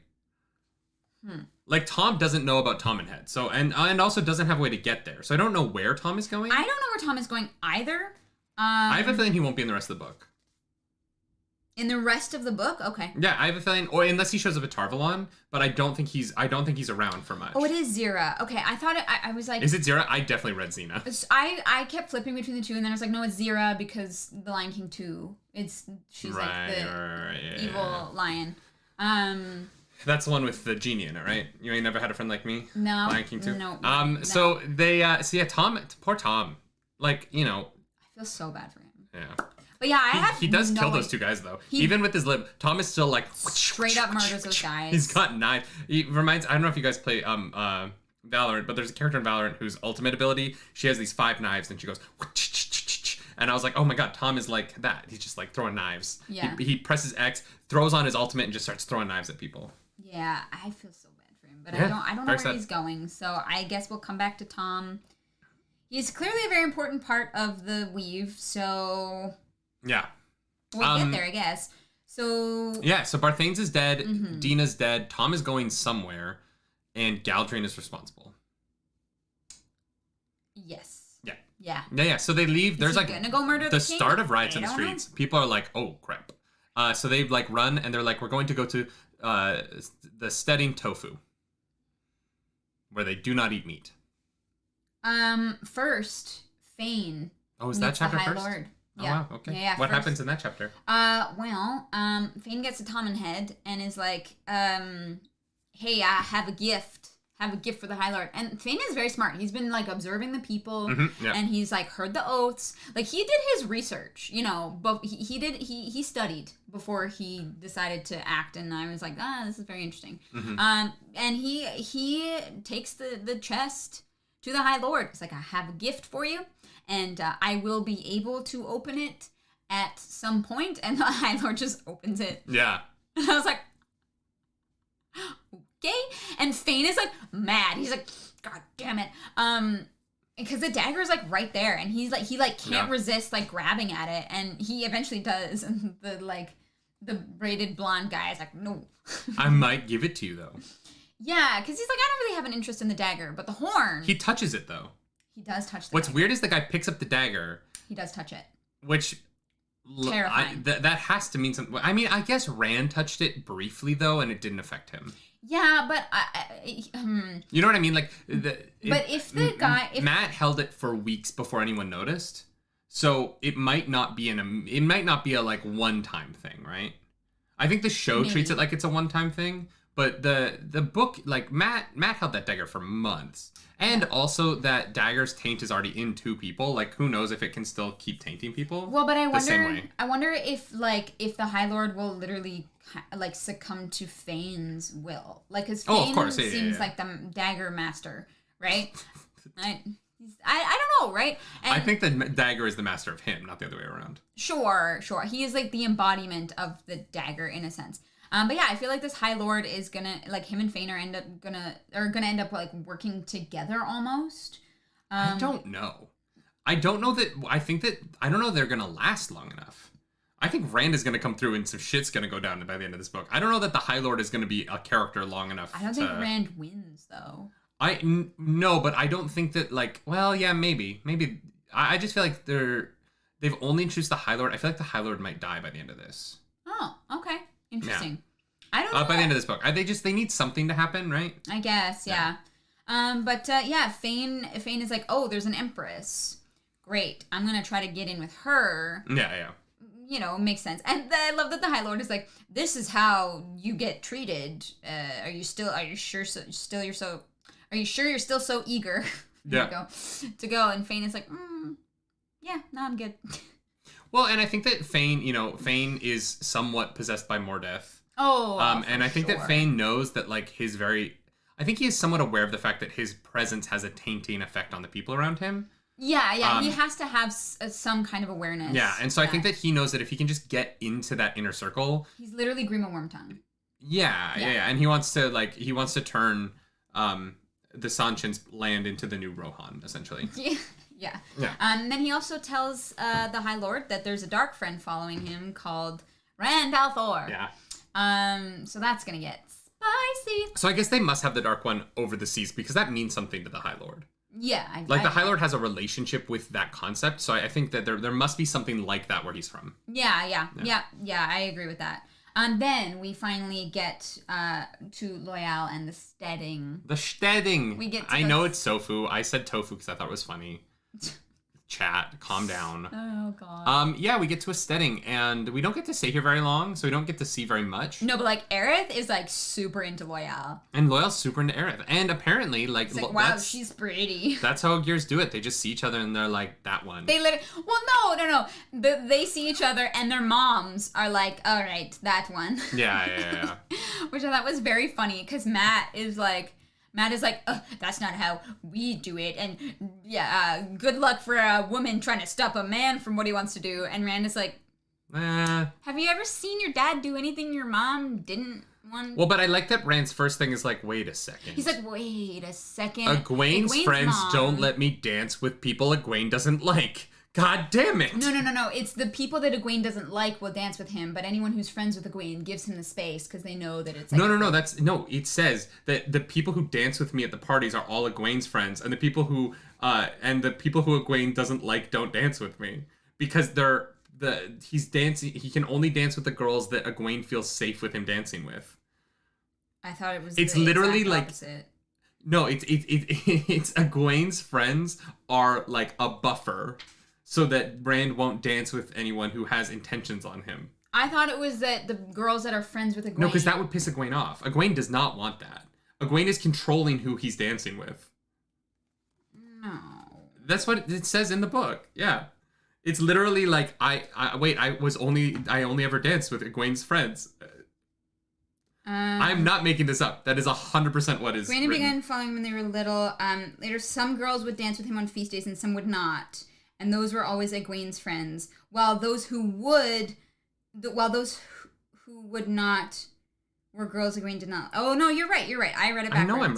Like, Tom doesn't know about Tom and Head. So, and also doesn't have a way to get there. So I don't know where Tom is going. I don't know where Tom is going either. I have a feeling he won't be in the rest of the book. In the rest of the book? Okay. Yeah, I have a feeling, or unless he shows up at Tarvalon, but I don't think he's around for much. Oh, it is Zira. Okay, I thought I was like... Is it Zira? I definitely read Xena. I kept flipping between the two, and then I was like, no, it's Zira because the Lion King 2. She's like the evil lion. That's the one with the genie in it, right? You ain't never had a friend like me? No. Lion King 2? No. So Tom, poor Tom. Like, you know. I feel so bad for him. Yeah. But yeah, he does kill those two guys, though. Even with his lip, Tom is still like... Straight up murders those guys. He's got knives. He reminds... I don't know if you guys play Valorant, but there's a character in Valorant whose ultimate ability, she has these 5 knives, and she goes... And I was like, oh my god, Tom is like that. He's just like throwing knives. Yeah. He presses X, throws on his ultimate, and just starts throwing knives at people. Yeah, I feel so bad for him. But Yeah, I don't know where he's going, so I guess we'll come back to Tom. He's clearly a very important part of the weave, so... Yeah. We'll get there, I guess. So... Yeah, so Barthanes is dead, Dina's dead, Tom is going somewhere, and Galdrian is responsible. Yes. Yeah. Yeah, so they leave. There's like gonna go murder the king? start of riots in the streets. People are like, oh, crap. So they like run, and they're like, we're going to go to the Steading Tofu, where they do not eat meat. First, Fain. Oh, is that chapter the High first? Lord. Oh, Yeah. wow, okay. Yeah, what first. happens in that chapter? Fain gets to Tom and Head and is like, hey, I have a gift. Have a gift for the High Lord. And Fain is very smart. He's been like observing the people and he's like heard the oaths. Like he did his research, you know, but he studied before he decided to act, and I was like, this is very interesting. And he takes the chest to the High Lord. It's like, I have a gift for you, and I will be able to open it at some point. And the High Lord just opens it. Yeah. And I was like, okay. And Fain is like mad. He's like, God damn it. Because the dagger is like right there, and he can't resist like grabbing at it, and he eventually does. And the braided blonde guy is like, no. I might give it to you though. Yeah, because he's like, I don't really have an interest in the dagger, but the horn. He touches it though. He does touch the What's dagger. weird is the guy picks up the dagger. He does touch it. Which... Terrifying. That has to mean something. I mean, I guess Rand touched it briefly though, and it didn't affect him. Yeah, but you know what I mean? Like, Matt held it for weeks before anyone noticed, so it might not be a like one-time thing, right? I think the show treats it like it's a one-time thing, but the book, like Matt held that dagger for months. And also that dagger's taint is already in 2 people. Like, who knows if it can still keep tainting people? Well, but I I wonder if the High Lord will literally like succumb to Fain's will. Like, because Fain of course. seems like the dagger master, right? I don't know, right? And I think the dagger is the master of him, not the other way around. Sure. He is like the embodiment of the dagger in a sense. But yeah, I feel like this High Lord is gonna, like, him and Fain are gonna end up like working together almost. I don't know. I don't know that. I don't know they're gonna last long enough. I think Rand is gonna come through and some shit's gonna go down by the end of this book. I don't know that the High Lord is gonna be a character long enough. I don't think Rand wins though. No, but I don't think that well, yeah, maybe. I just feel like they've only introduced the High Lord. I feel like the High Lord might die by the end of this. Oh, okay, interesting. Yeah. I don't know. By the end of this book, they need something to happen, right? I guess, yeah. Fain is like, oh, there's an Empress. Great, I'm gonna try to get in with her. Yeah. You know, makes sense. And I love that the High Lord is like, this is how you get treated. Are you sure you're still so eager to go? And Fain is like, yeah, no, I'm good. Well, and I think that Fain is somewhat possessed by Mordeth. Oh, and I think that Fain knows that I think he is somewhat aware of the fact that his presence has a tainting effect on the people around him. Yeah, he has to have some kind of awareness. Yeah, and so I think that he knows that if he can just get into that inner circle, he's literally Grima Wormtongue. Yeah, and he wants to turn the Sanchen's land into the new Rohan, essentially. Yeah. Then he also tells the High Lord that there's a dark friend following him called Rand al'Thor. Yeah. So that's gonna get spicy. So I guess they must have the Dark One over the seas because that means something to the High Lord. Yeah. The High Lord has a relationship with that concept, so I think that there must be something like that where he's from. Yeah, I agree with that. Then we finally get to Loyal and the Steading. The Steading! I know it's Sofu. I said tofu because I thought it was funny. Chat, calm down. Oh, God. Yeah, we get to a Steading, and we don't get to stay here very long, so we don't get to see very much. No, but, Aerith is, super into Loyal. And Loyal's super into Aerith. And apparently, wow, she's pretty. That's how Gears do it. They just see each other, and they're like, that one. They literally... Well, no. They see each other, and their moms are like, all right, that one. Yeah. Which I thought was very funny, because Matt is like, that's not how we do it. And good luck for a woman trying to stop a man from what he wants to do. And Rand is like, have you ever seen your dad do anything your mom didn't want? Well, but I like that Rand's first thing is like, wait a second. He's like, wait a second. Egwene's friends don't let me dance with people Egwene doesn't like. God damn it! No. It's the people that Egwene doesn't like will dance with him, but anyone who's friends with Egwene gives him the space because they know that it's like... No. It says that the people who dance with me at the parties are all Egwene's friends, and the people who Egwene doesn't like don't dance with me because he's dancing. He can only dance with the girls that Egwene feels safe with him dancing with. I thought it was. It's literally like. Opposite. No, it's Egwene's friends are like a buffer. So that Rand won't dance with anyone who has intentions on him. I thought it was that the girls that are friends with Egwene... No, because that would piss Egwene off. Egwene does not want that. Egwene is controlling who he's dancing with. No. That's what it says in the book. Yeah. It's literally like, I only ever danced with Egwene's friends. I'm not making this up. That is 100% what is Rand began following him when they were little. Later, some girls would dance with him on feast days and some would not. And those were always Egwene's friends, while those who would not were girls Egwene did not. Oh no, you're right. I read it backwards. I know I'm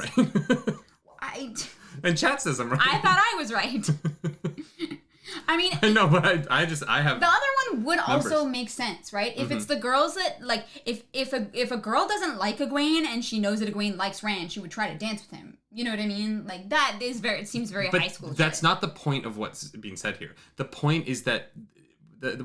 right. And chat says I'm right. I thought I was right. I mean, no, but I have. The other one would numbers. Also make sense, right? If it's the girls that if a girl doesn't like Egwene and she knows that Egwene likes Rand, she would try to dance with him. You know what I mean? That is it seems very high school. That's not the point of what's being said here. The point is that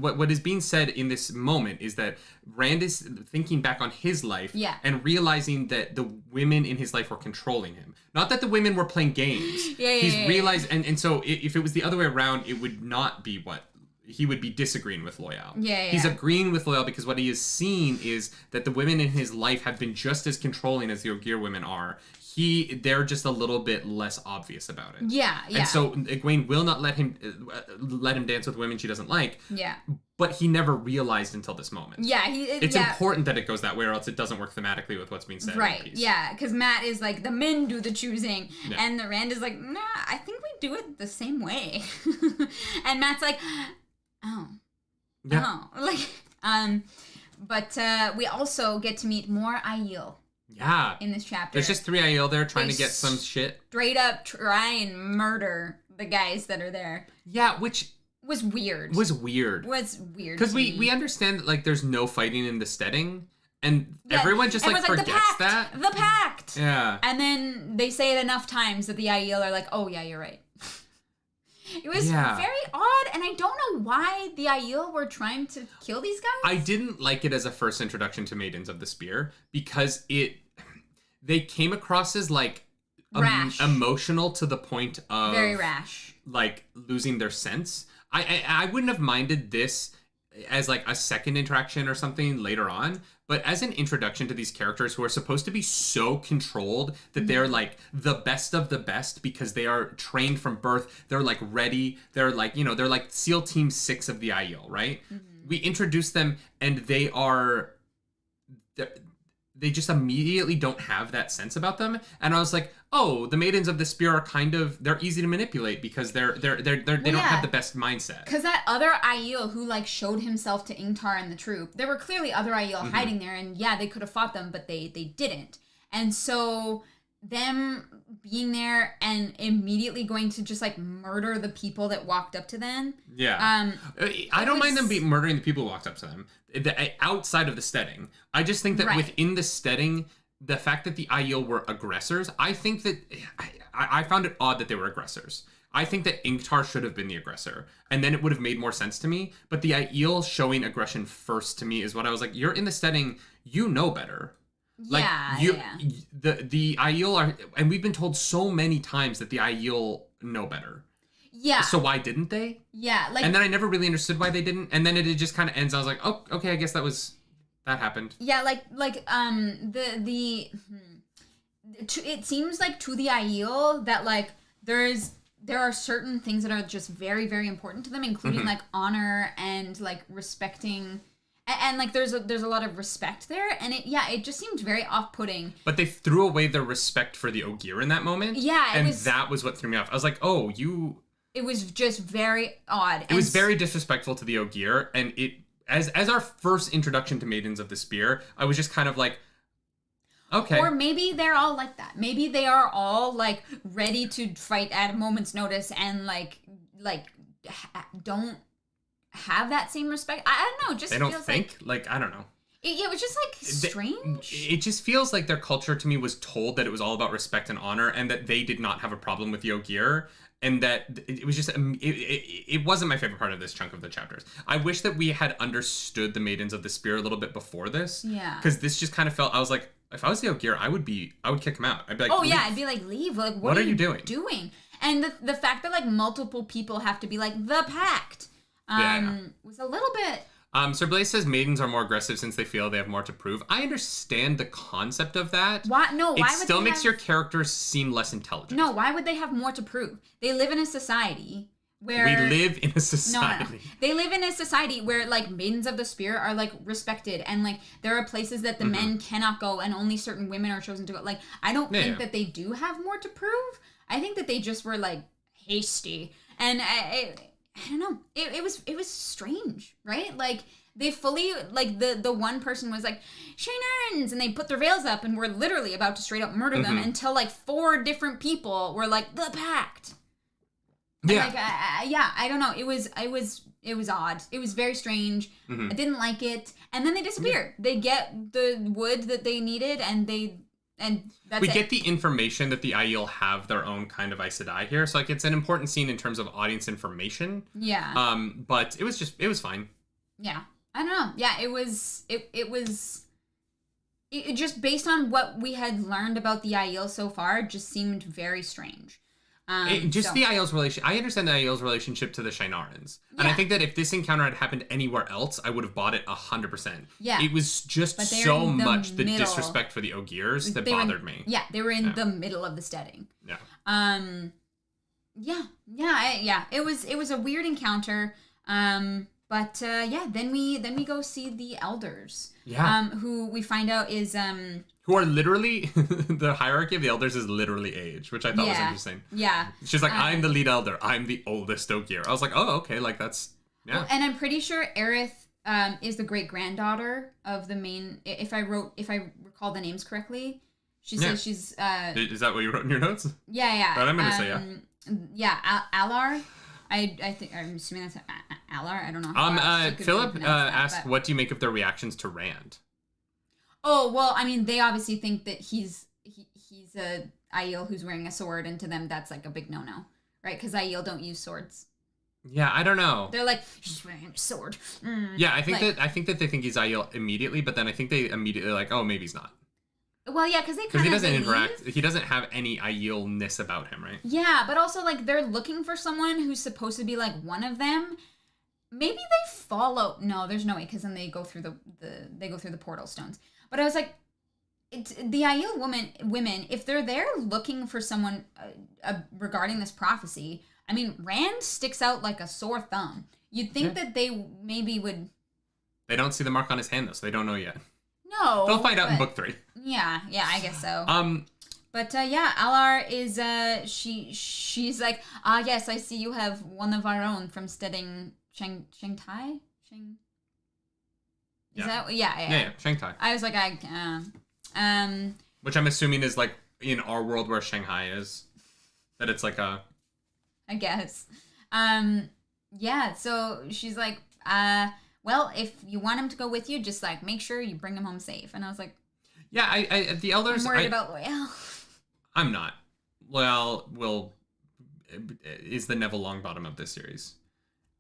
what is being said in this moment is that Rand is thinking back on his life and realizing that the women in his life were controlling him. Not that the women were playing games. He's realized, and so if it was the other way around, it would not be what he would be disagreeing with Loyal. He's agreeing with Loyal because what he is seeing is that the women in his life have been just as controlling as the Ogier women are. They're just a little bit less obvious about it. And so Egwene will not let him dance with women she doesn't like. But he never realized until this moment. It's important that it goes that way, or else it doesn't work thematically with what's being said. Right. In the piece. Because Matt is like, the men do the choosing, and the Rand is like, nah, I think we do it the same way. And Matt's like, oh. But we also get to meet more Aiel. In this chapter. There's just 3 Aiel there trying to get some shit. Straight up try and murder the guys that are there. Yeah, which was weird. Because we understand that, like, there's no fighting in the Steading, and everyone just like forgets that. The pact. Yeah. And then they say it enough times that the Aiel are like, oh yeah, you're right. It was very odd, and I don't know why the Aiel were trying to kill these guys. I didn't like it as a first introduction to Maidens of the Spear because they came across as like rash. Emotional to the point of very rash, like losing their sense. I wouldn't have minded this as like a second interaction or something later on, but as an introduction to these characters who are supposed to be so controlled that they're like the best of the best because they are trained from birth, they're like ready, they're like, you know, they're like SEAL Team 6 of the Aiel, right? We introduce them and they just immediately don't have that sense about them. And I was like, oh, the Maidens of the Spear are kind of, they're easy to manipulate because they don't have the best mindset. Because that other Aiel who like showed himself to Ingtar and the troop, there were clearly other Aiel hiding there, and yeah, they could have fought them, but they didn't. And so them being there and immediately going to just like murder the people that walked up to them. Yeah. I don't mind them murdering the people who walked up to them. Outside of the Steading. I just think that within the Steading, the fact that the Aiel were aggressors, I think that I found it odd that they were aggressors. I think that Ingtar should have been the aggressor, and then it would have made more sense to me. But the Aiel showing aggression first to me is what I was like, you're in the Steading, you know better. Like, the Aiel are, and we've been told so many times that the Aiel know better. Yeah. So why didn't they? Yeah, like, and then I never really understood why they didn't, and then it just kind of ends. I was like, oh, okay, I guess that happened. Yeah, it seems like to the Aiel that like there are certain things that are just very, very important to them, including like honor and like respecting. And like there's a lot of respect there, and it just seemed very off-putting. But they threw away their respect for the Ogier in that moment. Yeah, that was what threw me off. I was like, oh, you. It was just very odd. It was very disrespectful to the Ogier, and it as our first introduction to Maidens of the Spear, I was just kind of like, okay. Or maybe they're all like that. Maybe they are all like ready to fight at a moment's notice and don't have that same respect. I don't know. Just they don't think like I don't know. It was just like strange. It just feels like their culture to me was told that it was all about respect and honor, and that they did not have a problem with the Ogier, and that it was just it wasn't my favorite part of this chunk of the chapters. I wish that we had understood the Maidens of the Spear a little bit before this. Yeah. Because this just kind of felt. I was like, if I was the Ogier, I would kick him out. I'd be like, oh yeah, I'd be like, leave. Like, what are you doing? And the fact that like multiple people have to be like the pact. Was a little bit. Sir Blaze says maidens are more aggressive since they feel they have more to prove. I understand the concept of that. Why? No, why would it still makes your characters seem less intelligent. No, why would they have more to prove? They live in a society where... We live in a society. No. They live in a society where, like, Maidens of the Spear are, like, respected. And, like, there are places that the men cannot go and only certain women are chosen to go. Like, I don't think that they do have more to prove. I think that they just were, like, hasty. And I don't know. It was strange, right? Like, they fully, like, the one person was like, Shainarans, and they put their veils up and were literally about to straight up murder them until, like, 4 different people were like, the pact. Yeah. And, like, I don't know. It was odd. It was very strange. I didn't like it. And then they disappeared. They get the wood that they needed, and that's we get the information that the Aiel have their own kind of Aes Sedai here. So, like, it's an important scene in terms of audience information. Yeah. But it was fine. Yeah. I don't know. Yeah, it just based on what we had learned about the Aiel so far, just seemed very strange. The Aiel's relation. I understand the Aiel's relationship to the Shainarans. And I think that if this encounter had happened anywhere else, I would have bought it 100%. Yeah. It was just so much the disrespect for the Ogiers that bothered me. Yeah, they were in the middle of the Steading. Yeah. It was a weird encounter. But then we go see the elders. Yeah. Who we find out is who are literally the hierarchy of the elders is literally age, which I thought was interesting. Yeah. She's like, I'm the lead elder. I'm the oldest Ogier. I was like, oh, okay, like that's Well, and I'm pretty sure Aerith is the great granddaughter of the main. If I recall the names correctly, she says she's. Is that what you wrote in your notes? Yeah. But I'm gonna say Alar. I think I'm assuming that's Alar. I don't know. How else Philip pronounce asked, "What do you make of their reactions to Rand?" Oh well, I mean, they obviously think that he's a Aiel who's wearing a sword, and to them that's like a big no-no, right? Because Aiel don't use swords. Yeah, I don't know. They're like, he's wearing a sword. Yeah, I think that they think he's Aiel immediately, but then I think they immediately like, oh, maybe he's not. Well, yeah, because he doesn't interact. He doesn't have any Aiel-ness about him, right? Yeah, but also like they're looking for someone who's supposed to be like one of them. Maybe they follow. No, there's no way, because then they go through the portal stones. But I was like, it's the Aiel women. If they're there looking for someone regarding this prophecy, I mean, Rand sticks out like a sore thumb. You'd think that they maybe would. They don't see the mark on his hand though, so they don't know yet. No, they'll find out in book 3. Yeah, I guess so. But yeah, Alar is she's like, yes, I see you have one of our own from Steading Shangtai. Is that yeah, Shangtai. I was like, which I'm assuming is like in our world where Shanghai is, that it's like a. I guess. Yeah. So she's like, well, if you want him to go with you, just like make sure you bring him home safe. And I was like, yeah, I the elders. I'm worried about Loyal. I'm not. Loyal is the Neville Longbottom of this series.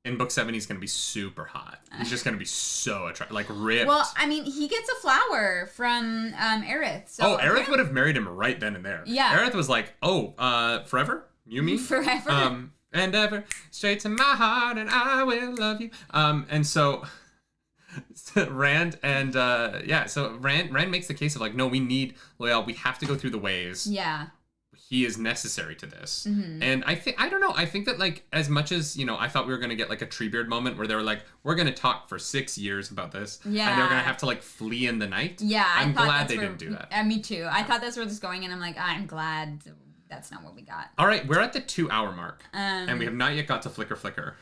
In book 7, he's going to be super hot. He's just going to be so attractive, like ripped. Well, I mean, he gets a flower from Aerith. So Aerith would have married him right then and there. Yeah. Aerith was like, forever? You mean? Forever. And ever, straight to my heart, and I will love you. And so Rand and, so Rand makes the case of like, no, we need Loyal. We have to go through the ways. Yeah. He is necessary to this. Mm-hmm. And I don't know, I think that like, as much as, I thought we were going to get like a Treebeard moment where they were like, we're going to talk for 6 years about this. Yeah. And they're going to have to like flee in the night. Yeah. I'm glad they didn't do that. Me too. I thought that's where this was going, and I'm like, I'm glad that's not what we got. All right, we're at the 2-hour mark. And we have not yet got to Flicker.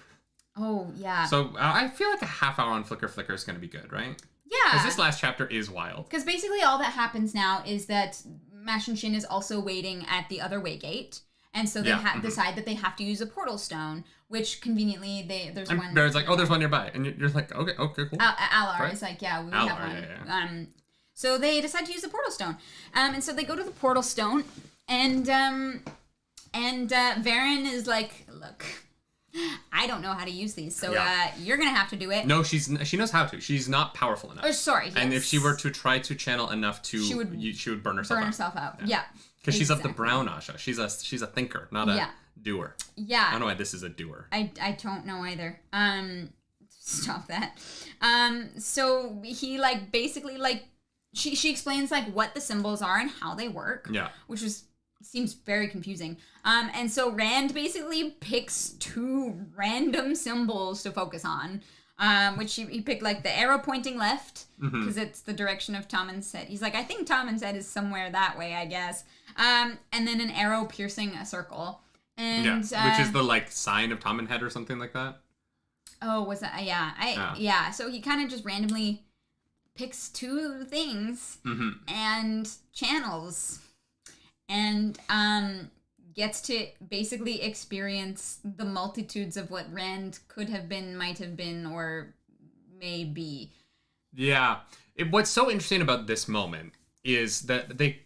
Oh, yeah. So I feel like a half hour on Flicker is going to be good, right? Yeah. Because this last chapter is wild. Because basically all that happens now is that Mash and Shin is also waiting at the other way gate. And so they decide that they have to use a portal stone, which conveniently there's one. There's like, there's one nearby. And you're like, okay, cool. Alar right? is like, yeah, we Alar, have one. Yeah. So they decide to use the portal stone. And so they go to the portal stone, and Varen is like, look, I don't know how to use these, so you're gonna have to do it. No, she knows how to. She's not powerful enough. Oh, sorry. Yes. And if she were to try to channel enough to, she would burn herself out. Yeah. Because she's of the brown Asha. She's a thinker, not a doer. Yeah. I don't know why this is a doer. I don't know either. Stop that. So he like basically like she explains like what the symbols are and how they work. Yeah. Which seems very confusing. And so Rand basically picks 2 random symbols to focus on. Which he picked like the arrow pointing left because it's the direction of Tommen's head. He's like, I think Tommen's head is somewhere that way, I guess. And then an arrow piercing a circle. And which is the like sign of Tommen head or something like that. Oh, was that? Yeah. So he kind of just randomly picks 2 things and channels, and gets to basically experience the multitudes of what Rand could have been, might have been, or may be. Yeah. What's so interesting about this moment is that they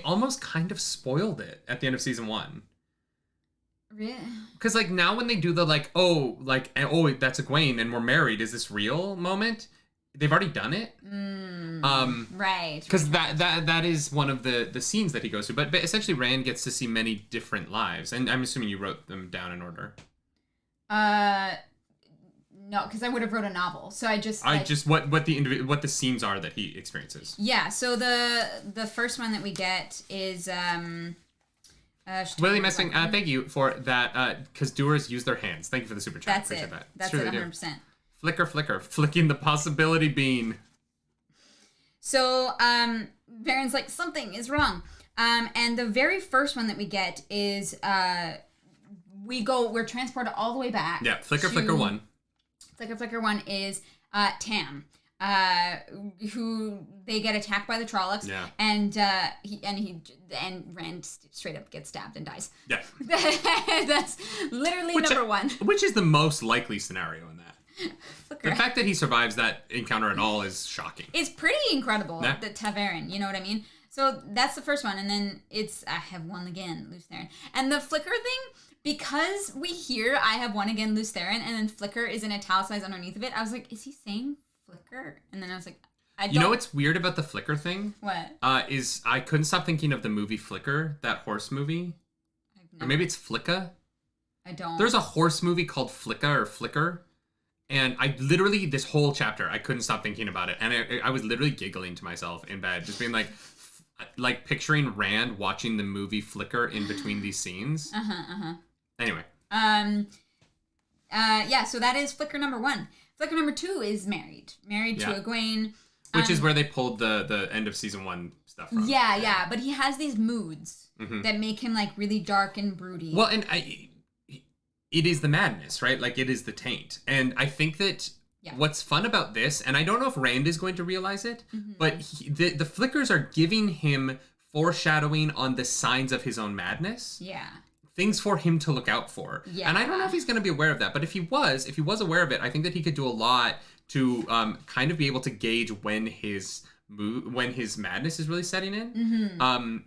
almost kind of spoiled it at the end of season 1. Really? Because like now when they do the like, that's Egwene and we're married, is this real moment? They've already done it. Right. Because that is one of the scenes that he goes through. But essentially Rand gets to see many different lives. And I'm assuming you wrote them down in order. No, because I would have wrote a novel. So what the scenes are that he experiences. Yeah, so the first one that we get is Willie Messing, thank you for that, because doers use their hands. Thank you for the super chat. That's Appreciate it. that. That's it, 100%. Flicker, flicking the possibility bean. So, Varen's like, something is wrong. And the very first one that we get is, we're transported all the way back. Yeah, Flicker 1. Flicker 1 is, Tam. who they get attacked by the Trollocs, and Rand straight up gets stabbed and dies. Yeah. That's literally number one. Which is the most likely scenario in that. Flicker. The fact that he survives that encounter at all is shocking. It's pretty incredible, the Taverin, you know what I mean? So that's the first one, and then I have won again, Lews Therin. And the flicker thing, because we hear I have won again, Lews Therin, and then flicker is in italicized underneath of it, I was like, is he saying flicker? And then I was like, I don't. You know what's weird about the flicker thing? What? Is I couldn't stop thinking of the movie Flicker, that horse movie. Or maybe it's Flicka. I don't. There's a horse movie called Flicka or Flicker. And I literally, this whole chapter, I couldn't stop thinking about it. And I was literally giggling to myself in bed, just being like picturing Rand watching the movie Flicker in between these scenes. Anyway. Yeah, so that is Flicker number one. Flicker number two is Married to Egwene. Which is where they pulled the end of season 1 stuff from. Yeah, but he has these moods that make him like really dark and broody. Well, and it is the madness, right? Like, it is the taint. And I think that what's fun about this, and I don't know if Rand is going to realize it, but the flickers are giving him foreshadowing on the signs of his own madness. Yeah. Things for him to look out for. Yeah. And I don't know if he's going to be aware of that, but if he was aware of it, I think that he could do a lot to kind of be able to gauge when his madness is really setting in.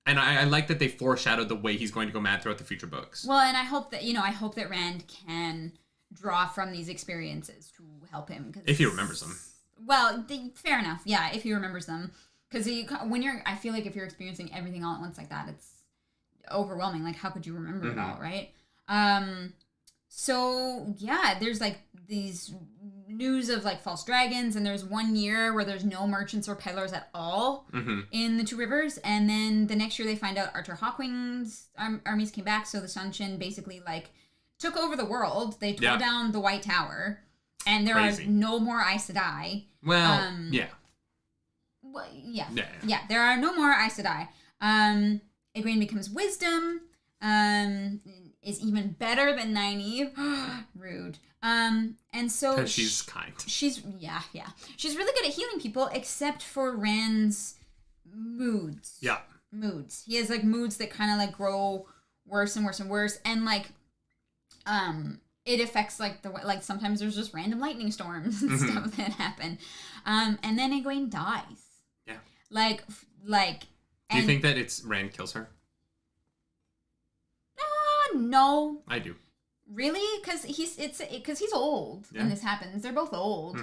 And I like that they foreshadowed the way he's going to go mad throughout the future books. Well, and I hope that Rand can draw from these experiences to help him. If he remembers them. Well, fair enough. Yeah, if he remembers them. Because I feel like if you're experiencing everything all at once like that, it's overwhelming. Like, how could you remember it all, right? So, yeah, there's like these news of like false dragons, and there's 1 year where there's no merchants or peddlers at all in the Two Rivers, and then the next year they find out Arthur Hawkwing's armies came back, so the Sunshin basically like took over the world. They tore down the White Tower, and there are no more Aes Sedai. Well, there are no more Aes Sedai. Egwene becomes Wisdom, is even better than Nynaeve. Rude. And so because she's kind. She's She's really good at healing people, except for Rand's moods. Yeah. Moods. He has like moods that kind of like grow worse and worse and worse, and like, it affects like sometimes there's just random lightning storms and stuff that happen. And then Egwene dies. Yeah. Like. Do you think that Rand kills her? No. I do. Really? Because he's old when this happens. They're both old.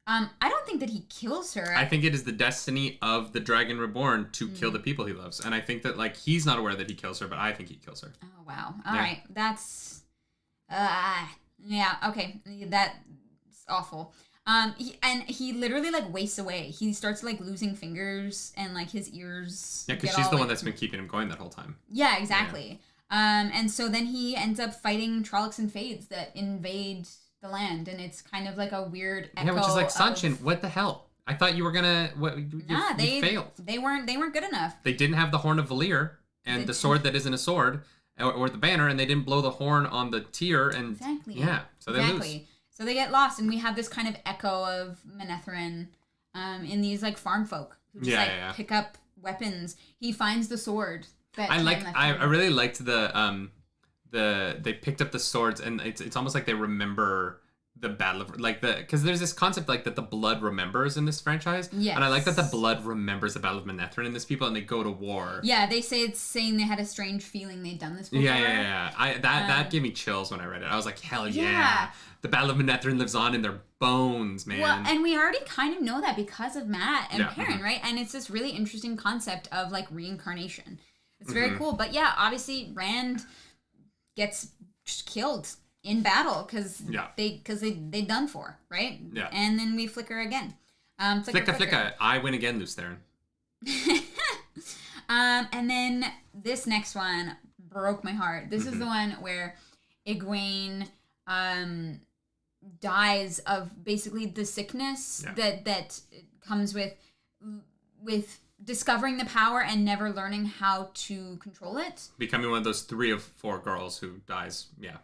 I don't think that he kills her. I think it is the destiny of the Dragon Reborn to kill the people he loves, and I think that like he's not aware that he kills her, but I think he kills her. Oh wow! All right, that's okay. That's awful. He literally like wastes away. He starts like losing fingers, and like his ears. Yeah, because she's the one that's been keeping him going that whole time. Yeah, exactly. Yeah. And so then he ends up fighting Trollocs and Fades that invade the land, and it's kind of like a weird echo. Yeah, which is like Sunshin. What the hell? I thought you were gonna. You failed. They weren't good enough. They didn't have the Horn of Valir and the sword that isn't a sword, or the banner, and they didn't blow the horn on the tier. And exactly. Yeah, so they lose. So they get lost, and we have this kind of echo of Manetheren, in these like farm folk who just pick up weapons. He finds the sword. I really liked they picked up the swords, and it's almost like they remember the battle of because there's this concept like that the blood remembers in this franchise. Yes. And I like that the blood remembers the Battle of Manetheren in this people, and they go to war. Yeah, they say it's saying they had a strange feeling they'd done this before. Yeah. That gave me chills when I read it. I was like, hell yeah. The Battle of Manetheren lives on in their bones, man. Well, and we already kind of know that because of Matt and Perrin, right? And it's this really interesting concept of like reincarnation. It's very cool. But yeah, obviously Rand gets killed in battle because they done for, right? Yeah. And then we flicker again. Flicka. I win again, Lews Therin. And then this next one broke my heart. This is the one where Egwene dies of basically the sickness that comes with discovering the power and never learning how to control it. Becoming one of those 3 of 4 girls who dies. Yeah.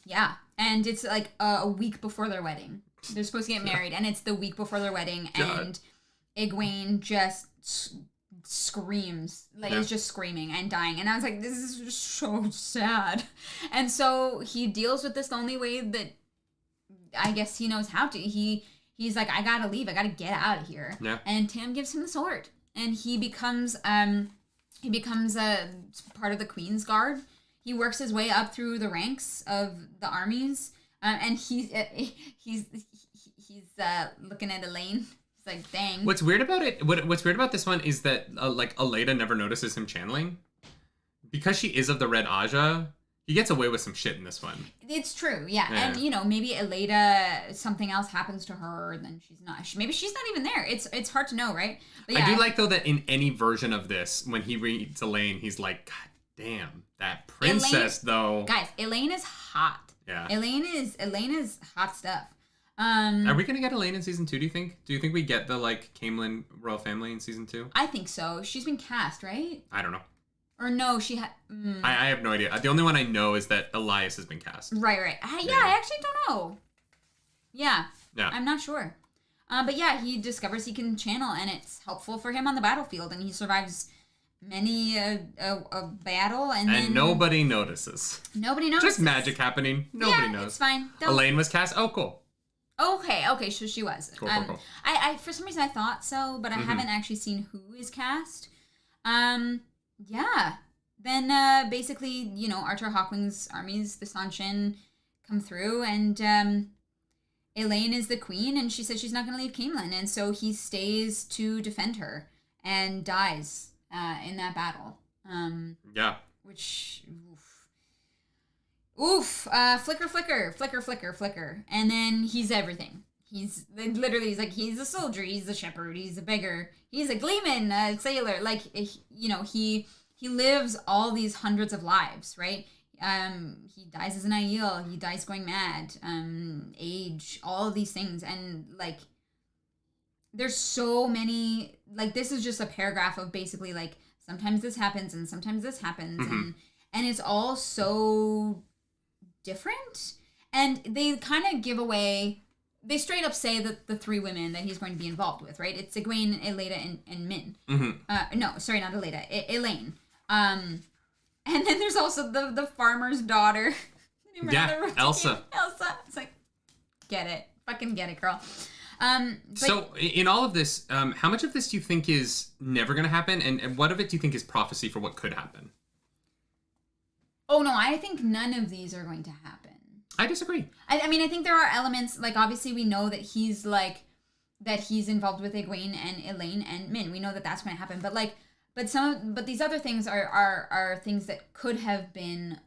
Yeah. And it's like a week before their wedding. They're supposed to get married, and it's the week before their wedding, God. and Egwene just screams, like is just screaming and dying, and I was like, this is just so sad. And so he deals with this the only way that I guess he knows how to. He's like, I gotta leave, I gotta get out of here. Yeah. And Tam gives him the sword, and he becomes a part of the Queen's Guard. He works his way up through the ranks of the armies, and he's looking at Elaine. He's like, dang. What's weird about it? What's weird about this one is that like Aleda never notices him channeling, because she is of the Red Aja. He gets away with some shit in this one. It's true, yeah. And you know, maybe Aleda, something else happens to her, and then she's not. Maybe she's not even there. It's hard to know, right? But yeah, I do like though that in any version of this, when he reads Elaine, he's like, God damn, that princess though. Guys, Elaine is hot. Yeah. Elaine is hot stuff. Are we gonna get Elaine in season 2? Do you think? Do you think we get the like Cairhien royal family in season 2? I think so. She's been cast, right? I don't know. Or no, she had. I have no idea. The only one I know is that Elias has been cast. Right. I actually don't know. Yeah. I'm not sure. But yeah, he discovers he can channel, and it's helpful for him on the battlefield, and he survives many a battle, and then nobody notices. Nobody notices. Just magic happening. Nobody knows. It's fine. Elaine was cast. Oh, cool. Okay, so she was. Cool. I for some reason I thought so, but I haven't actually seen who is cast. Yeah. Then basically, you know, Arthur Hawkwing's armies, the Sanshin, come through, and Elaine is the queen, and she said she's not going to leave Cairhien, and so he stays to defend her and dies in that battle. Yeah. Which, flicker, and then he's everything. He's like, he's a soldier, he's a shepherd, he's a beggar, he's a gleeman, a sailor. Like, you know, he lives all these hundreds of lives, right? He dies as an Aiel, he dies going mad, age, all of these things, and like, there's so many. Like, this is just a paragraph of basically like, sometimes this happens and sometimes this happens, and it's all so different, and they kind of give away. They straight up say that the 3 women that he's going to be involved with, right? It's Egwene, Eleda, and Min. No, sorry, not Eleda. Elaine. And then there's also the farmer's daughter. Yeah, Elsa. Elsa. It's like, get it. Fucking get it, girl. So, in all of this, how much of this do you think is never going to happen? And what of it do you think is prophecy for what could happen? Oh, no, I think none of these are going to happen. I disagree. I mean, I think there are elements, like, obviously we know that he's involved with Egwene and Elaine and Min. We know that that's going to happen. But, like, but these other things are things that could have been,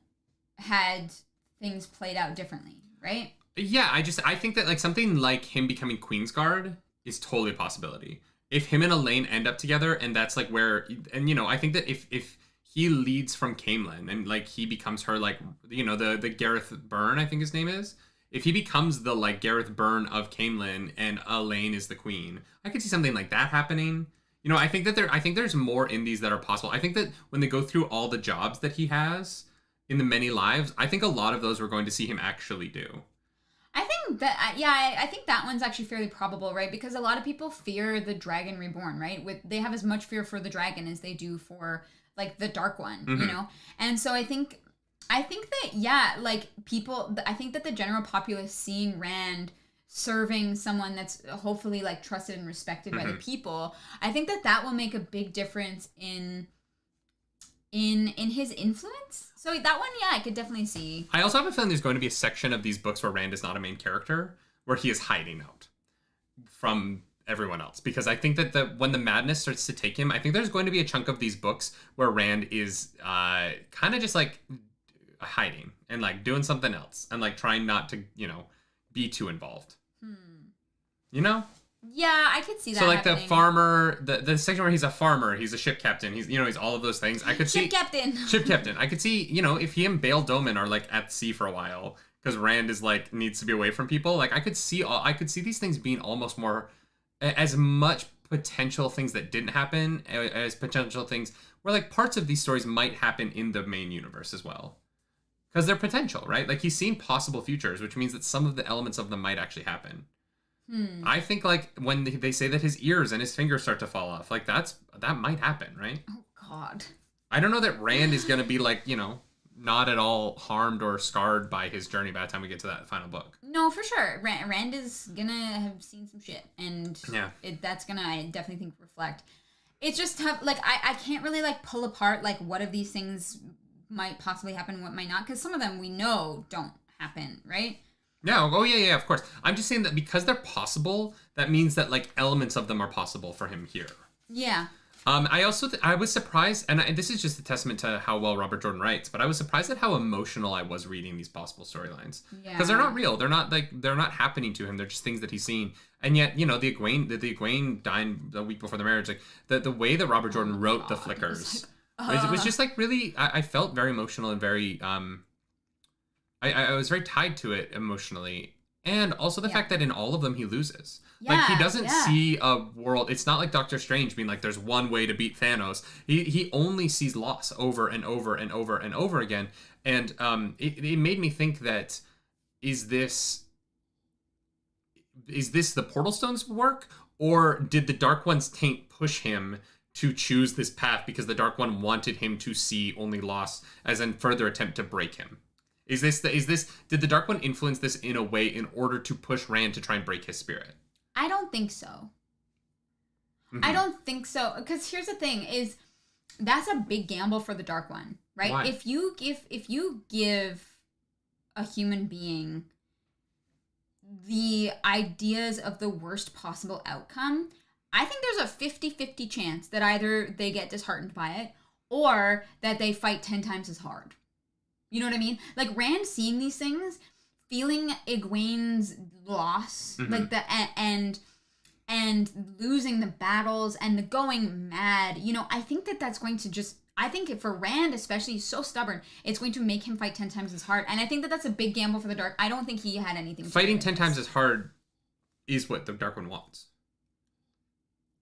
had things played out differently, right? Yeah, I think that, like, something like him becoming Queensguard is totally a possibility. If him and Elaine end up together, and that's, like, where, and, you know, I think that if he leads from Cairhien, and like he becomes her, like, you know, the Gareth Byrne, I think his name is. If he becomes the like Gareth Byrne of Cairhien and Elaine is the queen, I could see something like that happening. You know, I think there's more in these that are possible. I think that when they go through all the jobs that he has in the many lives, I think a lot of those we're going to see him actually do. I think that, I think that one's actually fairly probable, right? Because a lot of people fear the Dragon Reborn, right? They have as much fear for the dragon as they do for, like, the Dark One, you know? And so I think that, yeah, like, I think that the general populace seeing Rand serving someone that's hopefully, like, trusted and respected by the people, I think that will make a big difference in his influence. So that one, yeah, I could definitely see. I also have a feeling there's going to be a section of these books where Rand is not a main character, where he is hiding out from everyone else. Because I think that when the madness starts to take him, I think there's going to be a chunk of these books where Rand is kind of just like hiding and like doing something else and like trying not to, you know, be too involved. You know? Yeah, I could see that. So like happening. the farmer, the section where he's a farmer, he's a ship captain, he's, you know, he's all of those things. I could see ship captain. I could see, you know, if he and Bale Domon are like at sea for a while because Rand is like needs to be away from people. Like I could see these things being almost more as much potential things that didn't happen as potential things where like parts of these stories might happen in the main universe as well. Because they're potential, right? Like he's seen possible futures, which means that some of the elements of them might actually happen. I think like when they say that his ears and his fingers start to fall off, like that might happen, right? Oh God. I don't know that Rand is gonna be like, not at all harmed or scarred by his journey by the time we get to that final book. No, for sure. Rand is gonna have seen some shit, and yeah, that's gonna, I definitely think, reflect. It's just tough. Like I can't really like pull apart like what of these things might possibly happen, and what might not, because some of them we know don't happen, right? Yeah. Oh yeah, of course. I'm just saying that because they're possible, that means that like elements of them are possible for him here. Yeah. I also I was surprised, and this is just a testament to how well Robert Jordan writes, but I was surprised at how emotional I was reading these possible storylines. Yeah. Because they're not real. They're not happening to him. They're just things that he's seen. And yet, the Egwene died the week before the marriage. Like the way that Robert Jordan wrote the flickers, it was just like really. I felt very emotional and very. I was very tied to it emotionally. And also the fact that in all of them he loses. Yeah, like he doesn't see a world. It's not like Doctor Strange being like there's one way to beat Thanos. He only sees loss over and over and over and over again. And it made me think that is this the Portal Stone's work, or did the Dark One's taint push him to choose this path because the Dark One wanted him to see only loss as a further attempt to break him? Did the Dark One influence this in a way in order to push Rand to try and break his spirit? I don't think so. Mm-hmm. I don't think so. Because here's the thing is that's a big gamble for the Dark One, right? Why? If you give a human being the ideas of the worst possible outcome, I think there's a 50-50 chance that either they get disheartened by it or that they fight 10 times as hard. You know what I mean? Like Rand seeing these things, feeling Egwene's loss, like the and losing the battles and the going mad. I think that's going to just. I think for Rand, especially, he's so stubborn, it's going to make him fight 10 times as hard. And I think that's a big gamble for the Dark. I don't think he had anything. Fighting 10 times as hard is what the Dark One wants,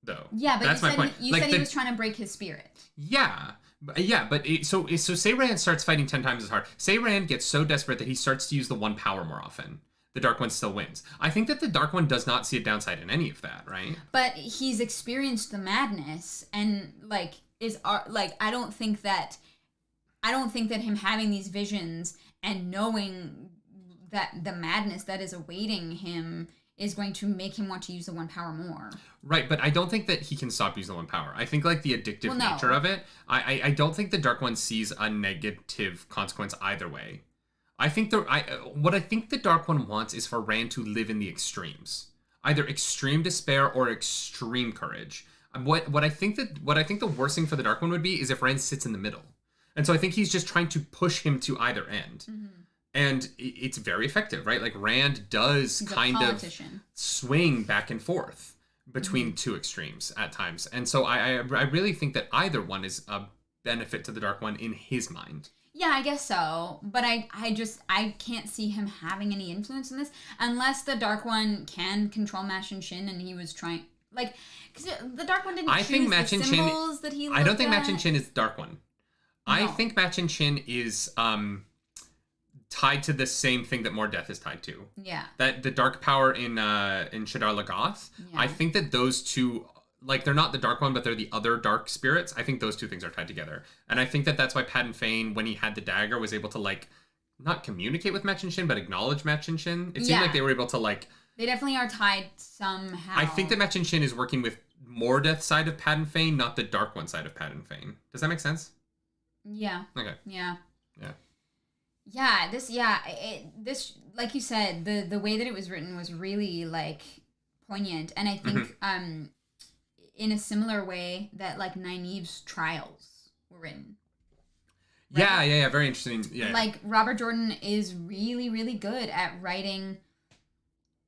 though. Yeah, but that's my point. You said he was trying to break his spirit. Yeah. Yeah, but so say Rand starts fighting 10 times as hard. Say Rand gets so desperate that he starts to use the one power more often. The Dark One still wins. I think that the Dark One does not see a downside in any of that, right? But he's experienced the madness, and I don't think that him having these visions and knowing that the madness that is awaiting him is going to make him want to use the one power more. Right, but I don't think that he can stop using the one power. I think like the addictive nature of it, I don't think the Dark One sees a negative consequence either way. What I think the Dark One wants is for Rand to live in the extremes. Either extreme despair or extreme courage. What I think the worst thing for the Dark One would be is if Rand sits in the middle. And so I think he's just trying to push him to either end. Mm-hmm. And it's very effective, right? Like Rand does kind of swing back and forth between two extremes at times. And so I really think that either one is a benefit to the Dark One in his mind. Yeah, I guess so. But I can't see him having any influence in this unless the Dark One can control Machin Shin and he was trying... Like, because the Dark One didn't choose the symbols that he looked at. I don't think Machin Shin is the Dark One. No. I think Machin Shin is... tied to the same thing that More Death is tied to. Yeah. That the dark power in Shadar Logoth, I think that those two, like, they're not the Dark One, but they're the other dark spirits. I think those two things are tied together. And I think that that's why Padden Fain, when he had the dagger, was able to, like, not communicate with Machin Shin, but acknowledge Machin Shin. It seemed like they were able to, like... They definitely are tied somehow. I think that Machin Shin is working with More Death side of Padden Fain, not the Dark One side of Padden Fain. Does that make sense? Yeah. Okay. Yeah. Yeah. Yeah, this, like you said, the way that it was written was really, like, poignant. And I think in a similar way that, like, Nynaeve's trials were written. Right? Yeah, very interesting. Yeah. Like, Robert Jordan is really, really good at writing...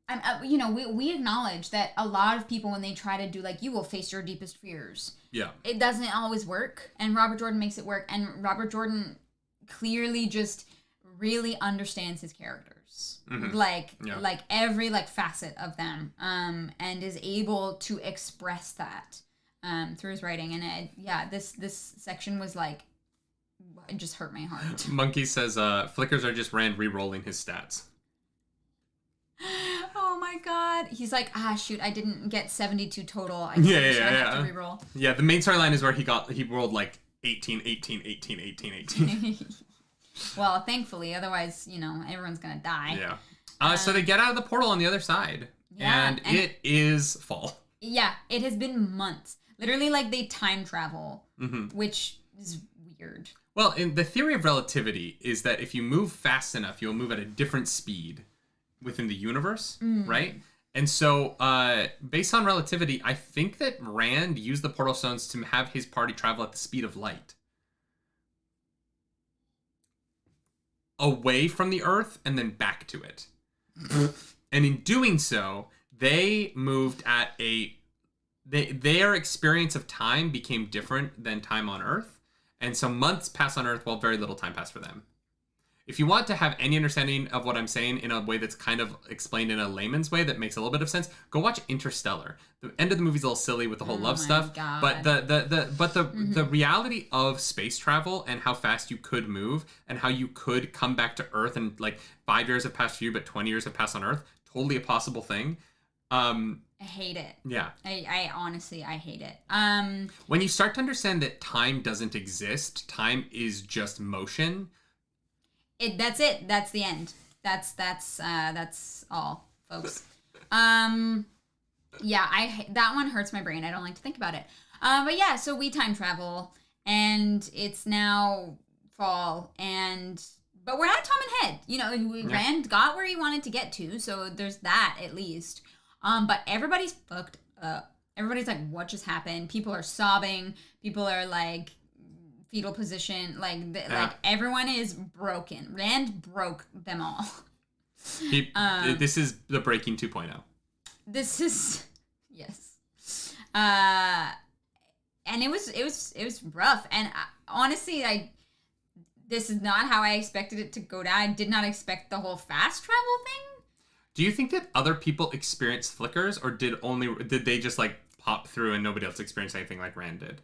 we acknowledge that a lot of people, when they try to do, like, you will face your deepest fears. Yeah. It doesn't always work. And Robert Jordan makes it work. And Robert Jordan clearly just... really understands his characters, like every like facet of them, and is able to express that through his writing. And this section was like, it just hurt my heart. Monkey says, flickers are just Rand re-rolling his stats. Oh my my god. He's like, shoot, I didn't get 72 total. I have to reroll. Yeah, the main storyline is where he rolled like 18, 18, 18, 18, 18. Well, thankfully, otherwise, everyone's gonna die. Yeah. So they get out of the portal on the other side. Yeah, and it is fall. Yeah, it has been months. Literally, like, they time travel, which is weird. Well, in the theory of relativity is that if you move fast enough, you'll move at a different speed within the universe, right? And so, based on relativity, I think that Rand used the portal stones to have his party travel at the speed of light. Away from the Earth and then back to it. And in doing so, they moved at their experience of time became different than time on Earth. And so months pass on Earth while very little time passed for them. If you want to have any understanding of what I'm saying in a way that's kind of explained in a layman's way that makes a little bit of sense, go watch Interstellar. The end of the movie's a little silly with the whole love stuff, God. but the reality of space travel and how fast you could move and how you could come back to Earth and like 5 years have passed for you, but 20 years have passed on Earth, totally a possible thing. I hate it. Yeah. I honestly, I hate it. When you start to understand that time doesn't exist, time is just motion. That's it. That's the end. That's all, folks. Yeah, that one hurts my brain. I don't like to think about it. But yeah, so we time travel, and it's now fall, but we're at Tom and Head. Rand got where he wanted to get to, so there's that at least. But everybody's fucked up. Everybody's like, what just happened? People are sobbing. People are like fetal position. Like everyone is broken. Rand broke them all. This is the breaking 2.0. This is yes. And it was rough. And honestly, this is not how I expected it to go down. I did not expect the whole fast travel thing. Do you think that other people experienced flickers, or did they just like pop through and nobody else experienced anything like Rand did?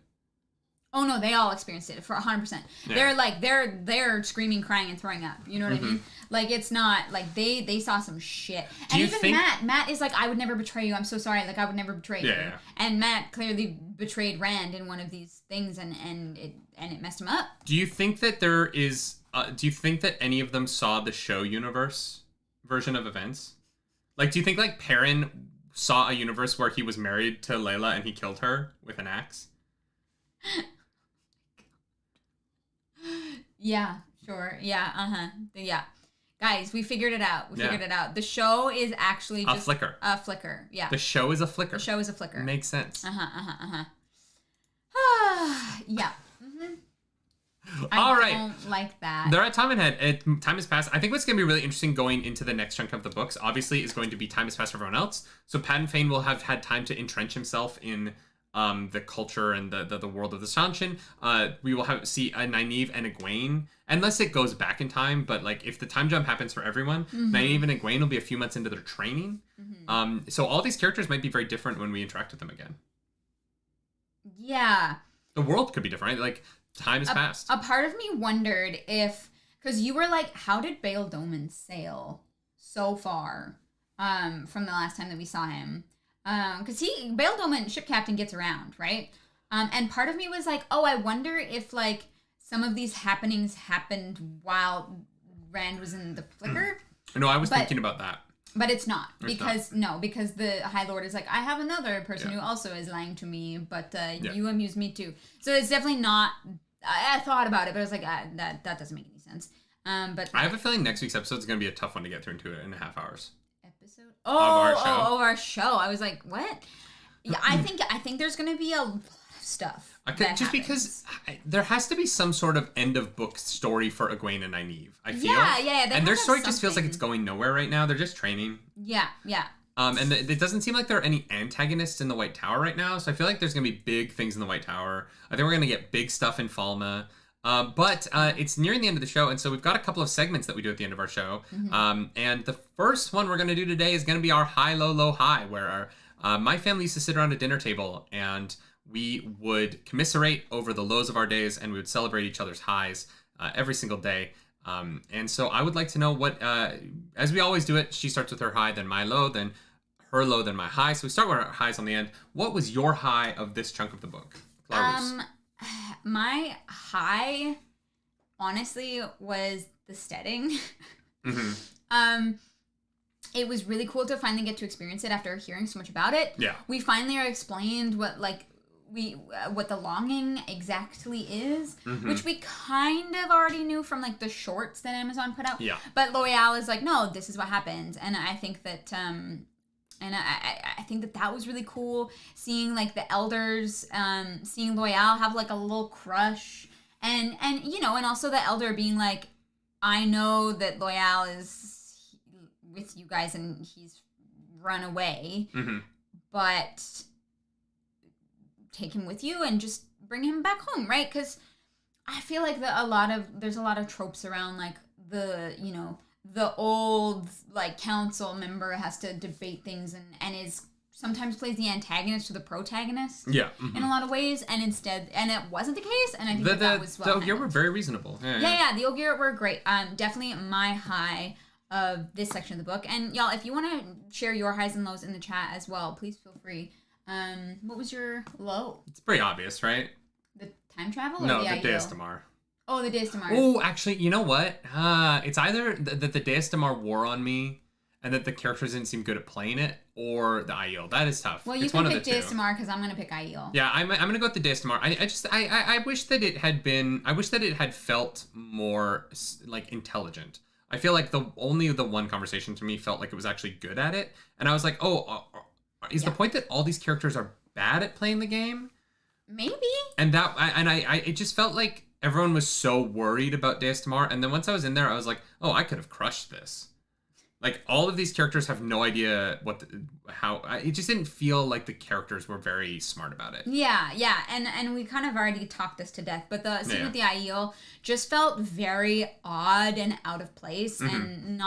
Oh no, they all experienced it for 100%. Yeah. They're screaming, crying, and throwing up. You know what I mean? Like, it's not like they saw some shit. And even Matt is like, I would never betray you. I'm so sorry. Like, I would never betray you. Yeah. And Matt clearly betrayed Rand in one of these things, and it messed him up. Do you think that there is? Do you think that any of them saw the show universe version of events? Like, do you think like Perrin saw a universe where he was married to Layla and he killed her with an axe? Yeah, sure. Yeah, yeah. Guys, we figured it out. Figured it out. The show is actually just... a flicker. A flicker, yeah. The show is a flicker. The show is a flicker. Makes sense. Yeah. All right. I don't like that. They're at Time and Head. Time has passed. I think what's going to be really interesting going into the next chunk of the books, obviously, is going to be time has passed for everyone else. So Pat and Fain will have had time to entrench himself in the culture and the world of the Sanshin. We will see a Nynaeve and Egwene, unless it goes back in time. But like if the time jump happens for everyone, Nynaeve and Egwene will be a few months into their training. So all these characters might be very different when we interact with them again. Yeah. The world could be different. Like time has passed. A part of me wondered if, because you were like, how did Bale Domon sail so far from the last time that we saw him? Because Bale Domon, ship captain, gets around, right? And part of me was like, oh, I wonder if like some of these happenings happened while Rand was in the flicker. No, I was thinking about that. But it's not. Because the High Lord is like, I have another person who also is lying to me, but you amuse me too. So it's definitely not... I thought about it, but I was like, that doesn't make any sense. But I have a feeling next week's episode is going to be a tough one to get through in 2.5 hours. Episode? Of our show. I was like, what? Yeah, I think there's going to be a lot of stuff. Just because there has to be some sort of end of book story for Egwene and Nynaeve, I feel. Yeah. And their story just feels like it's going nowhere right now. They're just training. Yeah. And it doesn't seem like there are any antagonists in the White Tower right now, so I feel like there's going to be big things in the White Tower. I think we're going to get big stuff in Falme. But it's nearing the end of the show, and so we've got a couple of segments that we do at the end of our show. And the first one we're going to do today is going to be our high, low, low, high, where my family used to sit around a dinner table, and we would commiserate over the lows of our days, and we would celebrate each other's highs every single day. And so I would like to know what, as we always do it, she starts with her high, then my low, then her low, then my high. So we start with our highs on the end. What was your high of this chunk of the book, Clarus? My high, honestly, was the steading. It was really cool to finally get to experience it after hearing so much about it. Yeah. We finally are explained what what the longing exactly is, which we kind of already knew from like the shorts that Amazon put out. Yeah. But Loial is like, no, this is what happens, and I think that I think that was really cool. Seeing like the elders, seeing Loial have like a little crush, and you know, and also the elder being like, I know that Loial is with you guys and he's run away, but take him with you and just bring him back home, right? Because I feel like there's a lot of tropes around like the old like council member has to debate things and is sometimes plays the antagonist to the protagonist. Yeah. In a lot of ways, and it wasn't the case, and I think that was well. The Ogier were very reasonable. Yeah, the Ogier were great. Definitely my high of this section of the book. And y'all, if you want to share your highs and lows in the chat as well, please feel free. What was your low? It's pretty obvious, right? The time travel or no, the the Deus Damar. Oh, the Deus Damar. Oh, actually, you know what? It's either that the Deus Damar wore on me and that the characters didn't seem good at playing it, or the Aiel. That is tough. Well, you can pick Deus Damar because I'm going to pick Aiel. Yeah, I'm going to go with the Deus Damar. I wish that it had been... I wish that it had felt more, like, intelligent. I feel like the one conversation to me felt like it was actually good at it. And I was like, is the point that all these characters are bad at playing the game? Maybe. And it just felt like everyone was so worried about Deus Damar. And then once I was in there, I was like, oh, I could have crushed this. Like, all of these characters have no idea it just didn't feel like the characters were very smart about it. Yeah, and we kind of already talked this to death, but the scene with the Aiel just felt very odd and out of place, and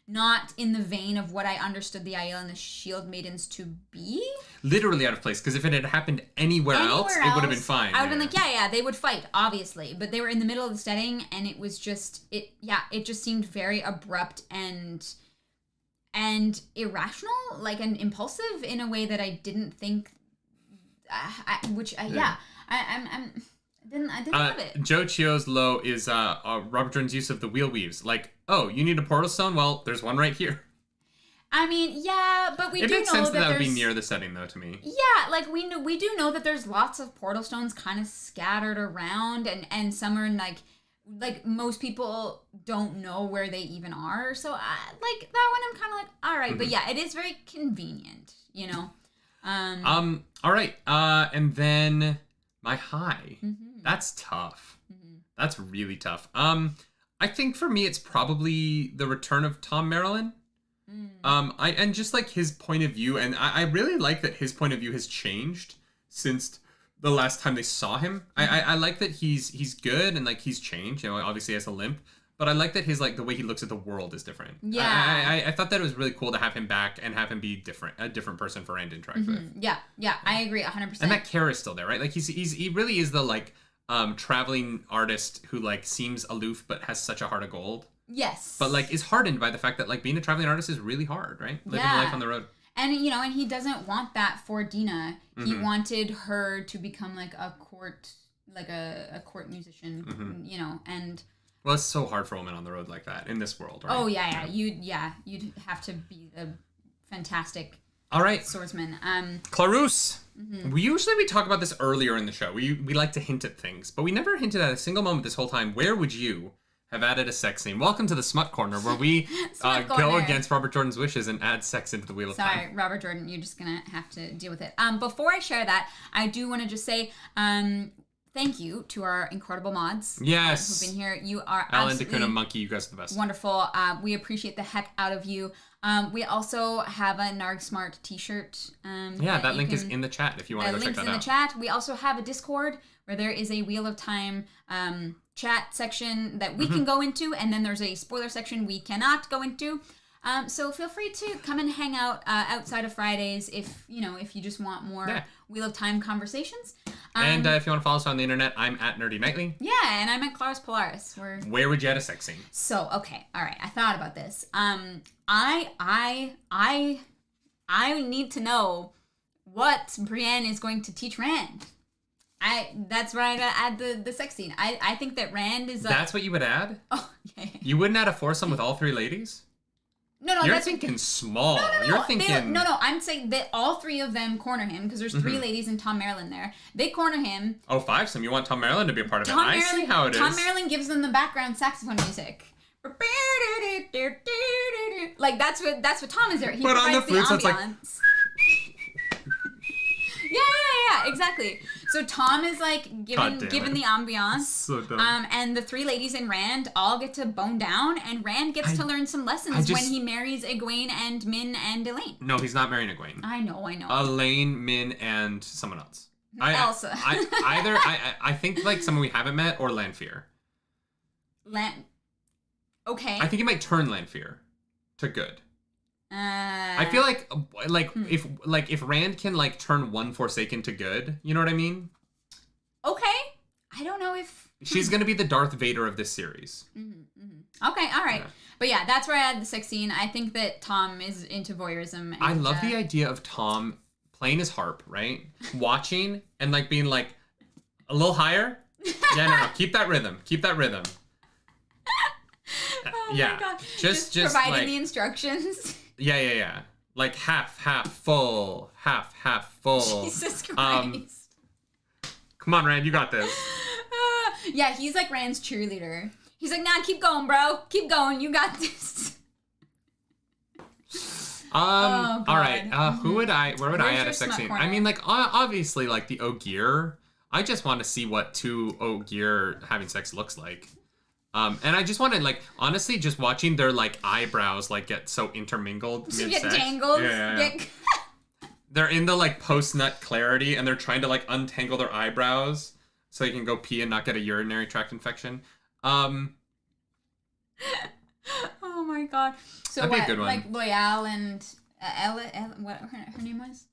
not in the vein of what I understood the Aiel and the Shield Maidens to be. Literally out of place, because if it had happened anywhere else, it would have been fine. I would have been like, yeah, they would fight, obviously. But they were in the middle of the steading, and it was just, it just seemed very abrupt and irrational, like, and impulsive in a way that I didn't think, I didn't love it. Joe Chio's low is Robert Jordan's use of the wheel weaves. Like, oh, you need a portal stone? Well, there's one right here. I mean, yeah, but we do know that it makes sense that would be near the setting, though, to me. Yeah, like, we do know that there's lots of portal stones kind of scattered around, and some are, like most people don't know where they even are. So, like, that one I'm kind of like, all right. But, yeah, it is very convenient, you know? All right. And then my high. That's tough. That's really tough. I think for me, it's probably the return of Tom Marilyn. And just like his point of view, and I really like that his point of view has changed since the last time they saw him. I like that he's good and like he's changed. You know, obviously he has a limp, but I like that his like the way he looks at the world is different. Yeah, I thought that it was really cool to have him back and have him be a different person for Rand to interact with. Yeah, I agree 100%. And that care is still there, right? Like he really is the like traveling artist who like seems aloof but has such a heart of gold. Yes. But like is hardened by the fact that like being a traveling artist is really hard, right? Living life on the road. And you know, and he doesn't want that for Dina. He wanted her to become like a court musician, you know, and well, it's so hard for a woman on the road like that in this world, right? Oh yeah. You'd have to be a fantastic swordsman. Clarus. We talk about this earlier in the show. We like to hint at things, but we never hinted at a single moment this whole time. Where would you have added a sex scene? Welcome to the Smut Corner, where we go against Robert Jordan's wishes and add sex into the Wheel of Time. Sorry, Robert Jordan, you're just gonna have to deal with it. Before I share that, I do want to just say thank you to our incredible mods. Yes. Who've been here. You are Alan, Dakuna, Monkey, you guys are the best. Wonderful. We appreciate the heck out of you. We also have a Narg Smart t-shirt. That link is in the chat if you want to go check that out. The link's in the chat. We also have a Discord where there is a Wheel of Time chat section that we can go into, and then there's a spoiler section we cannot go into. So feel free to come and hang out outside of Fridays if you just want more Wheel of Time conversations. And if you want to follow us on the internet, I'm at Nerdy Nightly. Yeah, and I'm at Claris Polaris. Where would you add a sex scene? So, okay, all right. I thought about this. I need to know what Brienne is going to teach Rand. That's where I'd add the sex scene. I think that Rand is. That's what you would add? Oh, yeah. You wouldn't add a foursome with all three ladies? No, You're thinking small. You're thinking... I'm saying that all three of them corner him, because there's three ladies and Tom Maryland there. They corner him. Oh, fivesome. You want Tom Maryland to be a part of it. I see how it is. Tom Maryland gives them the background saxophone music. Like, that's what Tom is there. He but on the flutes, the it's like... Yeah, exactly. So Tom is like given the ambiance. So dumb. And the three ladies and Rand all get to bone down, and Rand gets to learn some lessons when he marries Egwene and Min and Elaine. No, he's not marrying Egwene. I know. Elaine, Min, and someone else. Elsa. I think like someone we haven't met or Lanfear. Okay. I think he might turn Lanfear to good. I feel like if Rand can like turn one Forsaken to good, you know what I mean? Okay. I don't know if she's gonna be the Darth Vader of this series. Okay, all right. Yeah. But yeah, that's where I had the sex scene. I think that Tom is into voyeurism. And, I love the idea of Tom playing his harp, right? Watching and like being like a little higher. Yeah, no, keep that rhythm. Oh my God. Just providing like, the instructions. Yeah. Like half full. Jesus Christ. Come on, Rand, you got this. Yeah, he's like Rand's cheerleader. He's like, nah, keep going, bro. Keep going. You got this. All right. Where would I add a sex scene? I mean, like, obviously, like the Ogier. I just want to see what two Ogier having sex looks like. And I just wanted, like, honestly, just watching their, like, eyebrows, like, get so intermingled mid-sex. Get tangled. Yeah. They're in the, like, post-nut clarity, and they're trying to, like, untangle their eyebrows so they can go pee and not get a urinary tract infection. Oh, my God. So that'd be a good one. Like, Loyal and what her name was?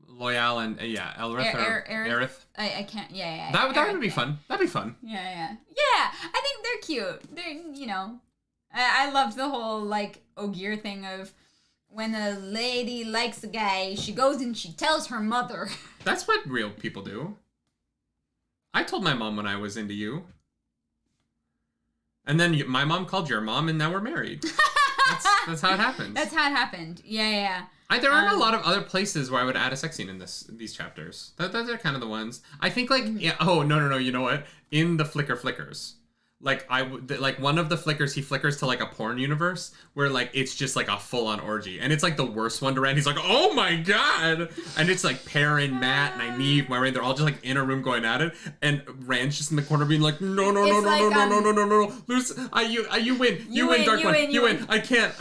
Loyal and Elrith or Aerith. I can't. Yeah. That would be fun. That'd be fun. Yeah. I think they're cute. They're I loved the whole like Ogier thing of when a lady likes a guy, she goes and she tells her mother. That's what real people do. I told my mom when I was into you, and then my mom called your mom, and now we're married. That's how it happens. That's how it happened. Yeah. There aren't a lot of other places where I would add a sex scene in these chapters. Those are kind of the ones. I think like oh no, you know what? In the flickers. Like like one of the flickers, he flickers to like a porn universe where like it's just like a full on orgy, and it's like the worst one to Rand. He's like, oh my God, and it's like Perrin, Matt, Nynaeve, Moiraine. They're all just like in a room going at it, and Rand's just in the corner being like, no, Luce, you win, you win, Dark One, you win. I can't.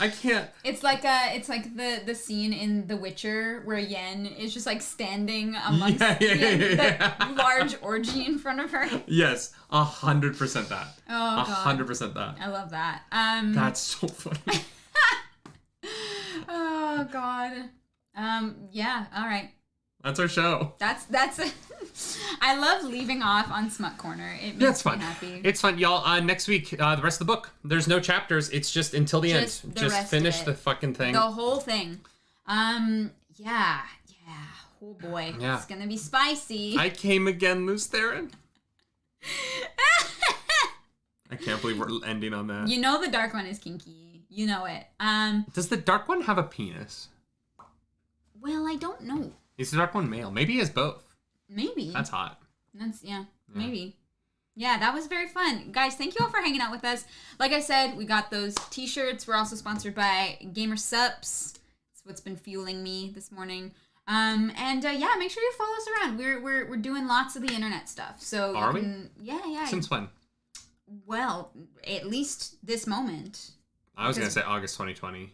It's like the scene in The Witcher where Yen is just like standing amongst the large orgy in front of her. Yes, 100% that. Oh, God. 100% that. I love that. That's so funny. Oh, God. Yeah, all right. That's our show. That's I love leaving off on Smut Corner. It makes me happy. It's fun, y'all. Next week, the rest of the book. There's no chapters. It's just until the end. Just finish the fucking thing. The whole thing. Yeah. Oh, boy. Yeah. It's gonna be spicy. I came again, Luce Theron. I can't believe we're ending on that. You know the Dark One is kinky. You know it. Does the Dark One have a penis? Well, I don't know. Is the Dark One male? Maybe he has both. Maybe. That's hot. Maybe. Yeah, that was very fun. Guys, thank you all for hanging out with us. Like I said, we got those t-shirts. We're also sponsored by Gamer Sups. It's what's been fueling me this morning. And make sure you follow us around. We're doing lots of the internet stuff. So are we? Yeah. Since when? Well, at least this moment. I was going to say August 2020.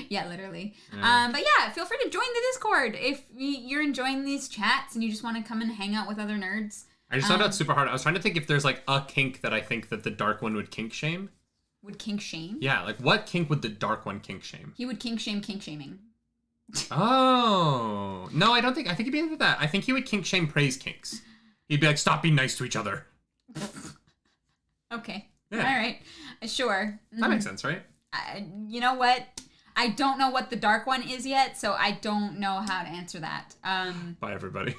Yeah, literally. Yeah. But yeah, feel free to join the Discord if you're enjoying these chats and you just want to come and hang out with other nerds. I just found out super hard. I was trying to think if there's like a kink that I think that the Dark One would kink shame. Would kink shame? Yeah, like what kink would the Dark One kink shame? He would kink shame kink shaming. Oh. No, I think he'd be into that. I think he would kink shame praise kinks. He'd be like, stop being nice to each other. Okay. Yeah. All right. Sure. That makes sense, right? You know what? I don't know what the Dark One is yet, so I don't know how to answer that. Bye, everybody.